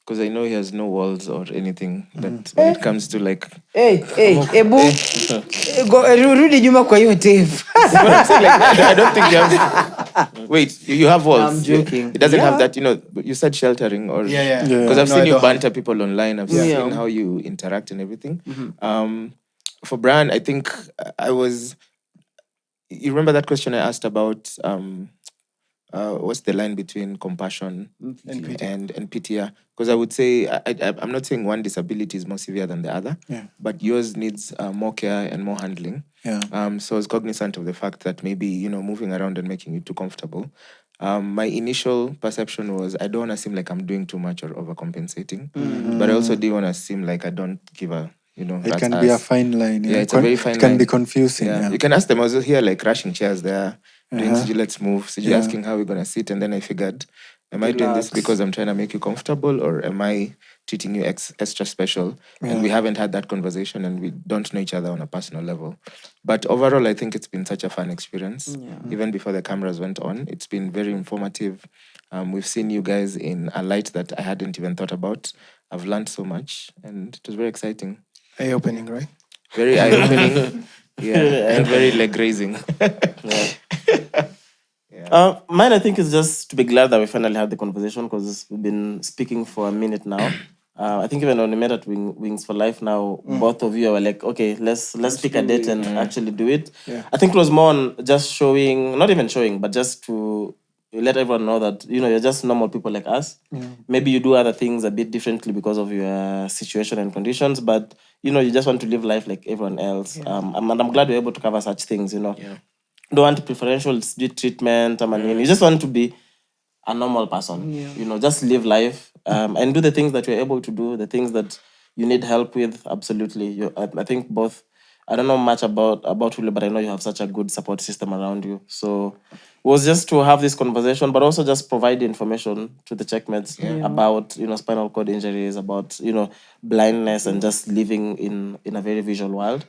because I know he has no walls or anything that when it comes to like... Hey, Ebu. Rudi nyuma kwa hiyo tape. I'm saying, like, I don't think you have... Wait, you have walls. I'm joking. It doesn't have that, you said sheltering or... Yeah. Because I've No, seen I you don't banter people online. I've Yeah. seen how you interact and everything. For Brian, I think I was... You remember that question I asked about... what's the line between compassion and pity? Because I would say, I'm not saying one disability is more severe than the other, but yours needs more care and more handling. So I was cognizant of the fact that maybe, moving around and making you too comfortable. My initial perception was, I don't want to seem like I'm doing too much or overcompensating, but I also didn't want to seem like I don't give a, it can be a fine line. Yeah, it's a very fine line. It can be confusing. Yeah. You can ask them. I was here like crashing chairs there, doing let's move. So you're asking how we're going to sit. And then I figured, am I doing this because I'm trying to make you comfortable, or am I treating you extra special? And we haven't had that conversation, and we don't know each other on a personal level. But overall, I think it's been such a fun experience. Even before the cameras went on, it's been very informative. We've seen you guys in a light that I hadn't even thought about. I've learned so much, and it was very exciting. Eye-opening, right? Very eye-opening, yeah, and very leg-raising. Mine, I think, is just to be glad that we finally had the conversation because we've been speaking for a minute now. I think even when we met at Wings for Life now, both of you were like, okay, let's pick a date and actually do it. Yeah. I think it was more on just showing, not even showing, but just to let everyone know that, you're just normal people like us. Maybe you do other things a bit differently because of your situation and conditions, but, you just want to live life like everyone else. And I'm glad we're able to cover such things, Don't want preferential treatment. You just want to be a normal person. Just live life and do the things that you're able to do, the things that you need help with. Absolutely. I think both. I don't know much about Julio, but I know you have such a good support system around you. So it was just to have this conversation, but also just provide information to the checkmates about spinal cord injuries, about blindness, and just living in a very visual world,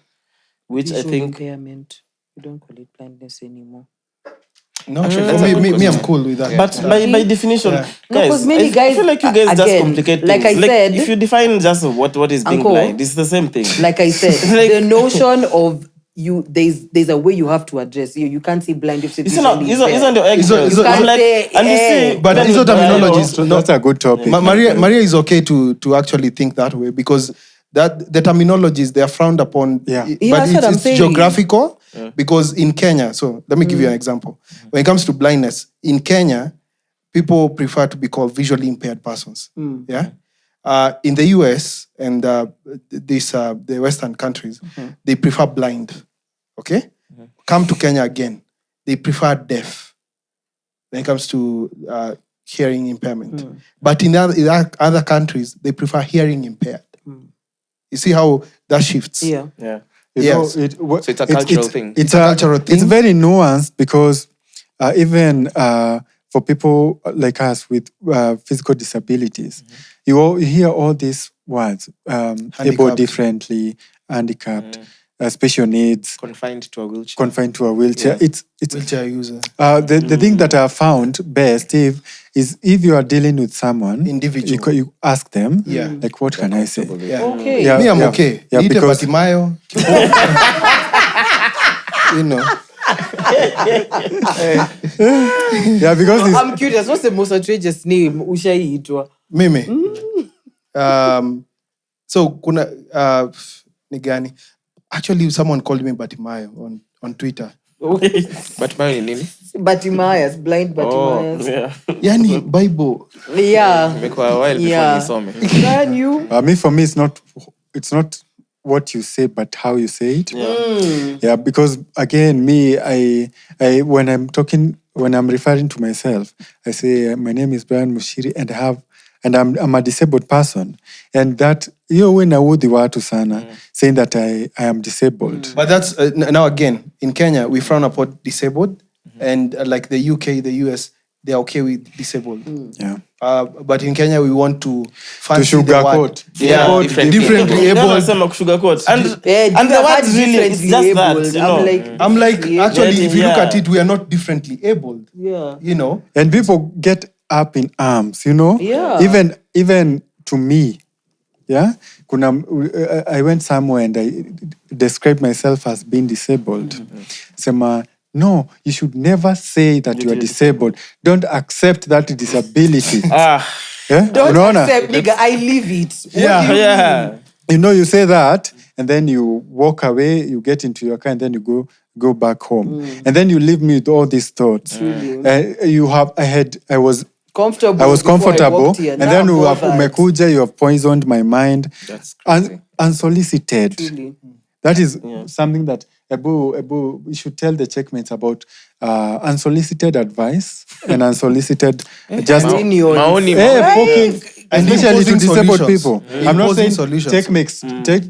which Visual I think. impairment. We don't call it blindness anymore. No, actually, me, I'm cool with that. But by definition, No, guys, 'cause many I guys, feel like you guys just again, complicate like things. I said, if you define just what is being Uncle, blind, it's the same thing. Like I said, Like- the notion of there's a way you have to address you. You can't say blind if It's not. It's on the It's not- eggshells. you I'm can't like, say, and you eh. see, But even these are with Brian, terminologies. So that's a good topic. Maria is okay to actually think that way because that the terminologies they are frowned upon. Yeah. Yeah, But that's what I'm it's saying. geographical because in Kenya. So let me give you an example. When it comes to blindness in Kenya, people prefer to be called visually impaired persons. Yeah. In the US and the Western countries, they prefer blind. Okay. Come to Kenya again, they prefer deaf. When it comes to hearing impairment. But in other countries, they prefer hearing impaired. You see how that shifts? Yeah. Yeah. Yes. So it's a cultural thing. It's a cultural thing. It's very nuanced because even for people like us with physical disabilities, you hear all these words, able differently, handicapped, special needs, Confined to a wheelchair. confined to a wheelchair. Yeah. It's wheelchair user. the thing that I found best is if you are dealing with someone, Individual. you ask them, Yeah. like, what can I say? Yeah. Okay. Yeah. Me, I'm okay. Yeah, Niite because- Batimayo. You know. Yeah, because it's, I'm curious. What's the most outrageous name ushaiitwa? Mimi. So kuna ni gani? Actually, someone called me Batimayo on Twitter. But mine ni nini? Batimayas, blind Batimayas. Yeah. Yani Bible. Yeah. Imekuwa a while before Yeah. nisome. Can you? for me, it's not what you say, but how you say it. Yeah, because again, me, I when I'm referring to myself, I say my name is Brian Mushiri, and I'm a disabled person, and that when I would watu sana saying that I am disabled. But that's now again in Kenya we frown upon disabled, and like the UK, the US, they're okay with disabled. Yeah. But in Kenya we want to fancy the sugarcoat. word. Yeah, differently Never able. say sugarcoat. And Yeah, the word words really, it's just that. I'm like, actually, if you look Yeah. at it, we are not differently abled. Yeah. You know? And people get up in arms, Yeah. Even to me, yeah. I went somewhere and I described myself as being disabled. Sema, no, you should never say that you are disabled. Don't accept that disability. Ah. Yeah? Don't Unaona? accept, nigga. I live it. Yeah. Yeah. You say that, and then you walk away, you get into your car, and then you go back home. And then you leave me with all these thoughts. I was Comfortable. I was before comfortable, walked here. and Now then I'm you have bothered. umekuja, you have poisoned my mind. That's crazy. Unsolicited. Truly. That is something that Ebu, we should tell the checkmates about unsolicited advice and unsolicited just Opinions. Maoni. poking, And especially to imposing disabled solutions. people. Mm. I'm not Imposing saying solutions.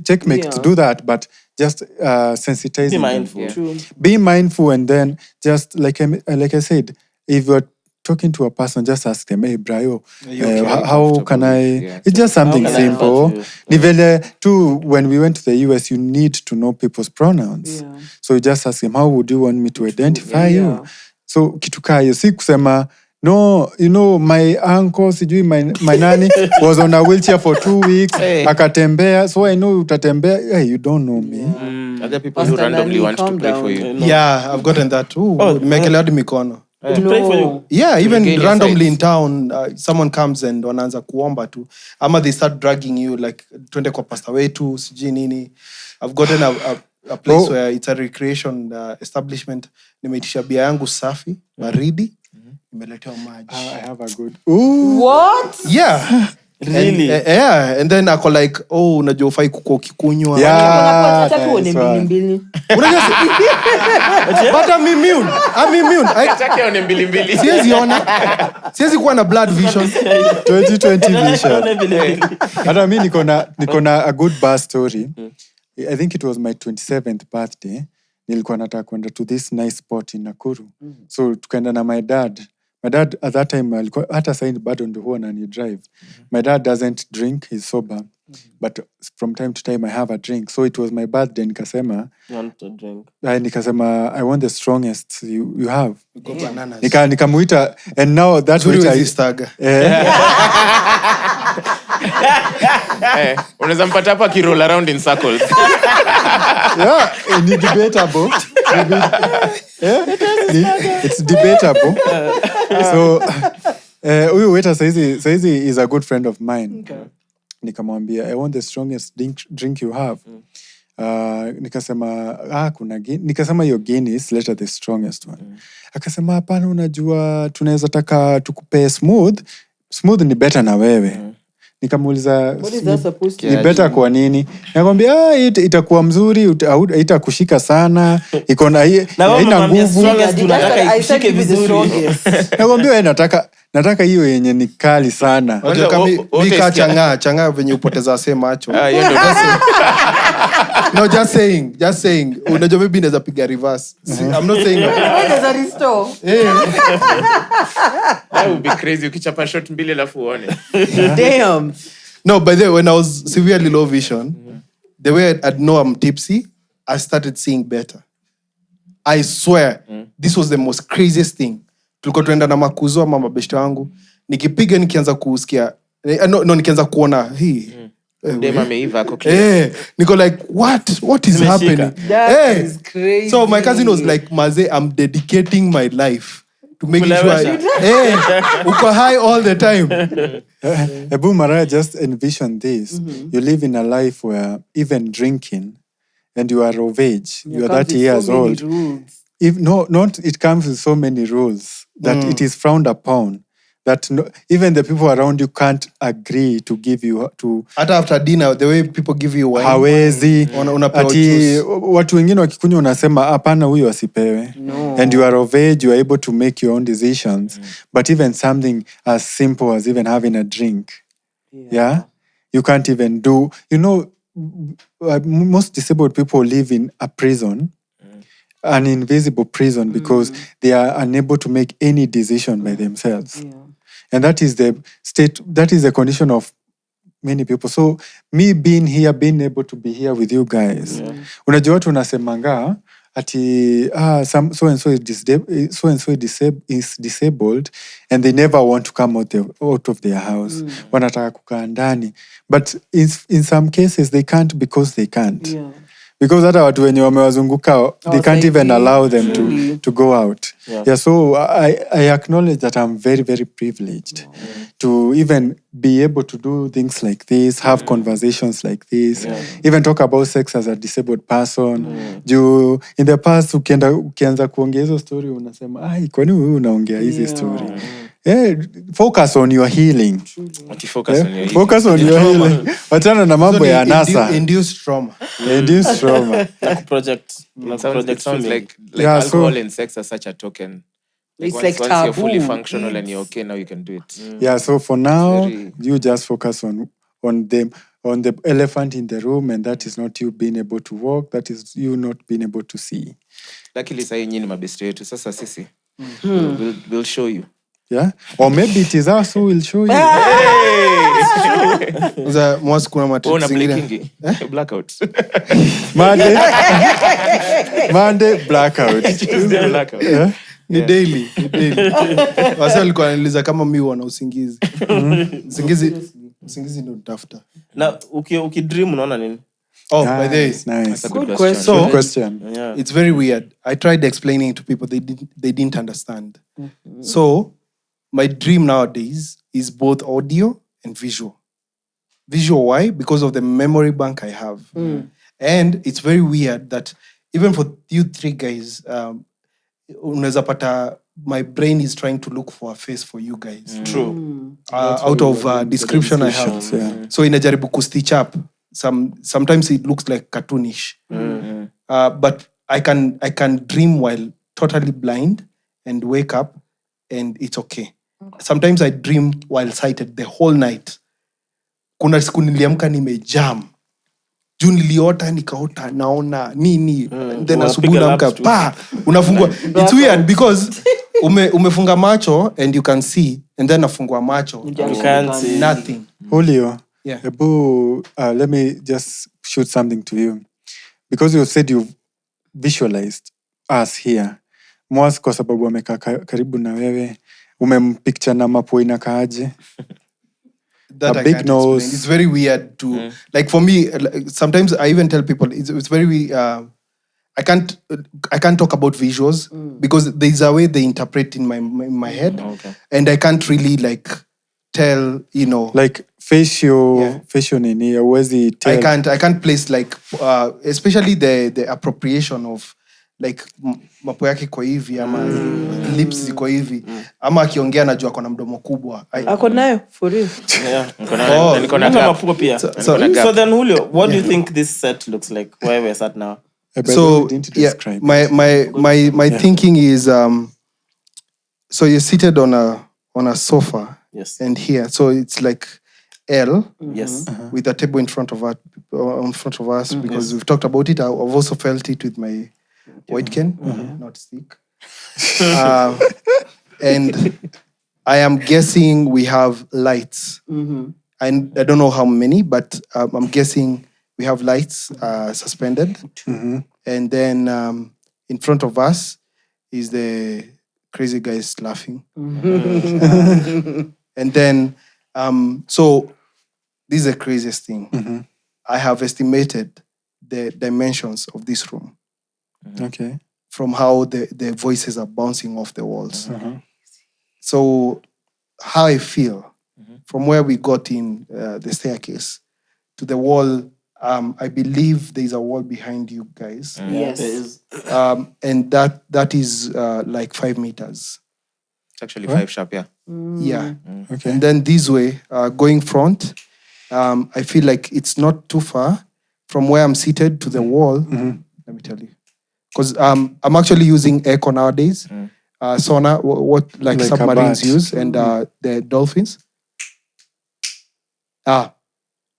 checkmates to do that, but just sensitizing Be them. mindful. True. Be mindful, and then just like I said, if you're talking to a person, just ask them, hey, Brayo, how can I... Yeah. It's just something How can I simple. help you? Ni vile too, when we went to the US, you need to know people's pronouns. Yeah. So you just ask them, how would you want me to identify you? Yeah. So kitu kaa hiyo, si kusema No, you know, my uncle, sijui my nanny was on a wheelchair for 2 weeks. Akatembea. So I know utatembea. Hey, you don't know me. Other people who Pastor randomly Nani, want to calm pray down. for you. Yeah, I've gotten that too. Nimekele hadi mikono. To pray for you. Yeah, even regain your randomly sight. in town, someone comes and wanaanza kuomba tu. Ama they start dragging you like twende kwa pastor wetu, sijui nini. I've gotten a place where it's a recreation establishment. Nimeitisha bia yangu safi, baridi. Nimeletewa maji. I have a good... Ooh. What? Yeah. Really? And then ako like, oh, unajua ufai kuko kikunywa. Yeah. Hata tuone mbili. Unajua but I'm immune. Nataka one mbili. Siwezi kuwa na blood vision. 2020 vision. Hata mi niko na a good bar story. I think it was my 27th birthday. Nilikuwa nataka kwenda to this nice spot in Nakuru. So tukaenda na my dad. My dad at that time alikuwa hata saini bado ndio huwa anani drive. My dad doesn't drink, he's sober. But from time to time I have a drink. So it was my birthday, nikasema You want to drink? nikasema I want the strongest you have. Go bananas. Nikamuita and now that Zuri which wezi staga. Unaweza mpata hapa kiroll around in circles. Yeah, ni debatable. It's debatable. So huyu waiter saizi is a good friend of mine. Okay. Nikamwambia I want the strongest drink you have. Nikasema nikasema your Guinness, later the strongest one. Akasema hapana, unajua tunaweza taka tukupe smooth ni better na wewe. Nikamuuliza ni better kwa nini? Nakwambia itakuwa mzuri, itakushika sana, iko na haina nguvu. Nakwambia wewe nataka hiyo yenye ni kali sana. Bika changa venye upoteza sema macho. No, just saying. Unajua maybe inaweza piga reverse. I'm not saying There's restore. That would be crazy ukichapa shot mbili alafu uone. Damn. No, by the way, when I was severely low vision, the way I'd know I'm tipsy, I started seeing better. I swear, this was the most craziest thing. Tulikuwa tuenda na makuzo mama beshte wangu. Nikipiga nikianza kusikia nikianza kuona hii. Dema meiva ako clear. Niko like, what is happening? That is crazy. So my cousin was like, Maze, I'm dedicating my life to making sure uko high all the time. Ebu Mariah, just envision this. You live in a life where even drinking, and you are of age, you are 30 years old. It comes with so many rules that it is frowned upon. That even the people around you can't agree to give you to. Hata after dinner, the way people give you wine. Hawezi. Ati watu wengine wakikunywa unasema hapana huyu asipewe. No. And you are of age, you are able to make your own decisions. But even something as simple as even having a drink. Yeah? You can't even do. You know, most disabled people live in a prison. An invisible prison because they are unable to make any decision by themselves. Yeah. And that is the condition of many people. So me being here, being able to be here with you guys. Unajua watu unasemanga ati so and so is disabled and they never want to come out of their house. Wanataka kukaa ndani. But in some cases they can't because they can't. Yeah. Because hata watu wenye wamewazunguka they can't even allow them to go out. Yeah, so I acknowledge that I'm very, very privileged to even be able to do things like this, have conversations like this, even talk about sex as a disabled person. In the past ukianza kuongea hizo story unasema kwani wewe unaongea hizi story? Focus on your healing. Focus on your healing. Wachana na mambo ya anasa. Induced trauma. Project sounds like alcohol and sex are such a token. It's once like taboo. you're fully functional and you're okay, now you can do it. Yeah, so for now, you just focus on the elephant in the room, and that is not you being able to walk, that is you not being able to see. Luckily, saa nyinyi ni mabesti wetu. Sasa sisi, we'll show you. Yeah? Or maybe it is us who will show you. Mwass kuna matrix zingine. Blackout. Monday blackout. Tuesday blackout. Yeah? Ni daily. Wasa walikuwa wananiuliza kama mi wana usingizi. Usingizi ndio nitafuta. Na ukidream unaona nini? Oh, by the way, Nice, nice. That's a good Good question. So- Good question. Yeah. it's very weird. I tried explaining to people, they didn't understand. So my dream nowadays is both audio and visual. Visual, why? Because of the memory bank I have. And it's very weird that even for you three guys, unaweza pata my brain is trying to look for a face for you guys. True. Out of description I have. Descriptions, yeah. So inajaribu kustitch up. Sometimes it looks like cartoonish. But I can dream while totally blind and wake up and it's okay. Sometimes I dream while sighted the whole night. Kuna siku niliamka nimejam. Juu niliota nikaota naona nini. Then asubuhi naamka unafungua. It's weird because umefunga macho and you can see and then nafungua macho. You can't see. Nothing. Julio, Yeah. Ebu, let me just shoot something to you. Because you said you've visualized us here. Mwass kwa sababu amekaa karibu na wewe. Umempicture na mapua inakaaje. That A I big can't nose. explain. It's very weird to like for me. Sometimes I even tell people it's very. I can't talk about visuals because there's a way they interpret in my head, and I can't really like tell. Like facial Yeah. nini, hauwezi tell. I can't place like especially the appropriation of like mapo yake kwa hivi ama lips ziko hivi ama akiongea najua kona mdomo kubwa. Ako nayo for real. Yeah. Niko na Una gap. mapua pia. So then Julio, what do you think this set looks like where we're at now? By the way, So we didn't yeah, describe my thinking is so you're seated on a sofa Yes. and here, so it's like L Yes. with a table in front of us because we've talked about it. I've also felt it with my white can, not stick. And I am guessing we have lights. And I don't know how many, but I'm guessing we have lights suspended. And then in front of us is the crazy guys laughing. And then, so this is the craziest thing. I have estimated the dimensions of this room Okay. from how the voices are bouncing off the walls. So how I feel from where we got in the staircase to the wall, I believe there's a wall behind you guys. Yes. There is. And that is like 5 meters. It's actually 5 sharp, yeah. Yeah. Okay. And then this way, going front, I feel like it's not too far from where I'm seated to the wall. Let me tell you. Because I'm actually using echo nowadays. Sonar, what like Like a submarines bat. use, and the dolphins.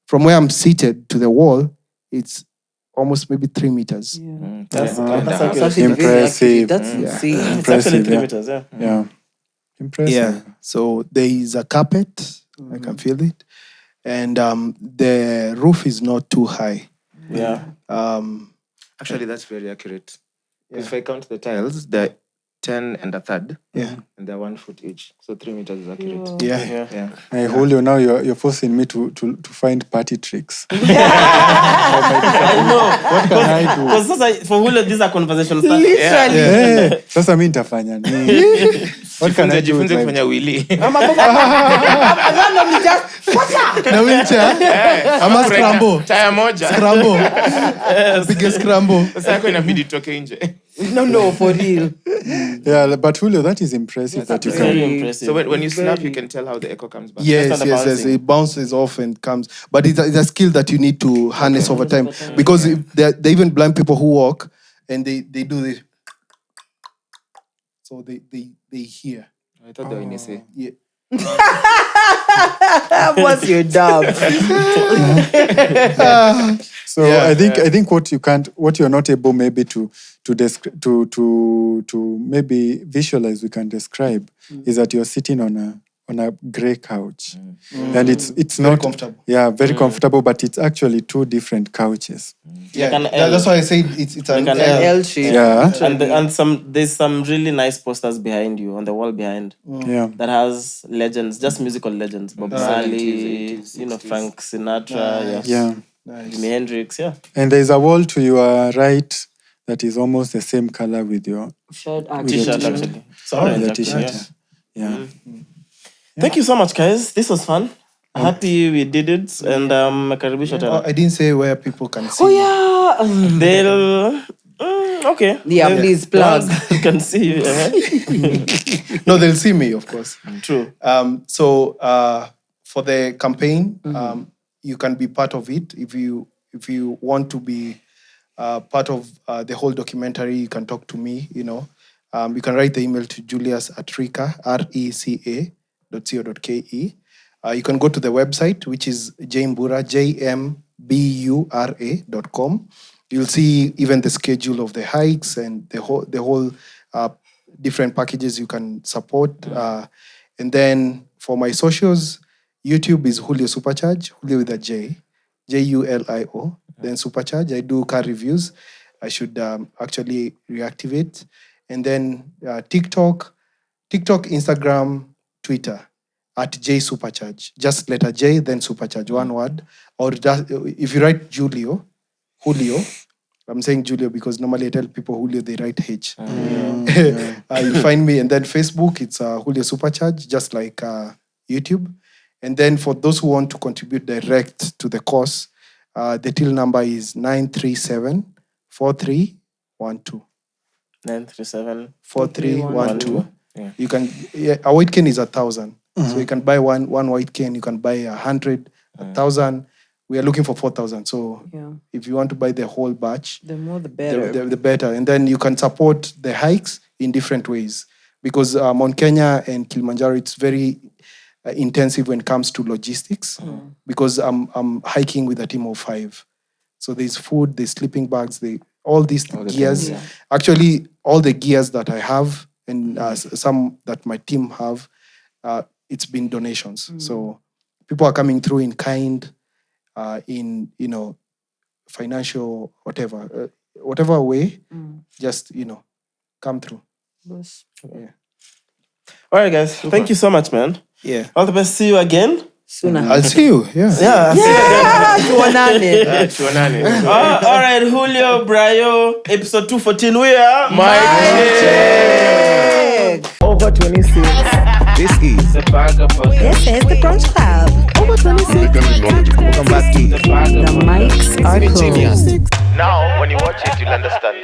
From where I'm seated to the wall, it's almost maybe 3 meters. That's That's accurate. actually very Impressive. accurate. That's insane. It's actually Impressive, 3 yeah. meters, yeah. Yeah. Impressive. Yeah. So there is a carpet. I can feel it. And the roof is not too high. Yeah. Actually, that's very accurate. Because if I count the tiles, they're 10 and a third. Yeah. And they're 1 foot each. So 3 meters is accurate. Yeah. Yeah. Hey, Julio, now you're forcing me to find party tricks. I know. What can I do? Because for Julio, these are conversations. Hey, sasa mi nitafanya nini? What can I do with Jifunze my... kufanya wili. Na wheelchair. Ama scramble. Taya moja. Scramble. Biggest scramble. Sasa yako inabidi toke nje. No, for real. Yeah, but Julio, that is impressive that you Very can... impressive. So when you snap, you can tell how the echo comes back. Yes, Just on the yes. bouncing. It bounces off and comes. But it's a skill that you need to harness over time. Because they're even blind people who walk and they do this. So they hear. I thought they were in say. Yeah. What's your dub? So Yeah. I think what you're not able maybe to maybe visualize, we can describe, is that you're sitting on on a grey couch. And it's Very not comfortable. Yeah, very comfortable, but it's actually two different couches. Yeah, Like an L. that's why I say it's an Like an L. L shape. Yeah. And there's some really nice posters behind you on the wall behind Yeah. that has legends, just musical legends. Bob Marley, 70s, you know, 80s. Frank Sinatra, Yeah. Jimi Hendrix, And there's a wall to your right that is almost the same color with your Shirt, T-shirt actually. actually. It's orange the actually. t-shirt. Yeah. Thank you so much, guys. This was fun. Happy we did it, and makaribisha Oh, tena. I didn't say where people can see. Oh yeah. They'll okay. Yeah, They'll- please plug. You can see you. No, they'll see me, of course. True. So for the campaign, you can be part of it. If you want to be part of the whole documentary, you can talk to me. You know, you can write the email to Julius@reca reca.co.ke. You can go to the website, which is jmbura.com. You'll see even the schedule of the hikes and the whole different packages you can support. And then for my socials, YouTube is Julio Supercharge, Julio with a J, Julio. Then Supercharge. I do car reviews. I should actually reactivate. And then TikTok, Instagram, Twitter at J Supercharge. Just letter J, then Supercharge, one word. Or just, if you write Julio, I'm saying Julio because normally I tell people Julio, they write H. You find me. And then Facebook, it's Julio Supercharge, just like YouTube. And then for those who want to contribute direct to the cause, the till number is 937-4312. 937-4312. You can, a white cane is 1,000. So you can buy one white cane, you can buy 100, 1,000. We are looking for 4,000. So if you want to buy the whole batch, the more the better. The better. And then you can support the hikes in different ways. Because Mount Kenya and Kilimanjaro, it's very intensive when it comes to logistics. Because I'm hiking with a team of 5. So there's food, there's sleeping bags, all these gears. Actually, all the gears that I have and some that my team have, it's been donations. So people are coming through in kind, in financial, whatever way. Just come through. All right, guys. Thank you so much, man. Yeah. All the best. See you again. Sooner. I'll see you. Yeah. Tuonane. All right, Julio, Brayo, episode 214. We are Over 26. This is This is the Brunch Club. Over 26. welcome back to The mics are closed. Now, when you watch it, you'll understand.